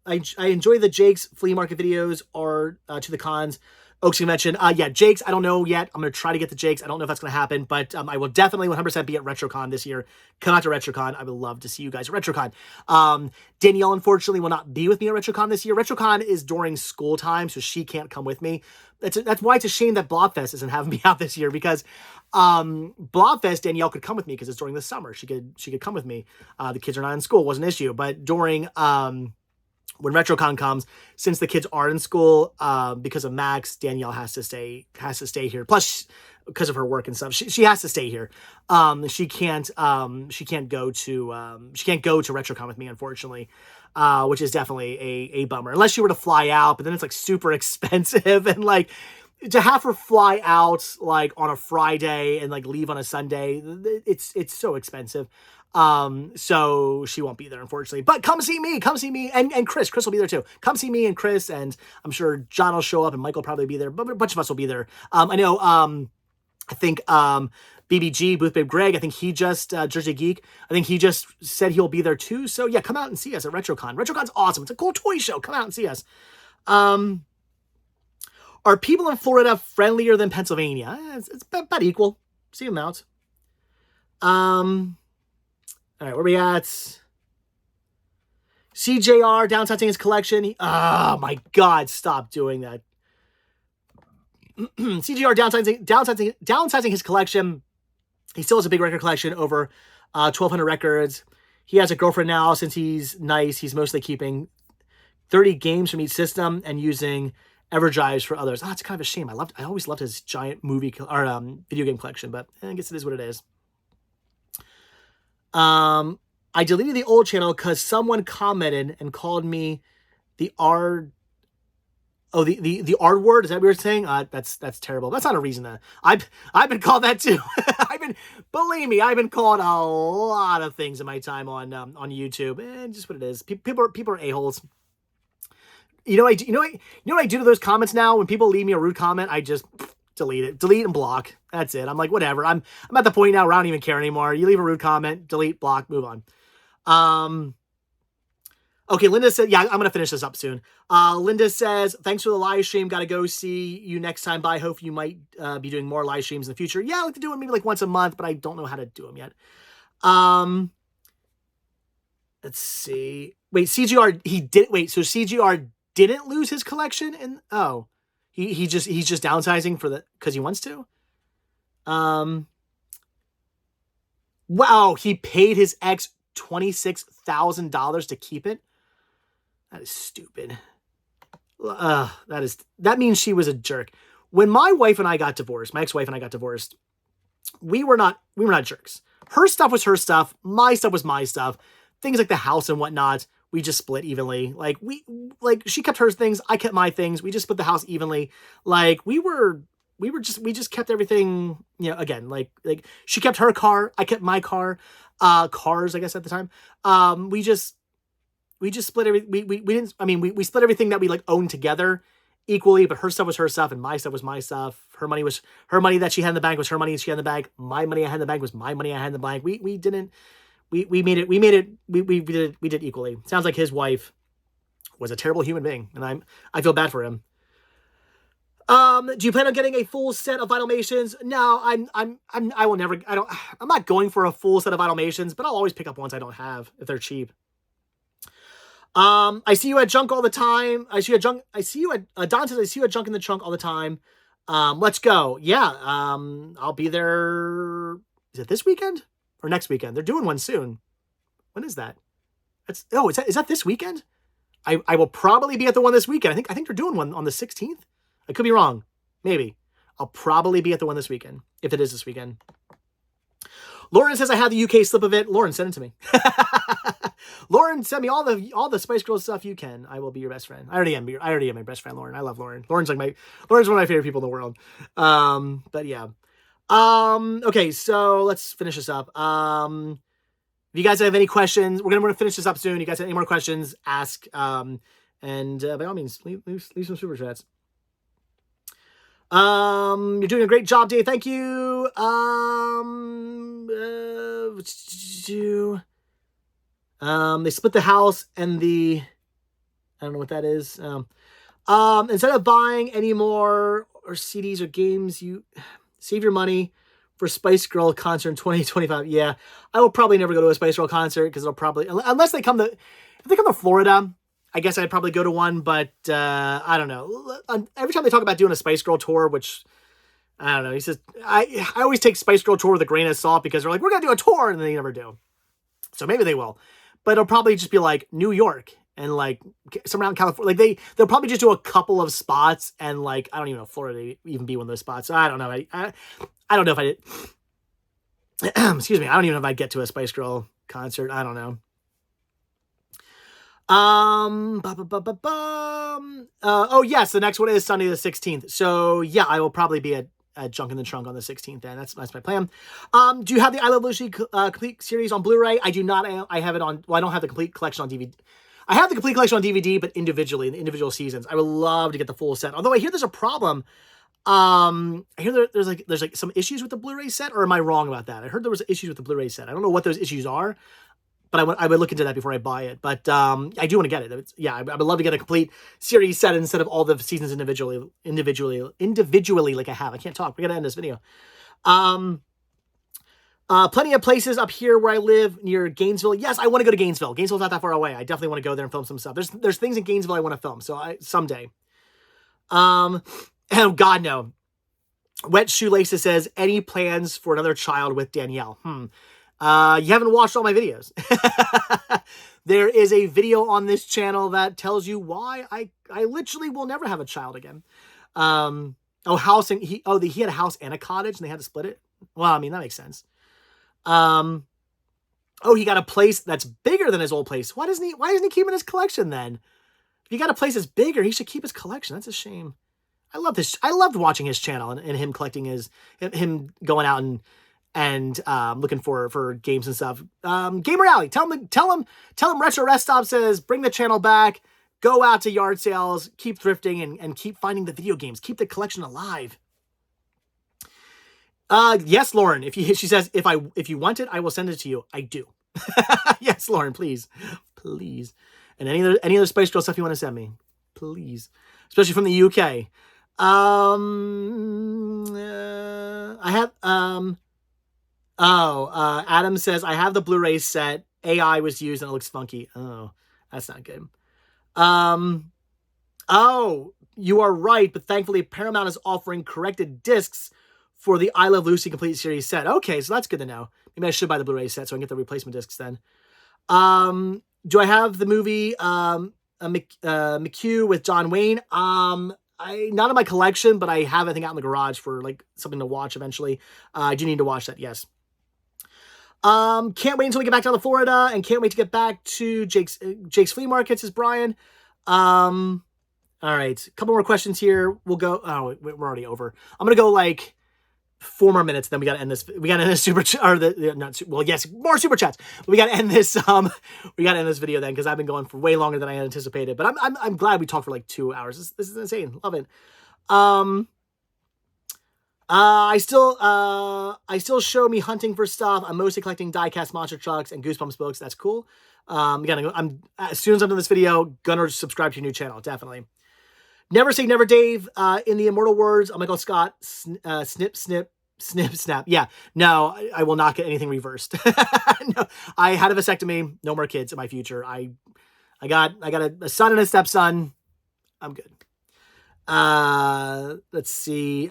I enjoy the Jake's flea market videos or to the cons. Oaks Convention. Yeah, Jake's, I don't know yet. I'm going to try to get the Jake's. I don't know if that's going to happen, but I will definitely 100% be at RetroCon this year. Come out to RetroCon. I would love to see you guys at RetroCon. Danielle, unfortunately, will not be with me at RetroCon this year. RetroCon is during school time, so she can't come with me. That's why it's a shame that Blobfest isn't having me out this year, because Blobfest, Danielle could come with me because it's during the summer. She could come with me. The kids are not in school. It wasn't an issue. But during when RetroCon comes, since the kids are in school, because of Max, Danielle has to stay here. Plus, because of her work and stuff, she has to stay here. She can't go to RetroCon with me, unfortunately, which is definitely a bummer. Unless she were to fly out, but then it's like super expensive, and like to have her fly out like on a Friday and like leave on a Sunday, it's so expensive. So she won't be there, unfortunately, but come see me, and Chris will be there too. Come see me and Chris, and I'm sure John will show up and Mike will probably be there, but a bunch of us will be there. I know, I think, BBG, Booth Babe Greg, I think he just, Jersey Geek, I think he just said he'll be there too. So yeah, come out and see us at RetroCon. RetroCon's awesome. It's a cool toy show. Come out and see us. Are people in Florida friendlier than Pennsylvania? It's about equal. See them out. All right, where we at? CJR downsizing his collection. Oh my God, stop doing that. CJR downsizing his collection. He still has a big record collection, over 1,200 records. He has a girlfriend now. Since he's nice, he's mostly keeping 30 games from each system and using EverDrives for others. It's kind of a shame. I always loved his giant movie or video game collection, but I guess it is what it is. I deleted the old channel because someone commented and called me the R. Oh, the R word. Is that what you're saying? That's terrible. That's not a reason to. I've been called that too. Believe me, I've been called a lot of things in my time on YouTube. Just what it is. People are a-holes. You know what I do to those comments now? When people leave me a rude comment, I just delete it. Delete and block. That's it. I'm like, whatever. I'm at the point now where I don't even care anymore. You leave a rude comment, delete, block, move on. Okay, Linda said, yeah, I'm going to finish this up soon. Linda says, thanks for the live stream. Got to go see you next time. Bye. Hope you might be doing more live streams in the future. Yeah, I like to do it maybe like once a month, but I don't know how to do them yet. Let's see. Wait, CGR, so CGR didn't lose his collection? And he's just downsizing because he wants to? Wow, he paid his ex $26,000 to keep it? That is stupid. That means she was a jerk. When my wife and I got divorced, my ex-wife and I got divorced, we were not jerks. Her stuff was her stuff. My stuff was my stuff. Things like the house and whatnot, we just split evenly. Like she kept her things, I kept my things. We just split the house evenly. Like we just kept everything, again, like she kept her car, I kept my car, cars, I guess at the time. We just split we split everything that we like owned together equally, but her stuff was her stuff and my stuff was my stuff. Her money that she had in the bank was her money she had in the bank. My money I had in the bank was my money I had in the bank. We did it equally. Sounds like his wife was a terrible human being, and I feel bad for him. Do you plan on getting a full set of Vinylmations? No, I'm not going for a full set of Vinylmations, but I'll always pick up ones I don't have if they're cheap. I see you at Junk all the time. Don says I see you at Junk in the Trunk all the time. Let's go. Yeah. I'll be there. Is it this weekend or next weekend? They're doing one soon. When is that? Is that this weekend? I will probably be at the one this weekend. I think they're doing one on the 16th. I could be wrong. Maybe. I'll probably be at the one this weekend, if it is this weekend. Lauren says I have the UK slip of it. Lauren, send it to me. Lauren, send me all the Spice Girls stuff you can. I will be your best friend. I already am my best friend, Lauren. I love Lauren. Lauren's one of my favorite people in the world. But yeah. Okay, so let's finish this up. If you guys have any questions, we're gonna finish this up soon. You guys have any more questions, ask. And by all means, leave some super chats. You're doing a great job, Dave. Thank you. They split the house and I don't know what that is. Instead of buying any more or CDs or games, you save your money for Spice Girl concert in 2025. Yeah, I will probably never go to a Spice Girl concert because it'll probably, unless if they come to Florida, I guess I'd probably go to one, but I don't know. Every time they talk about doing a Spice Girl tour, which I don't know, he says, I always take Spice Girl tour with a grain of salt because they're like, we're going to do a tour, and they never do. So maybe they will. But it'll probably just be like New York and like some around California. Like they'll probably just do a couple of spots, and like I don't even know if Florida even be one of those spots. So I don't know. I don't know if I did. Excuse me. I don't even know if I'd get to a Spice Girl concert. I don't know. Oh yes, the next one is Sunday the 16th. So yeah, I will probably be at Junk in the Trunk on the 16th. Then that's my plan. Do you have the I Love Lucy complete series on Blu-ray? I do not. I have it on. Well, I don't have the complete collection on DVD. I have the complete collection on DVD, but individually in the individual seasons. I would love to get the full set. Although I hear there's a problem. I hear there's like some issues with the Blu-ray set, or am I wrong about that? I heard there was issues with the Blu-ray set. I don't know what those issues are, but I would look into that before I buy it. But I do want to get it. Yeah, I would love to get a complete series set instead of all the seasons individually like I have. I can't talk. We're gonna end this video. Plenty of places up here where I live near Gainesville. Yes, I want to go to Gainesville. Gainesville's not that far away. I definitely want to go there and film some stuff. There's things in Gainesville I want to film. So someday. Oh God, no. Wet Shoelaces says, any plans for another child with Danielle? You haven't watched all my videos. There is a video on this channel that tells you why I literally will never have a child again. He had a house and a cottage and they had to split it. Well, I mean, that makes sense. He got a place that's bigger than his old place. Why isn't he keeping his collection then? If you got a place that's bigger, he should keep his collection. That's a shame. I loved watching his channel and him collecting him going out and looking for games and stuff. Gamer Alley, tell him Retro Rest Stop says, bring the channel back, go out to yard sales, keep thrifting and keep finding the video games, keep the collection alive. Yes, Lauren, she says, if you want it, I will send it to you. I do. Yes, Lauren, please. And any other Spice Girl stuff you want to send me, please, especially from the UK. Adam says, I have the Blu-ray set. AI was used and it looks funky. Oh, that's not good. You are right, but thankfully Paramount is offering corrected discs for the I Love Lucy complete series set. Okay, so that's good to know. Maybe I should buy the Blu-ray set so I can get the replacement discs then. Do I have the movie McHugh with John Wayne? Not in my collection, but I have, I think, out in the garage for like something to watch eventually. I do need to watch that, yes. Can't wait until we get back down to Florida, and can't wait to get back to Jake's Flea Market, says Brian. All right, a couple more questions here. We'll go. Oh, we're already over. I'm gonna go like 4 more minutes, then we got to end this. We got to end this super chat, or yes, more super chats. We got to end this. We got to end this video then because I've been going for way longer than I had anticipated. But I'm glad we talked for like 2 hours. This is insane. Love it. I still show me hunting for stuff. I'm mostly collecting die-cast monster trucks and Goosebumps books. That's cool. I'm as soon as I'm done this video, gonna subscribe to your new channel. Definitely. Never say never, Dave. In the immortal words of Michael Scott, snip, snip, snip, snap. Yeah, no, I will not get anything reversed. No, I had a vasectomy. No more kids in my future. I got a son and a stepson. I'm good. Let's see.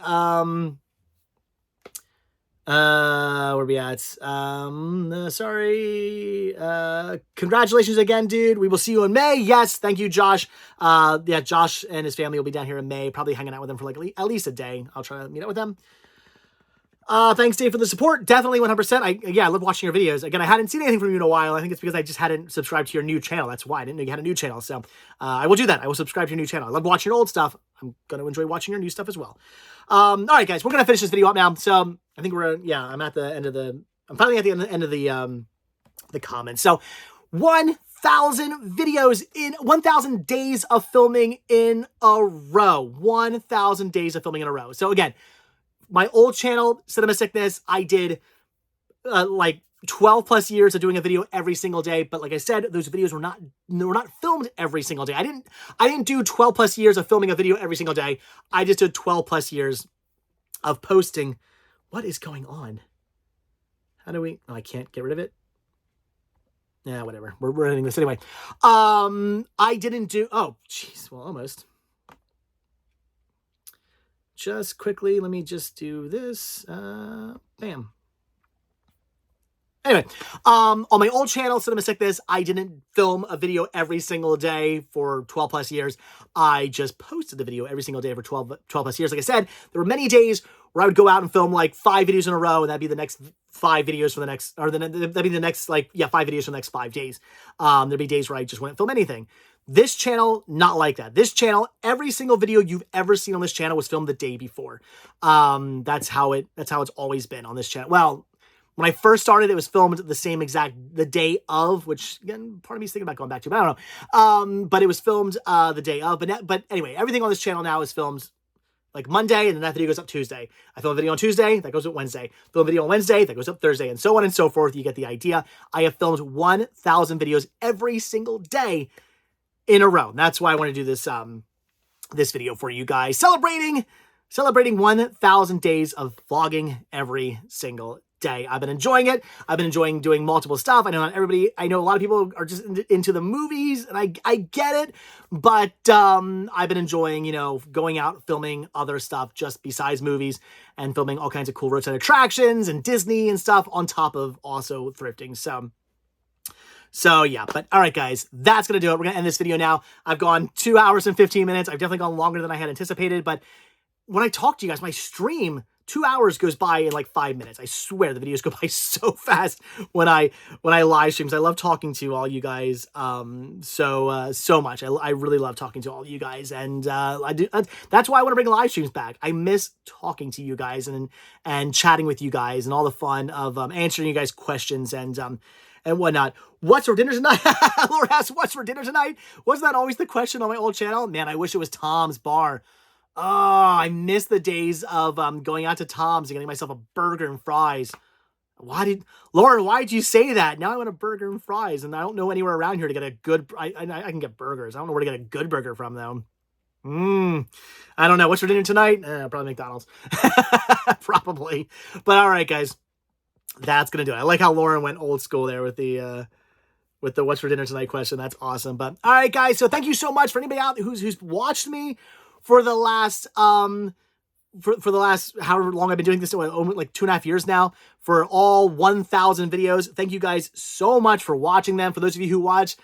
Where we at? Sorry. Congratulations again, dude. We will see you in May. Yes. Thank you, Josh. Yeah, Josh and his family will be down here in May, probably hanging out with them for like at least a day. I'll try to meet up with them. Thanks, Dave, for the support. Definitely 100%. I love watching your videos. Again, I hadn't seen anything from you in a while. I think it's because I just hadn't subscribed to your new channel. That's why I didn't know you had a new channel. So, I will do that. I will subscribe to your new channel. I love watching your old stuff. I'm going to enjoy watching your new stuff as well. All right, guys, we're going to finish this video up now. So I think I'm at the end of I'm finally at the end of the comments. So 1,000 videos in 1,000 days of filming in a row. 1,000 days of filming in a row. So again, my old channel, Cinema Sickness, I did like 12 plus years of doing a video every single day. But like I said, those videos were not filmed every single day. I didn't do 12 plus years of filming a video every single day. I just did 12 plus years of posting. What is going on? How do we, oh, I can't get rid of it. Yeah, whatever. We're ending this anyway. I didn't do, oh, jeez, well, almost. Just quickly, let me just do this. Bam. Anyway, on my old channel, Cinema Sickness, I didn't film a video every single day for 12 plus years. I just posted the video every single day for 12 plus years. Like I said, there were many days where I would go out and film like 5 videos in a row, and that'd be the next 5 videos for the next, or that'd be the next, like, yeah, 5 videos for the next 5 days. There'd be days where I just wouldn't film anything. This channel, not like that. This channel, every single video you've ever seen on this channel was filmed the day before. That's how it's always been on this channel. Well, when I first started, it was filmed the day of, which, again, part of me is thinking about going back to, but I don't know. But it was filmed the day of. But anyway, everything on this channel now is filmed like Monday, and then that video goes up Tuesday. I film a video on Tuesday, that goes up Wednesday. Film a video on Wednesday, that goes up Thursday, and so on and so forth. You get the idea. I have filmed 1,000 videos every single day in a row. That's why I want to do this this video for you guys, celebrating 1,000 days of vlogging every single day. I've been enjoying it. I've been enjoying doing multiple stuff. I know a lot of people are just into the movies, and I get it, but I've been enjoying, you know, going out, filming other stuff just besides movies, and filming all kinds of cool roadside attractions and Disney and stuff on top of also thrifting. So yeah, but all right, guys, that's going to do it. We're going to end this video now. I've gone 2 hours and 15 minutes. I've definitely gone longer than I had anticipated, but when I talk to you guys, my stream, 2 hours goes by in like 5 minutes. I swear the videos go by so fast when I live stream. I love talking to all you guys so much. I really love talking to all you guys, and that's why I want to bring live streams back. I miss talking to you guys and chatting with you guys and all the fun of answering you guys' questions and whatnot. What's for dinner tonight? Laura asks, what's for dinner tonight? Wasn't that always the question on my old channel? Man, I wish it was Tom's Bar. Oh, I miss the days of going out to Tom's and getting myself a burger and fries. Lauren, why'd you say that? Now I want a burger and fries, and I don't know anywhere around here to get a good, I can get burgers. I don't know where to get a good burger from, though. I don't know. What's for dinner tonight? Probably McDonald's. Probably. But all right, guys. That's going to do it. I like how Lauren went old school there with the what's for dinner tonight question. That's awesome. But all right, guys. So thank you so much for anybody out who's watched me for the last, for the last however long I've been doing this, like 2.5 years now, for all 1,000 videos. Thank you guys so much for watching them. For those of you who watch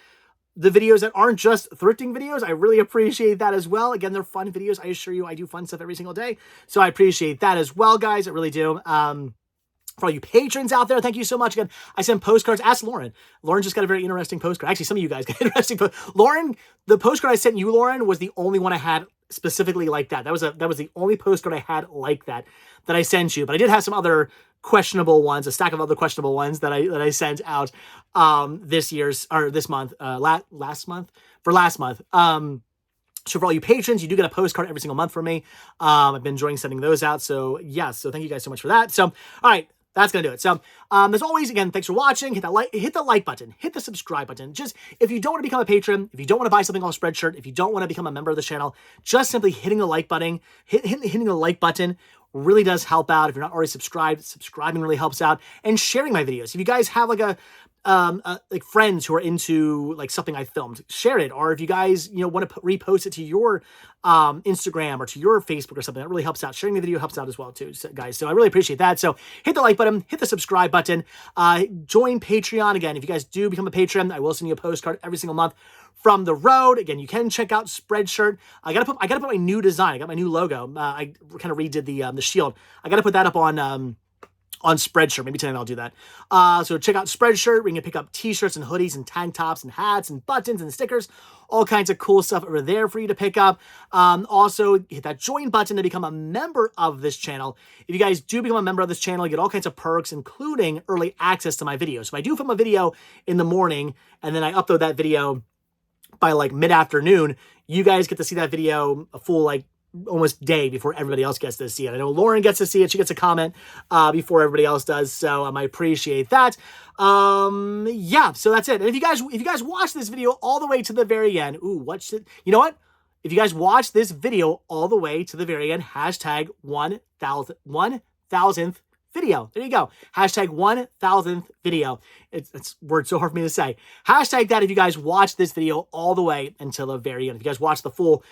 the videos that aren't just thrifting videos, I really appreciate that as well. Again, they're fun videos. I assure you, I do fun stuff every single day. So I appreciate that as well, guys. I really do. For all you patrons out there, thank you so much. Again, I send postcards. Ask Lauren. Lauren just got a very interesting postcard. Actually, some of you guys got interesting. Lauren, the postcard I sent you, Lauren, was the only one I had specifically like that. That was the only postcard I had like that I sent you. But I did have some other questionable ones, a stack of other questionable ones that I sent out this month, last month. So for all you patrons, you do get a postcard every single month from me. I've been enjoying sending those out. So yes, so thank you guys so much for that. So all right. That's going to do it. So, as always, again, thanks for watching. Hit the like button. Hit the subscribe button. Just, if you don't want to become a patron, if you don't want to buy something on a Spreadshirt, if you don't want to become a member of the channel, just simply hitting the like button, hitting the like button really does help out. If you're not already subscribed, subscribing really helps out. And sharing my videos. If you guys have like like friends who are into like something I filmed, share it. Or if you guys, want to repost it to your Instagram or to your Facebook or something, that really helps out. Sharing the video helps out as well too, guys. So I really appreciate that. So hit the like button, hit the subscribe button, join Patreon. Again, if you guys do become a patron, I will send you a postcard every single month from the road. Again, you can check out Spreadshirt. I gotta put my new design. I got my new logo. I kind of redid the shield. I gotta put that up on Spreadshirt. Maybe tonight I'll do that. So check out Spreadshirt. We can pick up t-shirts and hoodies and tank tops and hats and buttons and stickers. All kinds of cool stuff over there for you to pick up. Also, hit that join button to become a member of this channel. If you guys do become a member of this channel, you get all kinds of perks, including early access to my videos. So if I do film a video in the morning and then I upload that video by like mid-afternoon, you guys get to see that video a full almost day before everybody else gets to see it. I know Lauren gets to see it. She gets a comment before everybody else does. So I appreciate that. Yeah, so that's it. And if you guys watch this video all the way to the very end, you know what? If you guys watch this video all the way to the very end, hashtag 1,000th video. There you go. Hashtag 1,000th video. It's word so hard for me to say. Hashtag that if you guys watch this video all the way until the very end. If you guys watch the full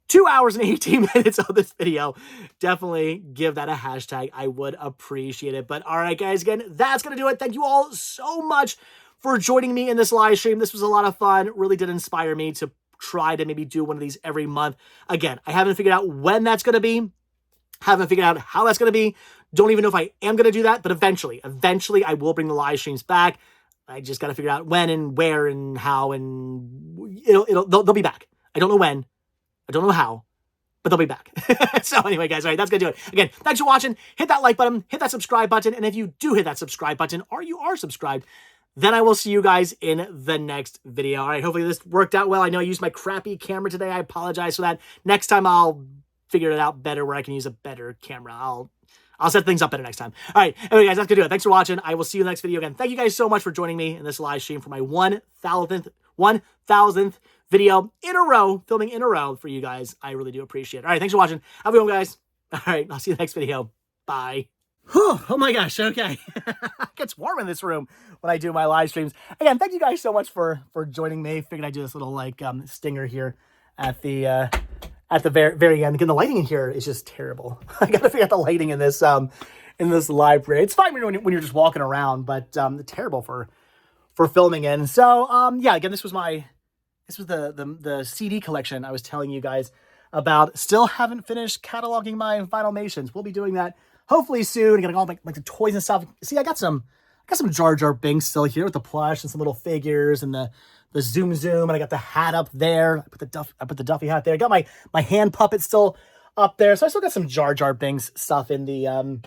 2 hours and 18 minutes of this video, definitely give that a hashtag. I would appreciate it. But all right, guys, again, that's going to do it. Thank you all so much for joining me in this live stream. This was a lot of fun. Really did inspire me to try to maybe do one of these every month. Again, I haven't figured out when that's going to be. Haven't figured out how that's going to be. Don't even know if I am going to do that, but eventually I will bring the live streams back. I just got to figure out when and where and how, and they'll be back. I don't know when. I don't know how, but they'll be back. So anyway, guys, all right, that's going to do it. Again, thanks for watching. Hit that like button, hit that subscribe button, and if you do hit that subscribe button or you are subscribed, then I will see you guys in the next video. All right, hopefully this worked out well. I know I used my crappy camera today. I apologize for that. Next time I'll figure it out better where I can use a better camera. I'll set things up better next time. All right, anyway, guys, that's going to do it. Thanks for watching. I will see you in the next video again. Thank you guys so much for joining me in this live stream for my 1,000th video in a row, filming in a row for you guys. I really do appreciate it. All right, thanks for watching. Have a good one, guys. All right, I'll see you in the next video. Bye. Whew, oh my gosh, okay. It gets warm in this room when I do my live streams. Again, thank you guys so much for joining me. Figured I'd do this little like stinger here at the very end. Again, the lighting in here is just terrible. I gotta figure out the lighting in this library. It's fine when you're just walking around, but terrible for filming in. So yeah, again, this was the CD collection I was telling you guys about. Still haven't finished cataloging my Vinylmations. We'll be doing that hopefully soon. Getting all like the toys and stuff. See, I got some Jar Jar Binks still here with the plush and some little figures and the Zoom, and I got the hat up there. I put the Duffy hat there. I got my hand puppet still up there. So I still got some Jar Jar Binks stuff in the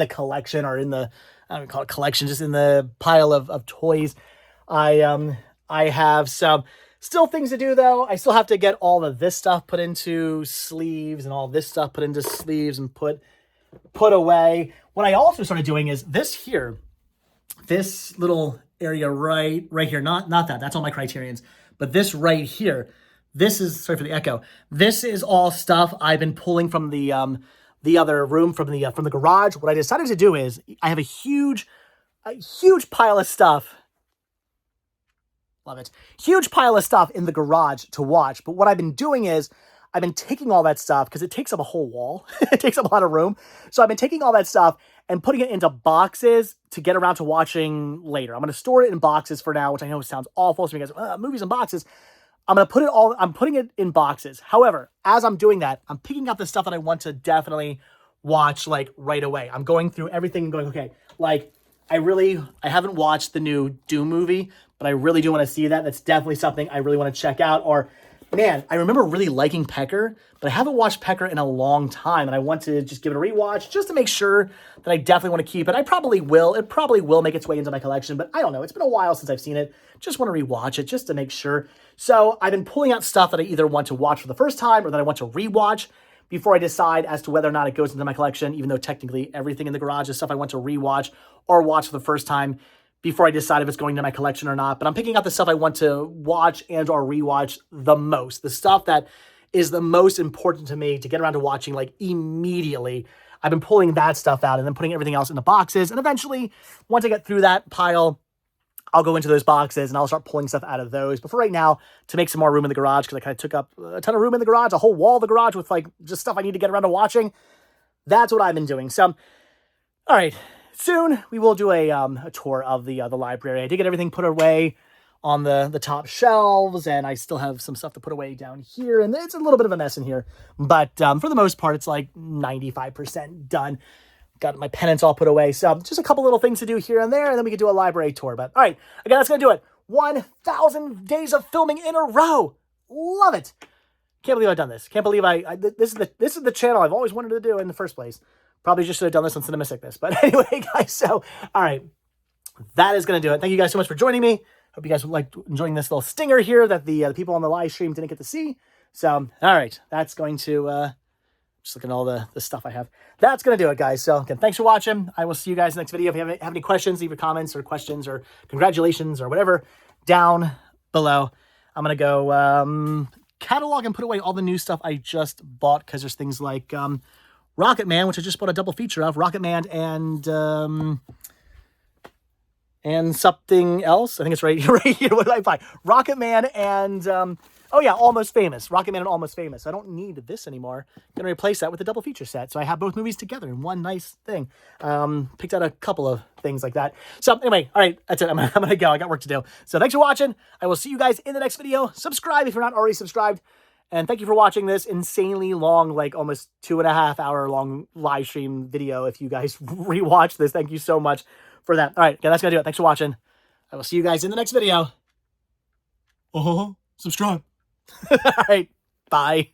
collection, or in the, I don't call it collection, just in the pile of toys. I have some still things to do though. I still have to get all of this stuff put into sleeves and all this stuff put into sleeves and put away. What I also started doing is this little area right here, not that, that's all my Criterions, but this right here, this is, sorry for the echo, this is all stuff I've been pulling from the other room, from the garage. What I decided to do is, I have a huge pile of stuff. Love it. Huge pile of stuff in the garage to watch. But what I've been doing is, I've been taking all that stuff, because it takes up a whole wall. It takes up a lot of room. So I've been taking all that stuff and putting it into boxes to get around to watching later. I'm going to store it in boxes for now, which I know sounds awful. So you guys, movies in boxes. I'm putting it in boxes. However, as I'm doing that, I'm picking up the stuff that I want to definitely watch like right away. I'm going through everything and going, okay, like I haven't watched the new Doom movie, but I really do want to see that. That's definitely something I really want to check out. Or, man, I remember really liking Pecker, but I haven't watched Pecker in a long time, and I want to just give it a rewatch just to make sure that I definitely want to keep it. I probably will. It probably will make its way into my collection, but I don't know. It's been a while since I've seen it. Just want to rewatch it just to make sure. So I've been pulling out stuff that I either want to watch for the first time or that I want to rewatch before I decide as to whether or not it goes into my collection, even though technically everything in the garage is stuff I want to rewatch or watch for the first time before I decide if it's going to my collection or not. But I'm picking out the stuff I want to watch and or rewatch the most. The stuff that is the most important to me to get around to watching like immediately. I've been pulling that stuff out and then putting everything else into boxes. And eventually, once I get through that pile, I'll go into those boxes and I'll start pulling stuff out of those. But for right now, to make some more room in the garage, because I kind of took up a ton of room in the garage, a whole wall of the garage with like just stuff I need to get around to watching. That's what I've been doing. So, all right. Soon we will do a tour of the library. I did get everything put away on the top shelves, and I still have some stuff to put away down here, and it's a little bit of a mess in here. But for the most part, it's like 95% done. Got my pennants all put away. So just a couple little things to do here and there, and then we can do a library tour. But all right, again, that's going to do it. 1,000 days of filming in a row. Love it. Can't believe I've done this. Can't believe this is the channel I've always wanted to do in the first place. Probably just should have done this on Cinema Sickness. But anyway, guys, so, all right. That is going to do it. Thank you guys so much for joining me. Hope you guys liked enjoying this little stinger here that the people on the live stream didn't get to see. So, all right. That's going to, just looking at all the stuff I have. That's going to do it, guys. So, again, thanks for watching. I will see you guys in the next video. If you have any questions, leave your comments or questions or congratulations or whatever down below. I'm going to go catalog and put away all the new stuff I just bought, because there's things like Rocket Man, which I just bought a double feature of, Rocket Man and something else. I think it's right here. What did I buy? Rocket Man and Oh yeah, Almost Famous. Rocket Man and Almost Famous. I don't need this anymore. I'm going to replace that with a double feature set. So I have both movies together in one nice thing. Picked out a couple of things like that. So anyway, all right, that's it. I'm going to go. I got work to do. So thanks for watching. I will see you guys in the next video. Subscribe if you're not already subscribed. And thank you for watching this insanely long, like almost 2.5 hour long live stream video. If you guys rewatch this, thank you so much for that. All right, yeah, that's going to do it. Thanks for watching. I will see you guys in the next video. Subscribe. All right, bye.